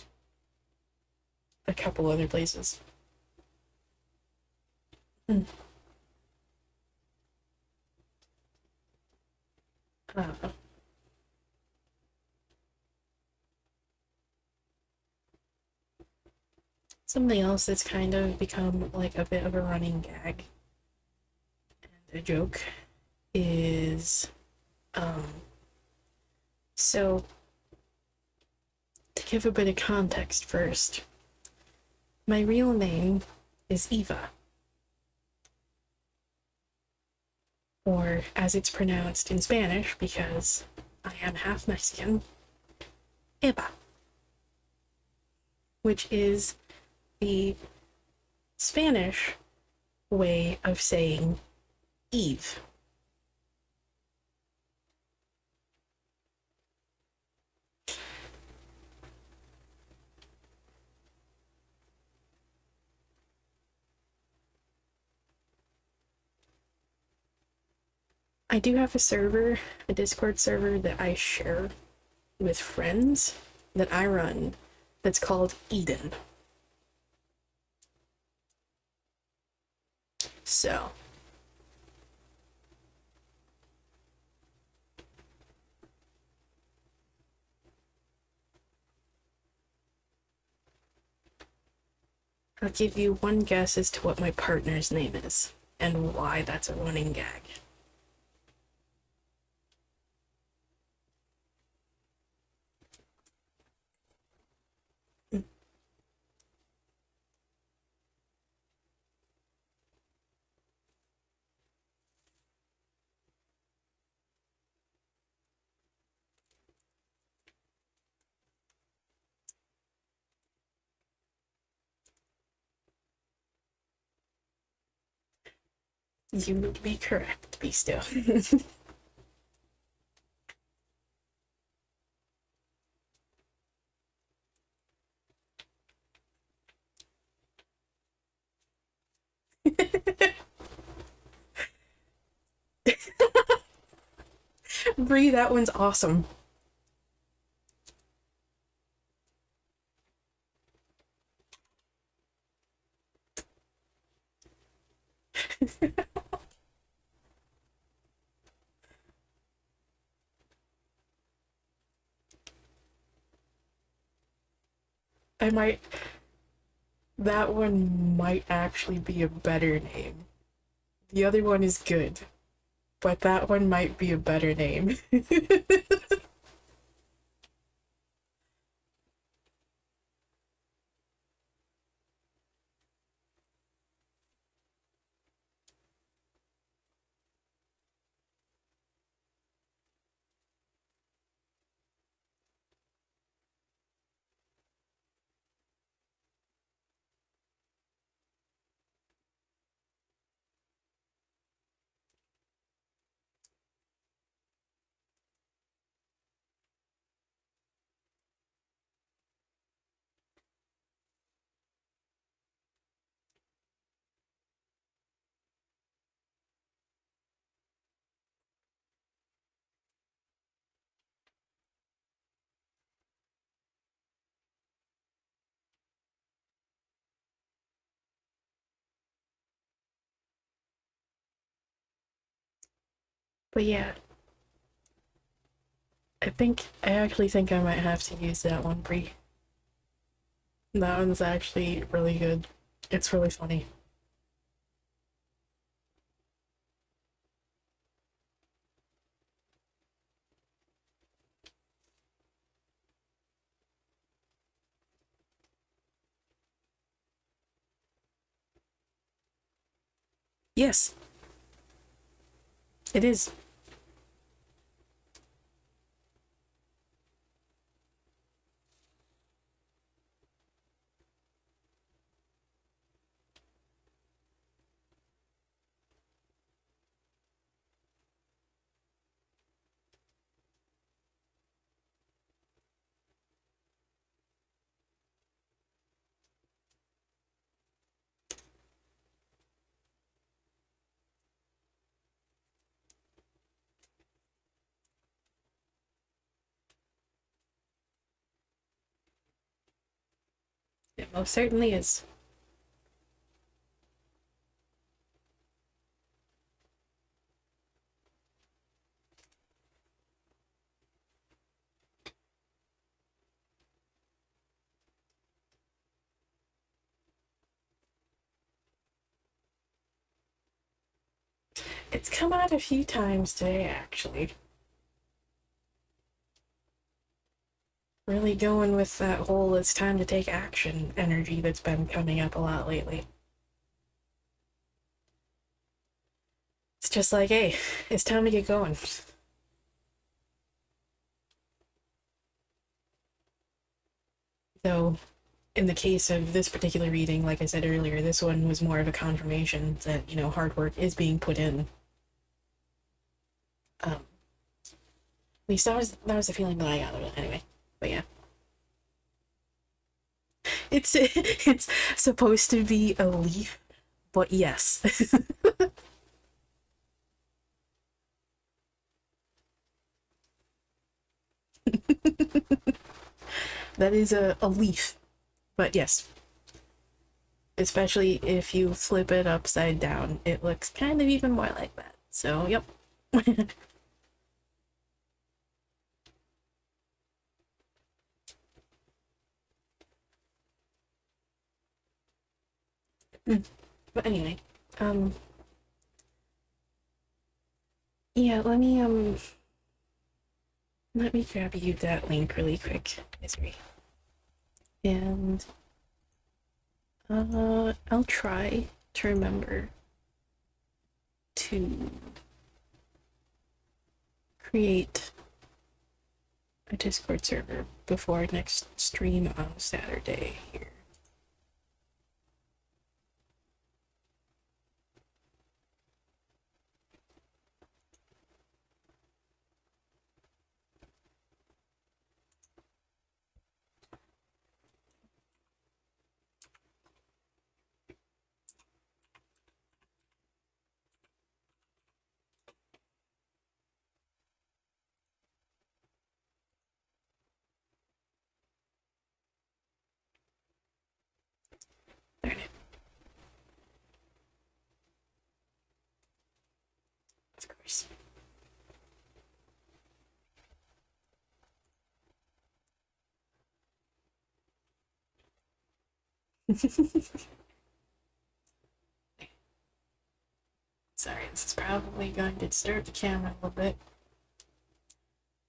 a couple other places. Mm. Uh, Something else that's kind of become like a bit of a running gag and a joke is um so to give a bit of context first, my real name is Eva, or as it's pronounced in Spanish because I am half Mexican, Eva, which is the Spanish way of saying Eve. I do have a server, a Discord server that I share with friends that I run that's called Eden. So, I'll give you one guess as to what my partner's name is and why that's a running gag. You would be correct, be still. Bree, that one's awesome. I might. That one might actually be a better name. The other one is good, but that one might be a better name. But yeah, I actually think I might have to use that one, Bree. That one's actually really good. It's really funny. Yes, it is. It most certainly is. It's come out a few times today, actually. Really going with that whole it's time to take action energy that's been coming up a lot lately. It's just like, hey, it's time to get going. Though, in the case of this particular reading, like I said earlier, this one was more of a confirmation that, hard work is being put in. At least that was the feeling that I got of it anyway. But yeah. It's supposed to be a leaf, but yes. That is a leaf. But yes, especially if you flip it upside down, it looks kind of even more like that. So, yep. But anyway, um, yeah, let me grab you that link really quick, Misery. And I'll try to remember to create a Discord server before next stream on Saturday here. Darn it, of course. Sorry, this is probably going to disturb the camera a little bit.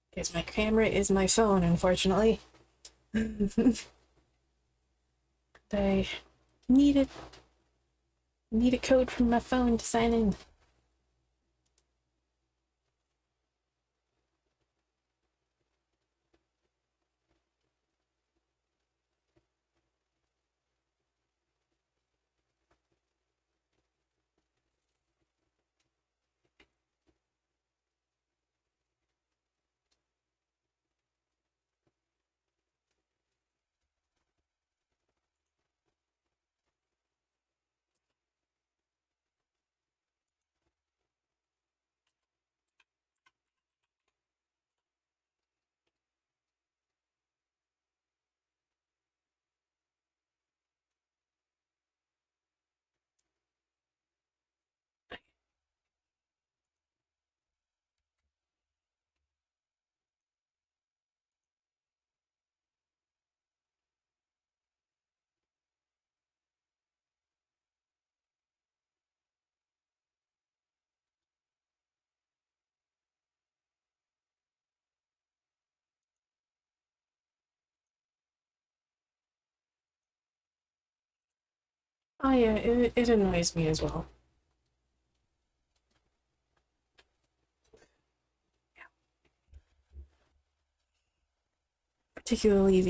Because my camera is my phone, unfortunately. I need a need a code from my phone to sign in. Oh yeah, it annoys me as well. Particularly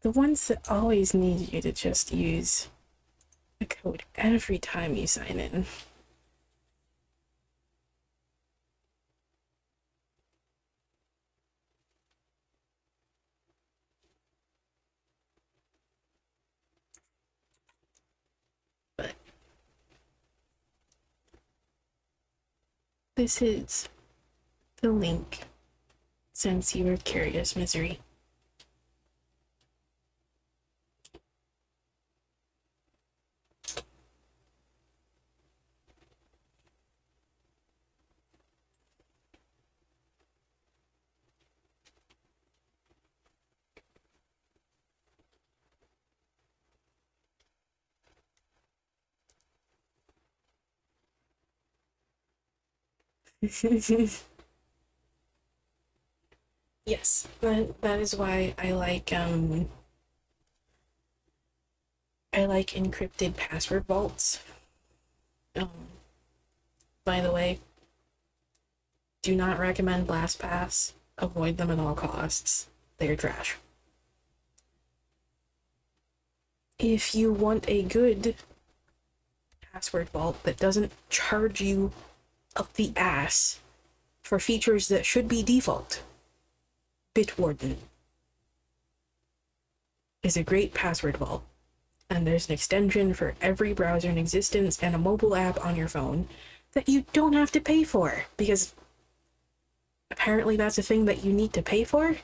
the ones that always need you to just use a code every time you sign in. But this is the link, since you are curious, misery. Yes, that is why I like encrypted password vaults. Um, by the way, do not recommend LastPass. Avoid them at all costs. They're trash. If you want a good password vault that doesn't charge you up the ass for features that should be default, Bitwarden is a great password vault. And there's an extension for every browser in existence and a mobile app on your phone that you don't have to pay for, because apparently that's a thing that you need to pay for.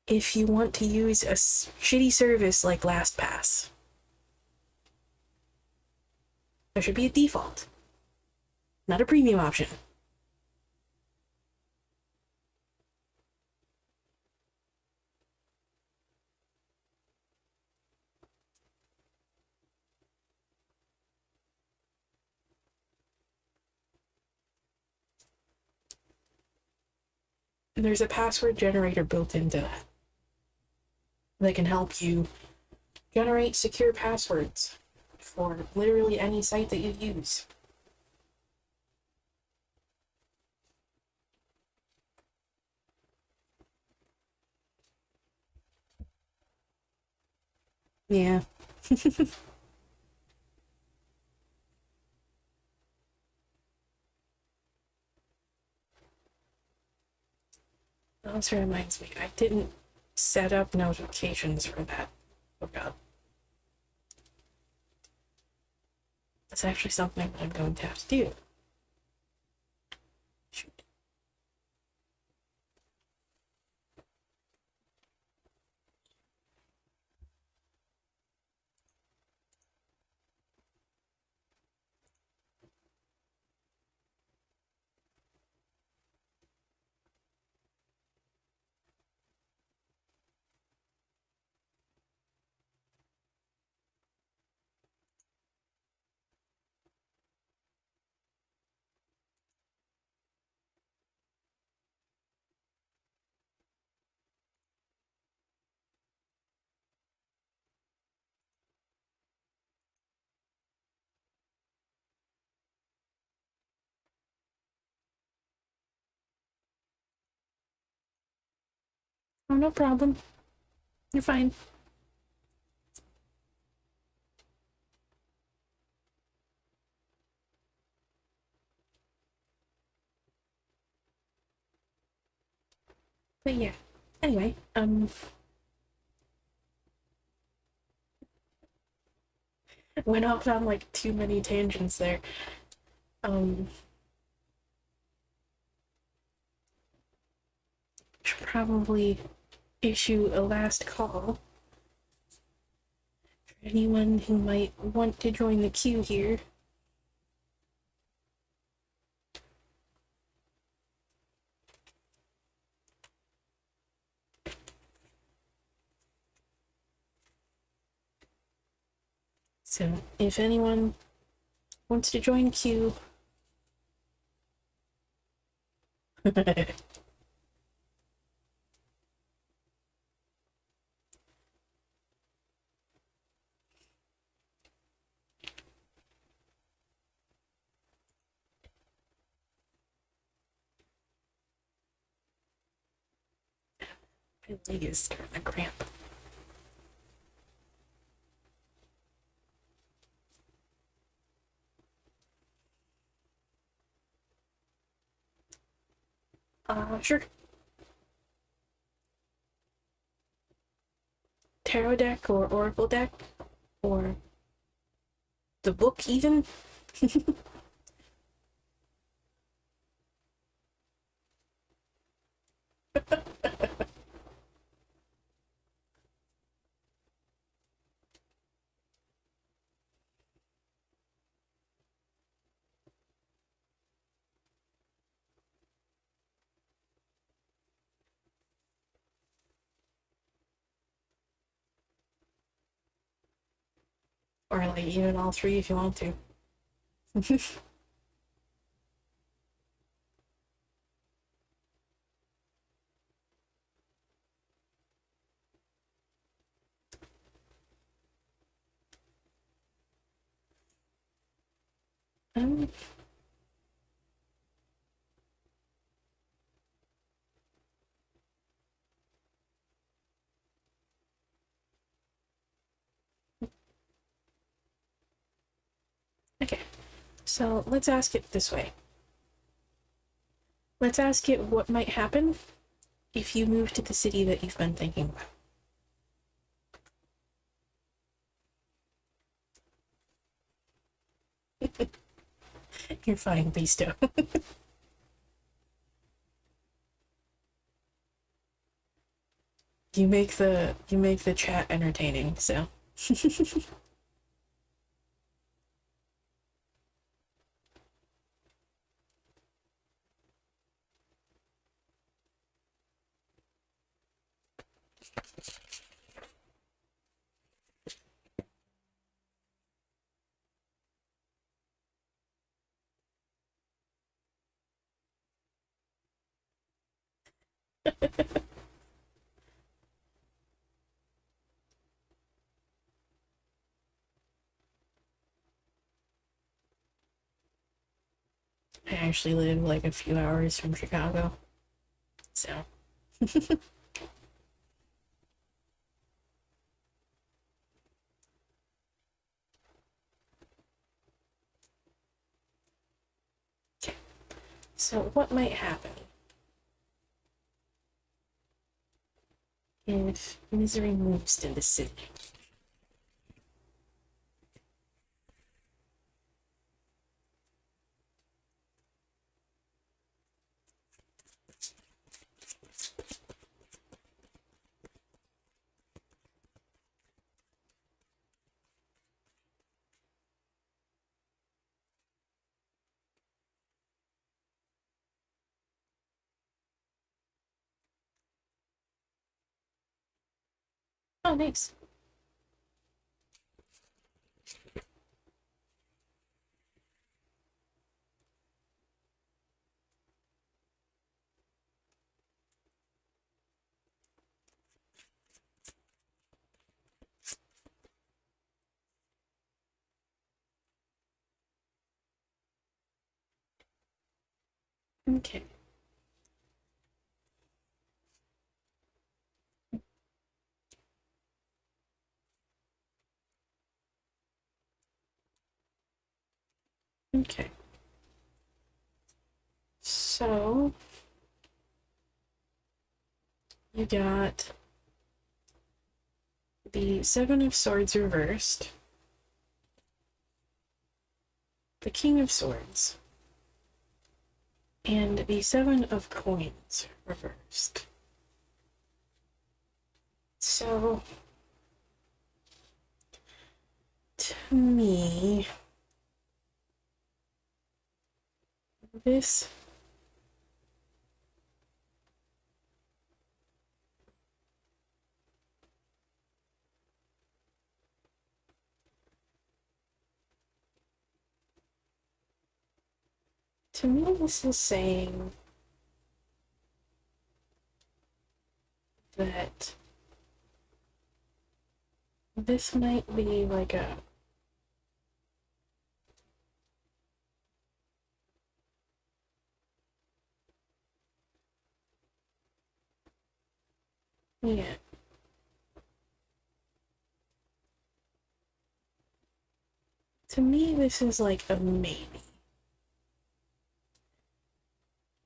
If you want to use a shitty service like LastPass, there should be a default, not a premium option. And there's a password generator built into that that can help you generate secure passwords for literally any site that you use. Yeah. That also reminds me, I didn't set up notifications for that hookup. That's actually something that I'm going to have to do. Shoot. Oh, no problem. You're fine. But yeah. Anyway, went off on like too many tangents there. Um, should probably issue a last call for anyone who might want to join the queue here. So, if anyone wants to join queue, My leg is starting to cramp. Sure. Tarot deck or oracle deck or the book even. Or like even all three if you want to. um, okay, so let's ask it this way. Let's ask it what might happen if you move to the city that you've been thinking about. You're fine, Beasto. You make the chat entertaining, so. I actually live like a few hours from Chicago, so. Okay, so what might happen if misery moves to the city? Oh, nice. Okay. Okay. So you got the Seven of Swords reversed, the King of Swords, and the Seven of Coins reversed. So, to me, this this is saying that this might be like a Yeah. To me, this is like a maybe.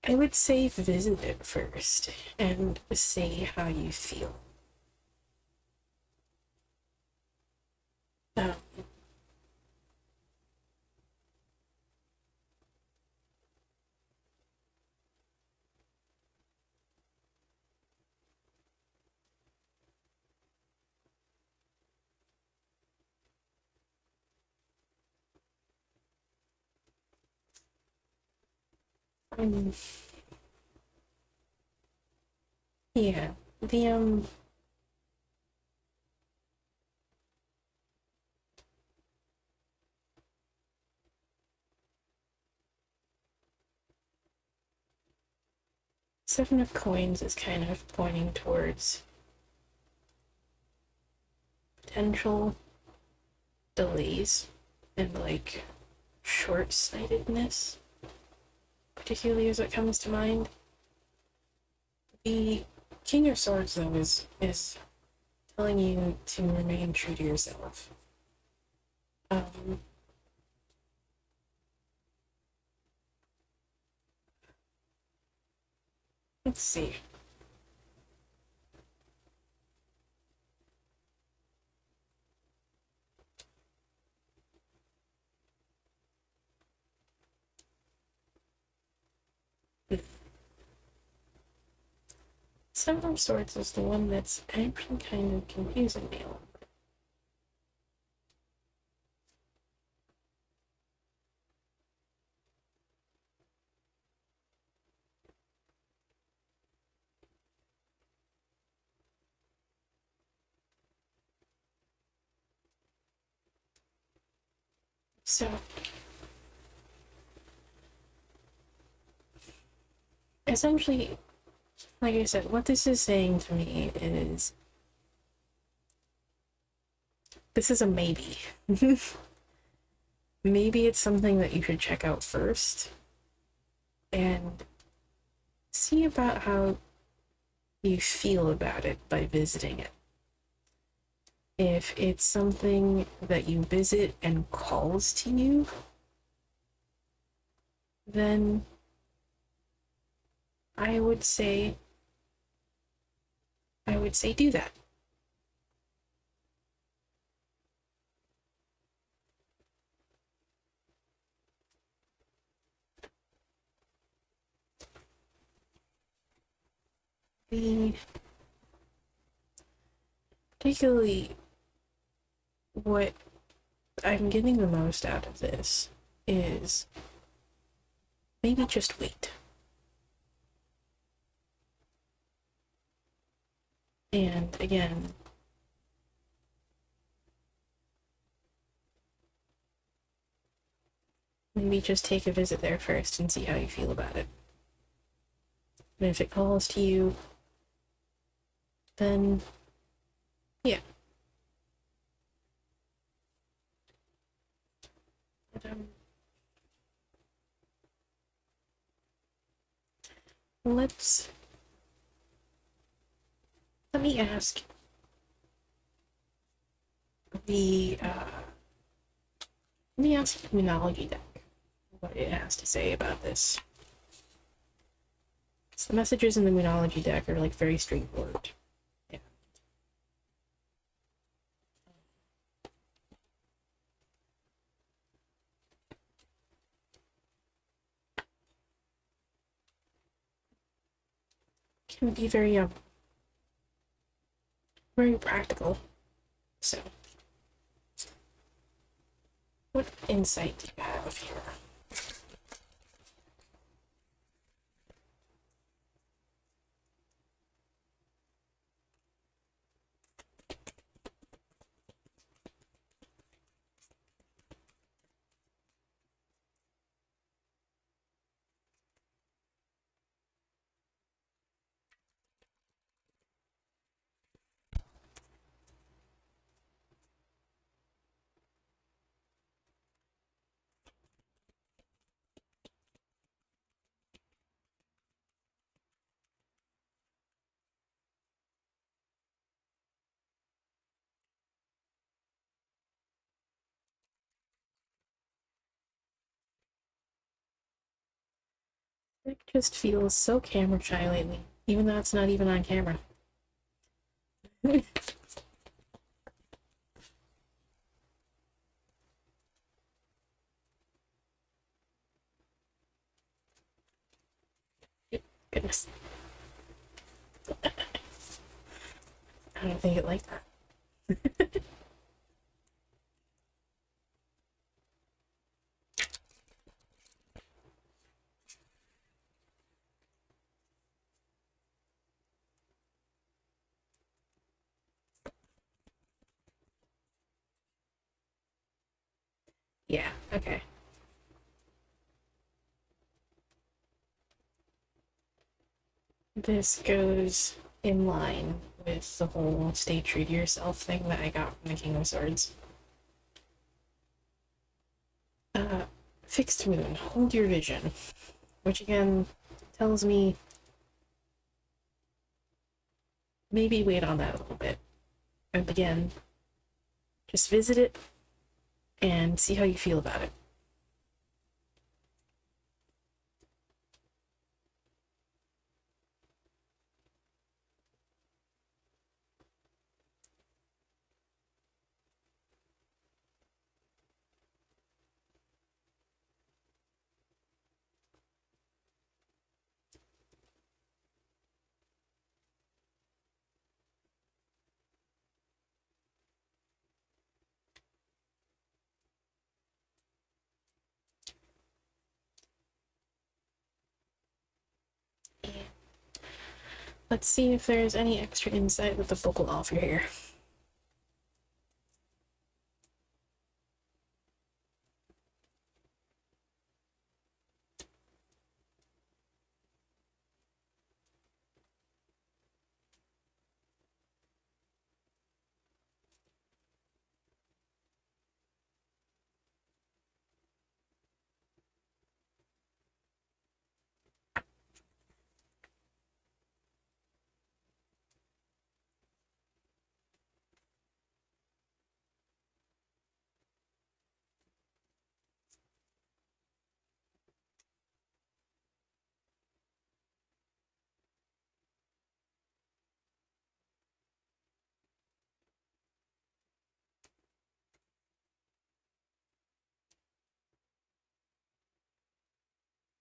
I would say visit it first and see how you feel. Um, um, yeah. The 7 of Coins is kind of pointing towards potential delays and like short-sightedness, particularly as it comes to mind. The King of Swords, though, is telling you to remain true to yourself. Um, let's see. Seven of Swords is the one that's actually kind of confusing me a little bit. So, essentially, like I said, what this is saying to me is this is a maybe. Maybe it's something that you should check out first and see about how you feel about it by visiting it. If it's something that you visit and calls to you, then I would say do that. The particularly what I'm getting the most out of this is maybe just wait. And again, maybe just take a visit there first and see how you feel about it. And if it calls to you, then yeah. But, let's let me ask the let me ask the Moonology deck what it has to say about this. So the messages in the Moonology deck are like very straightforward. Yeah. Can be very practical. So what insight do you have here? Rick just feels so camera shy lately, even though it's not even on camera. Goodness. I don't think it like that. Yeah, okay. This goes in line with the whole stay true to yourself thing that I got from the King of Swords. Fixed moon, hold your vision. Which again tells me maybe wait on that a little bit. And again, just visit it and see how you feel about it. Let's see if there's any extra insight that the book will offer here.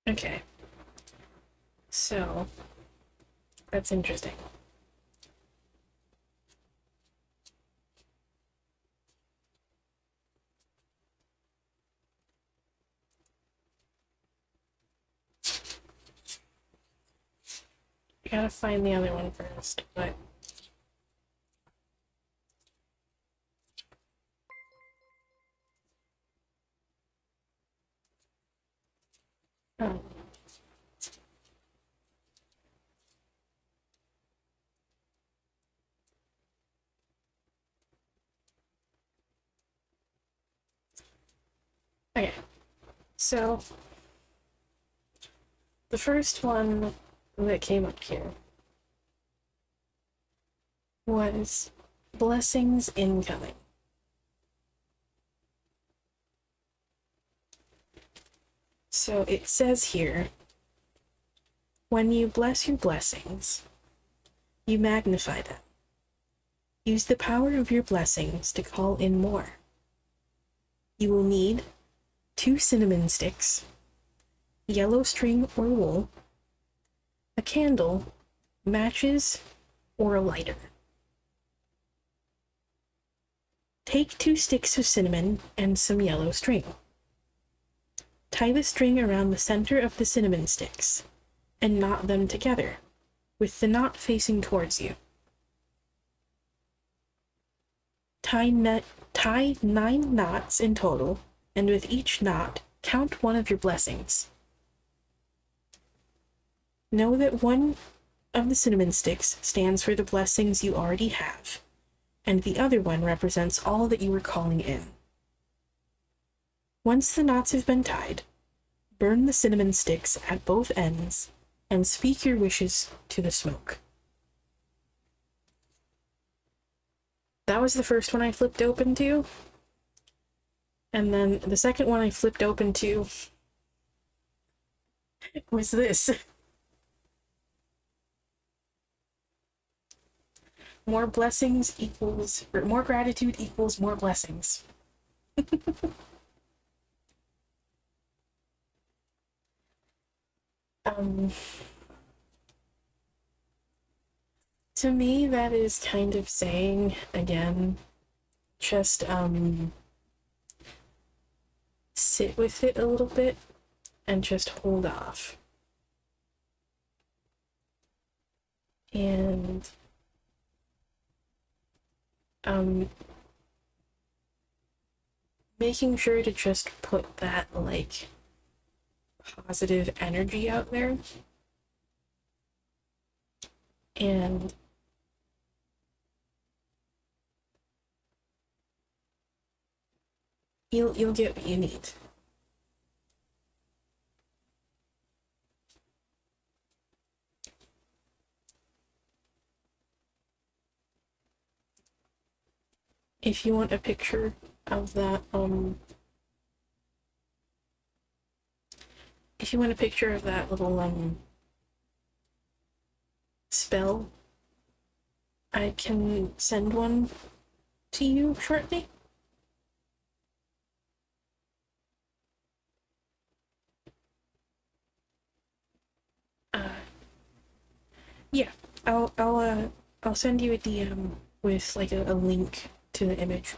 Okay. So, that's interesting. I gotta find the other one first, but oh. Okay. So the first one that came up here was blessings incoming. So it says here, when you bless your blessings, you magnify them. Use the power of your blessings to call in more. You will need 2 cinnamon sticks, yellow string or wool, a candle, matches, or a lighter. Take 2 sticks of cinnamon and some yellow string. Tie the string around the center of the cinnamon sticks and knot them together, with the knot facing towards you. Tie 9 knots in total, and with each knot, count one of your blessings. Know that one of the cinnamon sticks stands for the blessings you already have, and the other one represents all that you are calling in. Once the knots have been tied, burn the cinnamon sticks at both ends and speak your wishes to the smoke. That was the first one I flipped open to. And then the second one I flipped open to was this. More blessings equals, or more gratitude equals more blessings. um, to me, that is kind of saying, again, just sit with it a little bit and just hold off. And making sure to just put that like positive energy out there, and you'll get what you need. If you want a picture of that, if you want a picture of that little spell, I can send one to you shortly. Yeah, I'll send you a DM with like a link to the image.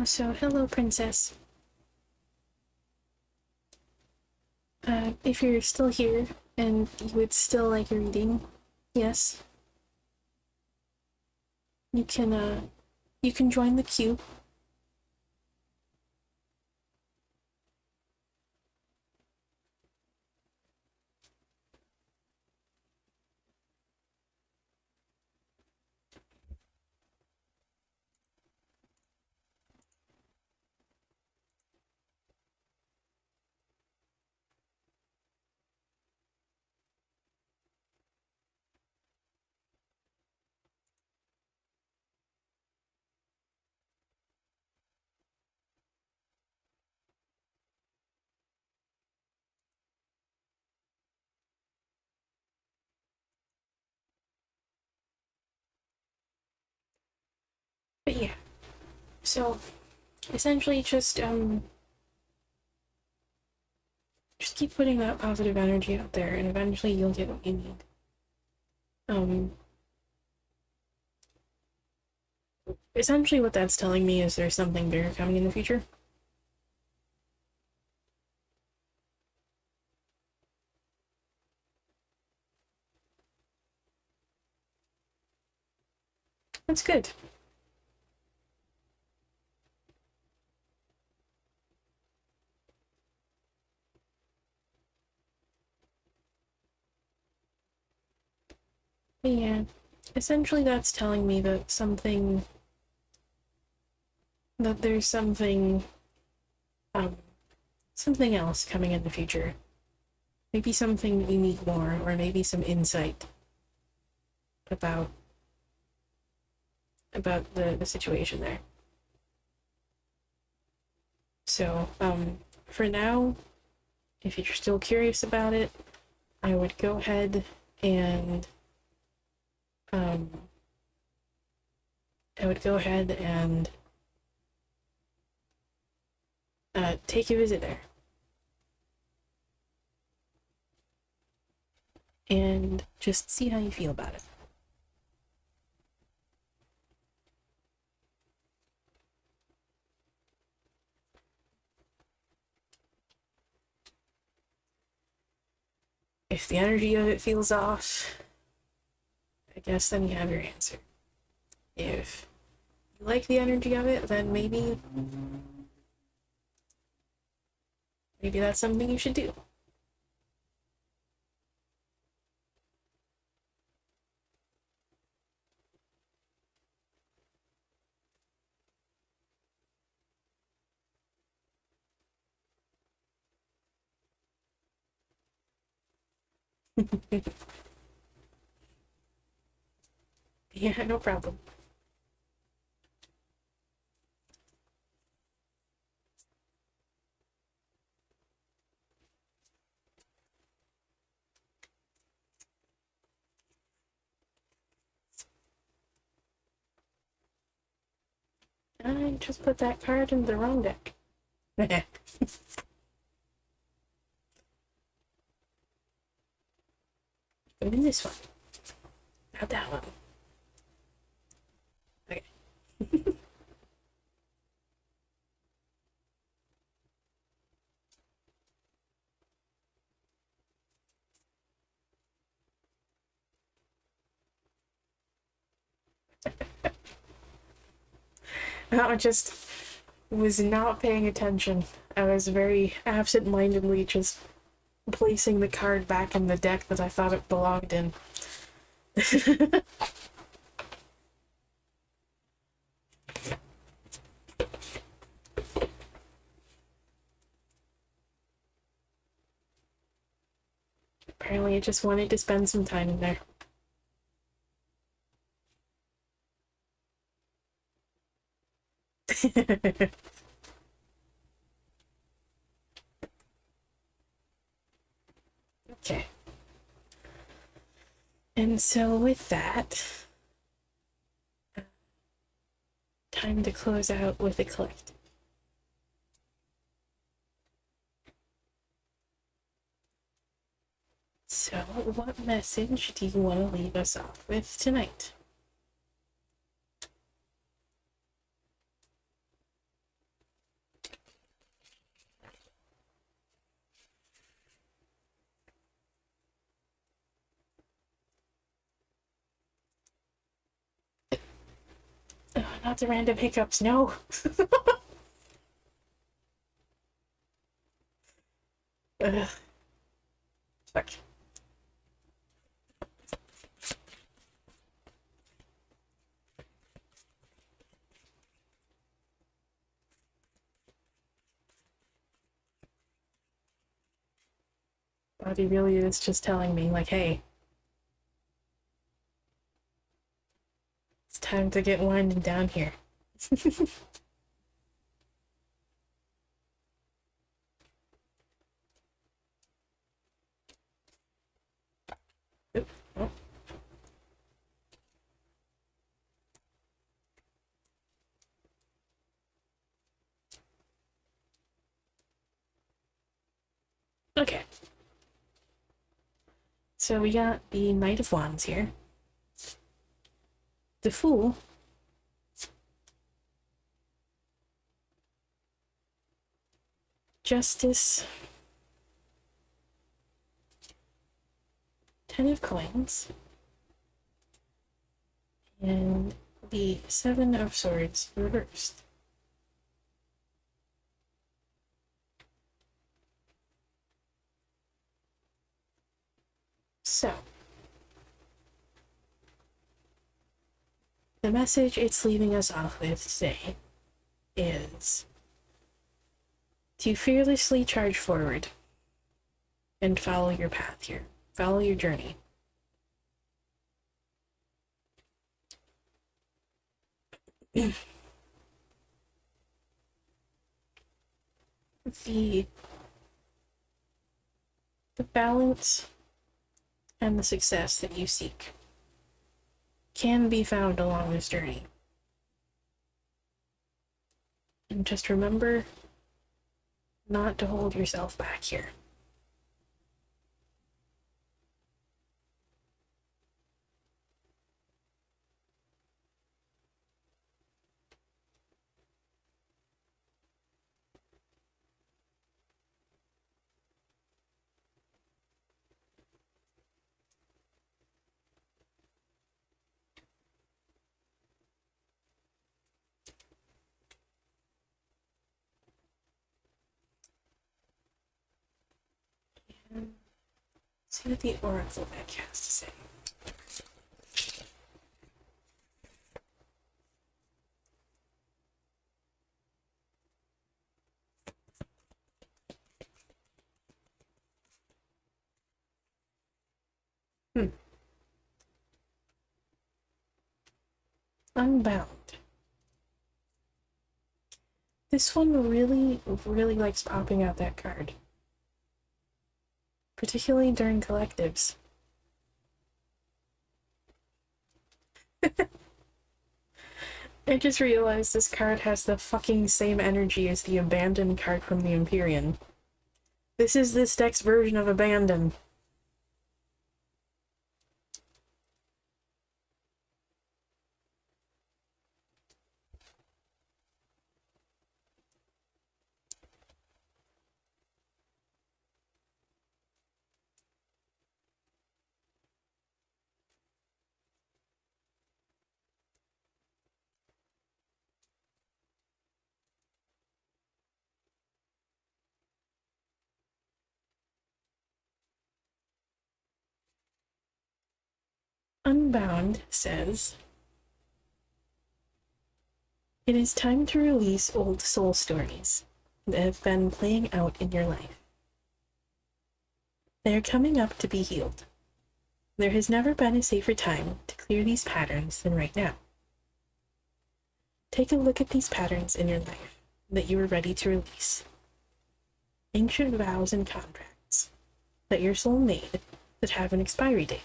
So, hello, princess. If you're still here and you would still like a reading, yes, you can join the queue. But yeah, so essentially just keep putting that positive energy out there, and eventually you'll get what you need. Essentially what that's telling me is there's something bigger coming in the future. That's good. But yeah, essentially that's telling me that there's something else coming in the future. Maybe something you need more, or maybe some insight about the situation there. So, for now, if you're still curious about it, I would go ahead and take a visit there. And just see how you feel about it. If the energy of it feels off, I guess then you have your answer. If you like the energy of it, then maybe that's something you should do. Yeah, no problem. I just put that card in the wrong deck. Put it in this one. Not that one. Okay. I just was not paying attention. I was very absent-mindedly just placing the card back in the deck that I thought it belonged in. Apparently, I just wanted to spend some time in there. Okay. And so with that, time to close out with a collect. So, what message do you want to leave us off with tonight? Oh, not the random hiccups, no! Ugh. Fuck. Body really is just telling me, like, hey, it's time to get winding down here. Oop, oh. Okay. So we got the Knight of Wands here. The Fool. Justice. Ten of Coins. And the Seven of Swords reversed. So, the message it's leaving us off with today is to fearlessly charge forward and follow your path here. Follow your journey. the balance and the success that you seek can be found along this journey. And just remember not to hold yourself back here. See what the Oracle deck has to say. Unbound. This one really, really likes popping out that card. Particularly during collectives. I just realized this card has the fucking same energy as the Abandon card from the Empyrean. This is this deck's version of Abandon. Unbound says, it is time to release old soul stories that have been playing out in your life. They are coming up to be healed. There has never been a safer time to clear these patterns than right now. Take a look at these patterns in your life that you are ready to release. Ancient vows and contracts that your soul made that have an expiry date.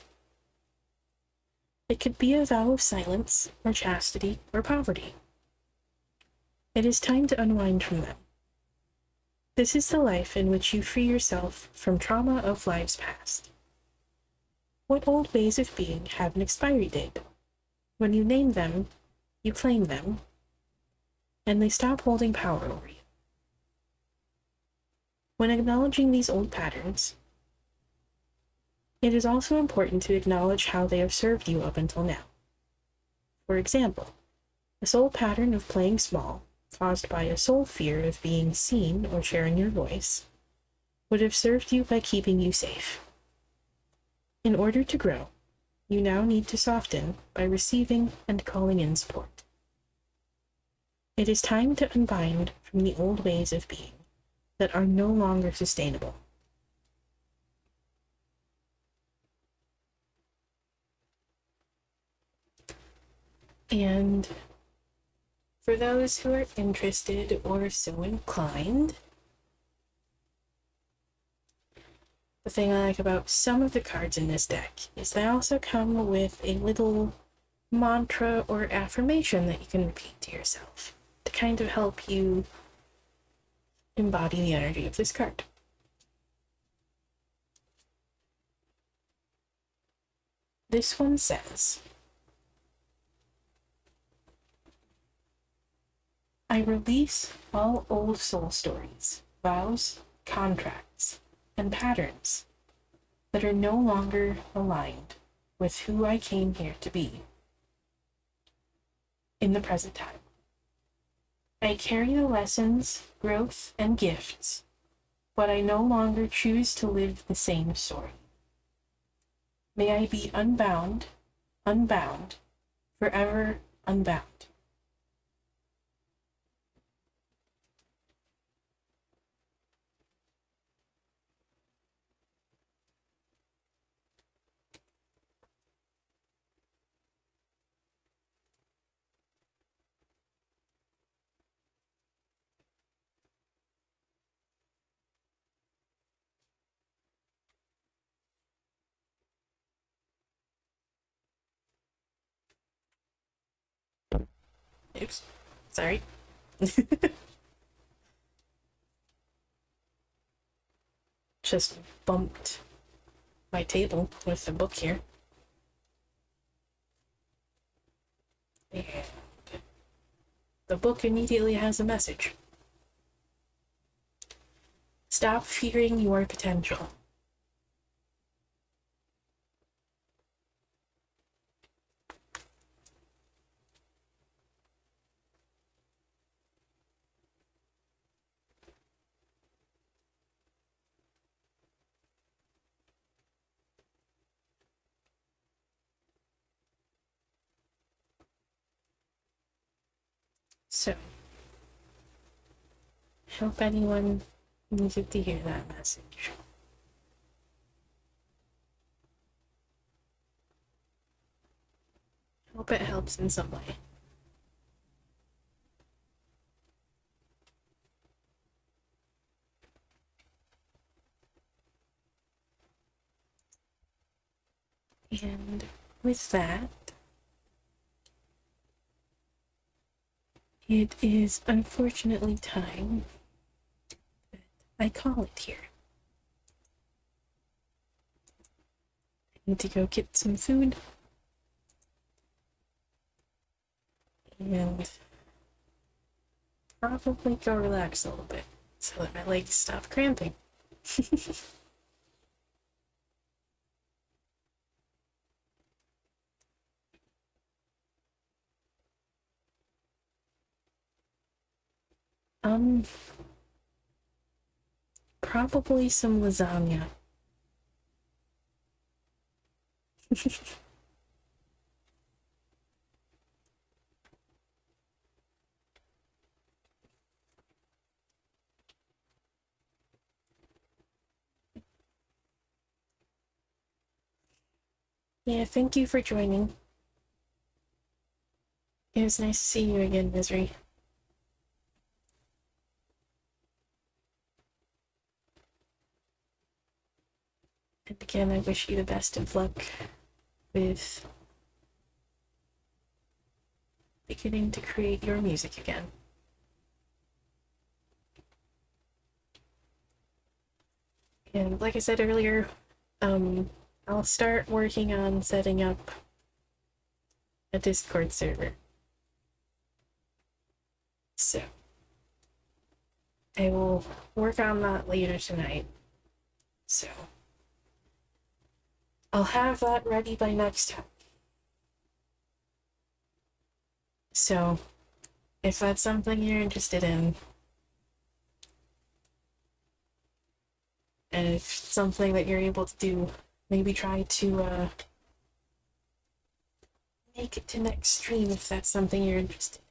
It could be a vow of silence, or chastity, or poverty. It is time to unwind from them. This is the life in which you free yourself from trauma of lives past. What old ways of being have an expiry date? When you name them, you claim them, and they stop holding power over you. When acknowledging these old patterns, it is also important to acknowledge how they have served you up until now. For example, a soul pattern of playing small, caused by a soul fear of being seen or sharing your voice, would have served you by keeping you safe. In order to grow, you now need to soften by receiving and calling in support. It is time to unbind from the old ways of being that are no longer sustainable. And for those who are interested or so inclined, the thing I like about some of the cards in this deck is they also come with a little mantra or affirmation that you can repeat to yourself to kind of help you embody the energy of this card. This one says, I release all old soul stories, vows, contracts, and patterns that are no longer aligned with who I came here to be in the present time. I carry the lessons, growth, and gifts, but I no longer choose to live the same story. May I be unbound, forever unbound. Oops, sorry. Just bumped my table with the book here. And the book immediately has a message. Stop fearing your potential. So, hope anyone needed to hear that message. Hope it helps in some way. with that, it is unfortunately time that I call it here. I need to go get some food and probably go relax a little bit so that my legs stop cramping. Probably some lasagna. Yeah, thank you for joining. It was nice to see you again, Misery. And again, I wish you the best of luck with beginning to create your music again. And like I said earlier, I'll start working on setting up a Discord server. So, I will work on that later tonight. So, I'll have that ready by next time. So, if that's something you're interested in, and if it's something that you're able to do, maybe try to make it to next stream if that's something you're interested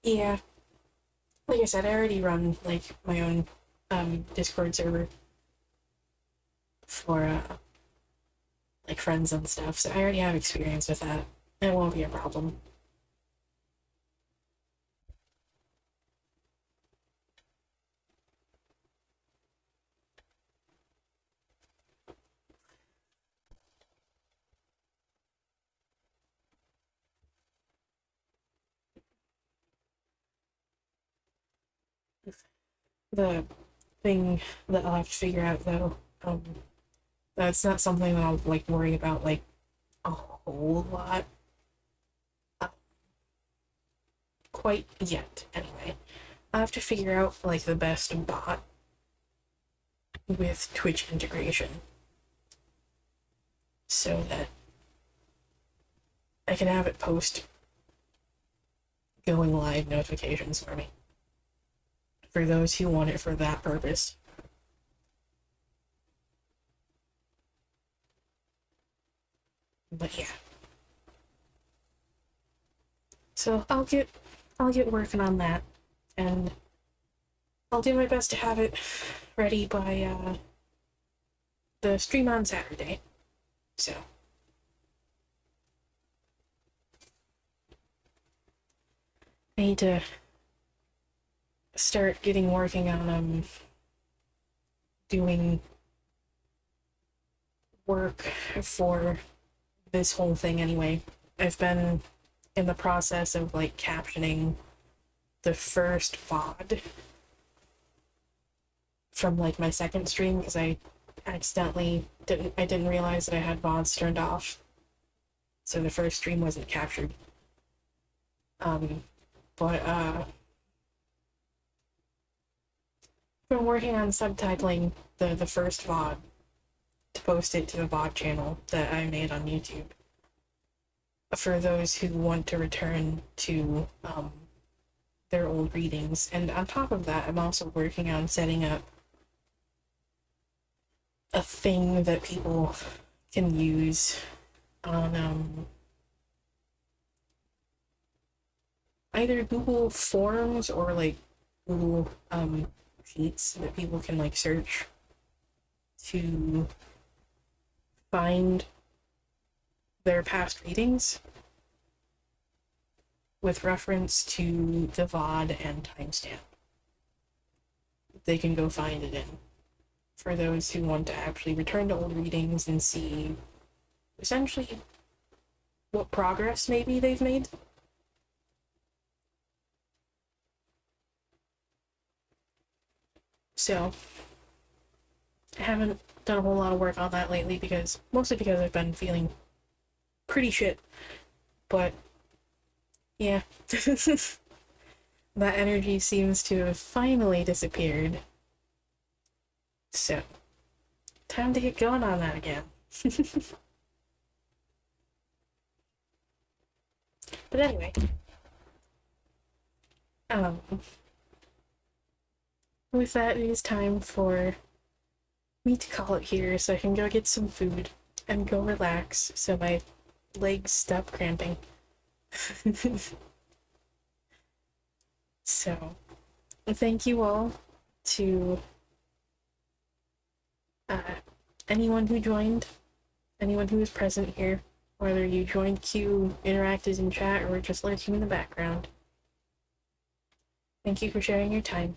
in. Yeah. Like I said, I already run like my own Discord server for like friends and stuff, so I already have experience with that. It won't be a problem. The thing that I'll have to figure out though, that's not something that I'll like worry about like a whole lot quite yet. Anyway, I have to figure out like the best bot with Twitch integration so that I can have it post going live notifications for me for those who want it for that purpose. But yeah. So I'll get working on that, and I'll do my best to have it ready by the stream on Saturday. So I need to start getting working on doing work for this whole thing anyway. I've been in the process of like captioning the first VOD from like my second stream because I accidentally didn't realize that I had VODs turned off, so the first stream wasn't captured. But been working on subtitling the first VOD to post it to the VOD channel that I made on YouTube for those who want to return to their old readings. And on top of that, I'm also working on setting up a thing that people can use on either Google Forms or like Google Sheets that people can like search to find their past readings with reference to the VOD and timestamp. they can go find it in. For those who want to actually return to old readings and see essentially what progress maybe they've made. So, I haven't done a whole lot of work on that lately mostly because I've been feeling pretty shit. But, yeah. That energy seems to have finally disappeared. So, time to get going on that again. But anyway, um, with that, it is time for me to call it here so I can go get some food and go relax so my legs stop cramping. So, thank you all to anyone who joined, anyone who was present here, whether you joined queue, interacted in chat, or were just lurking in the background. Thank you for sharing your time.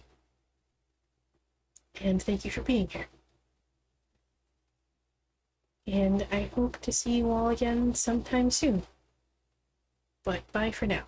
And thank you for being here. And I hope to see you all again sometime soon. But bye for now.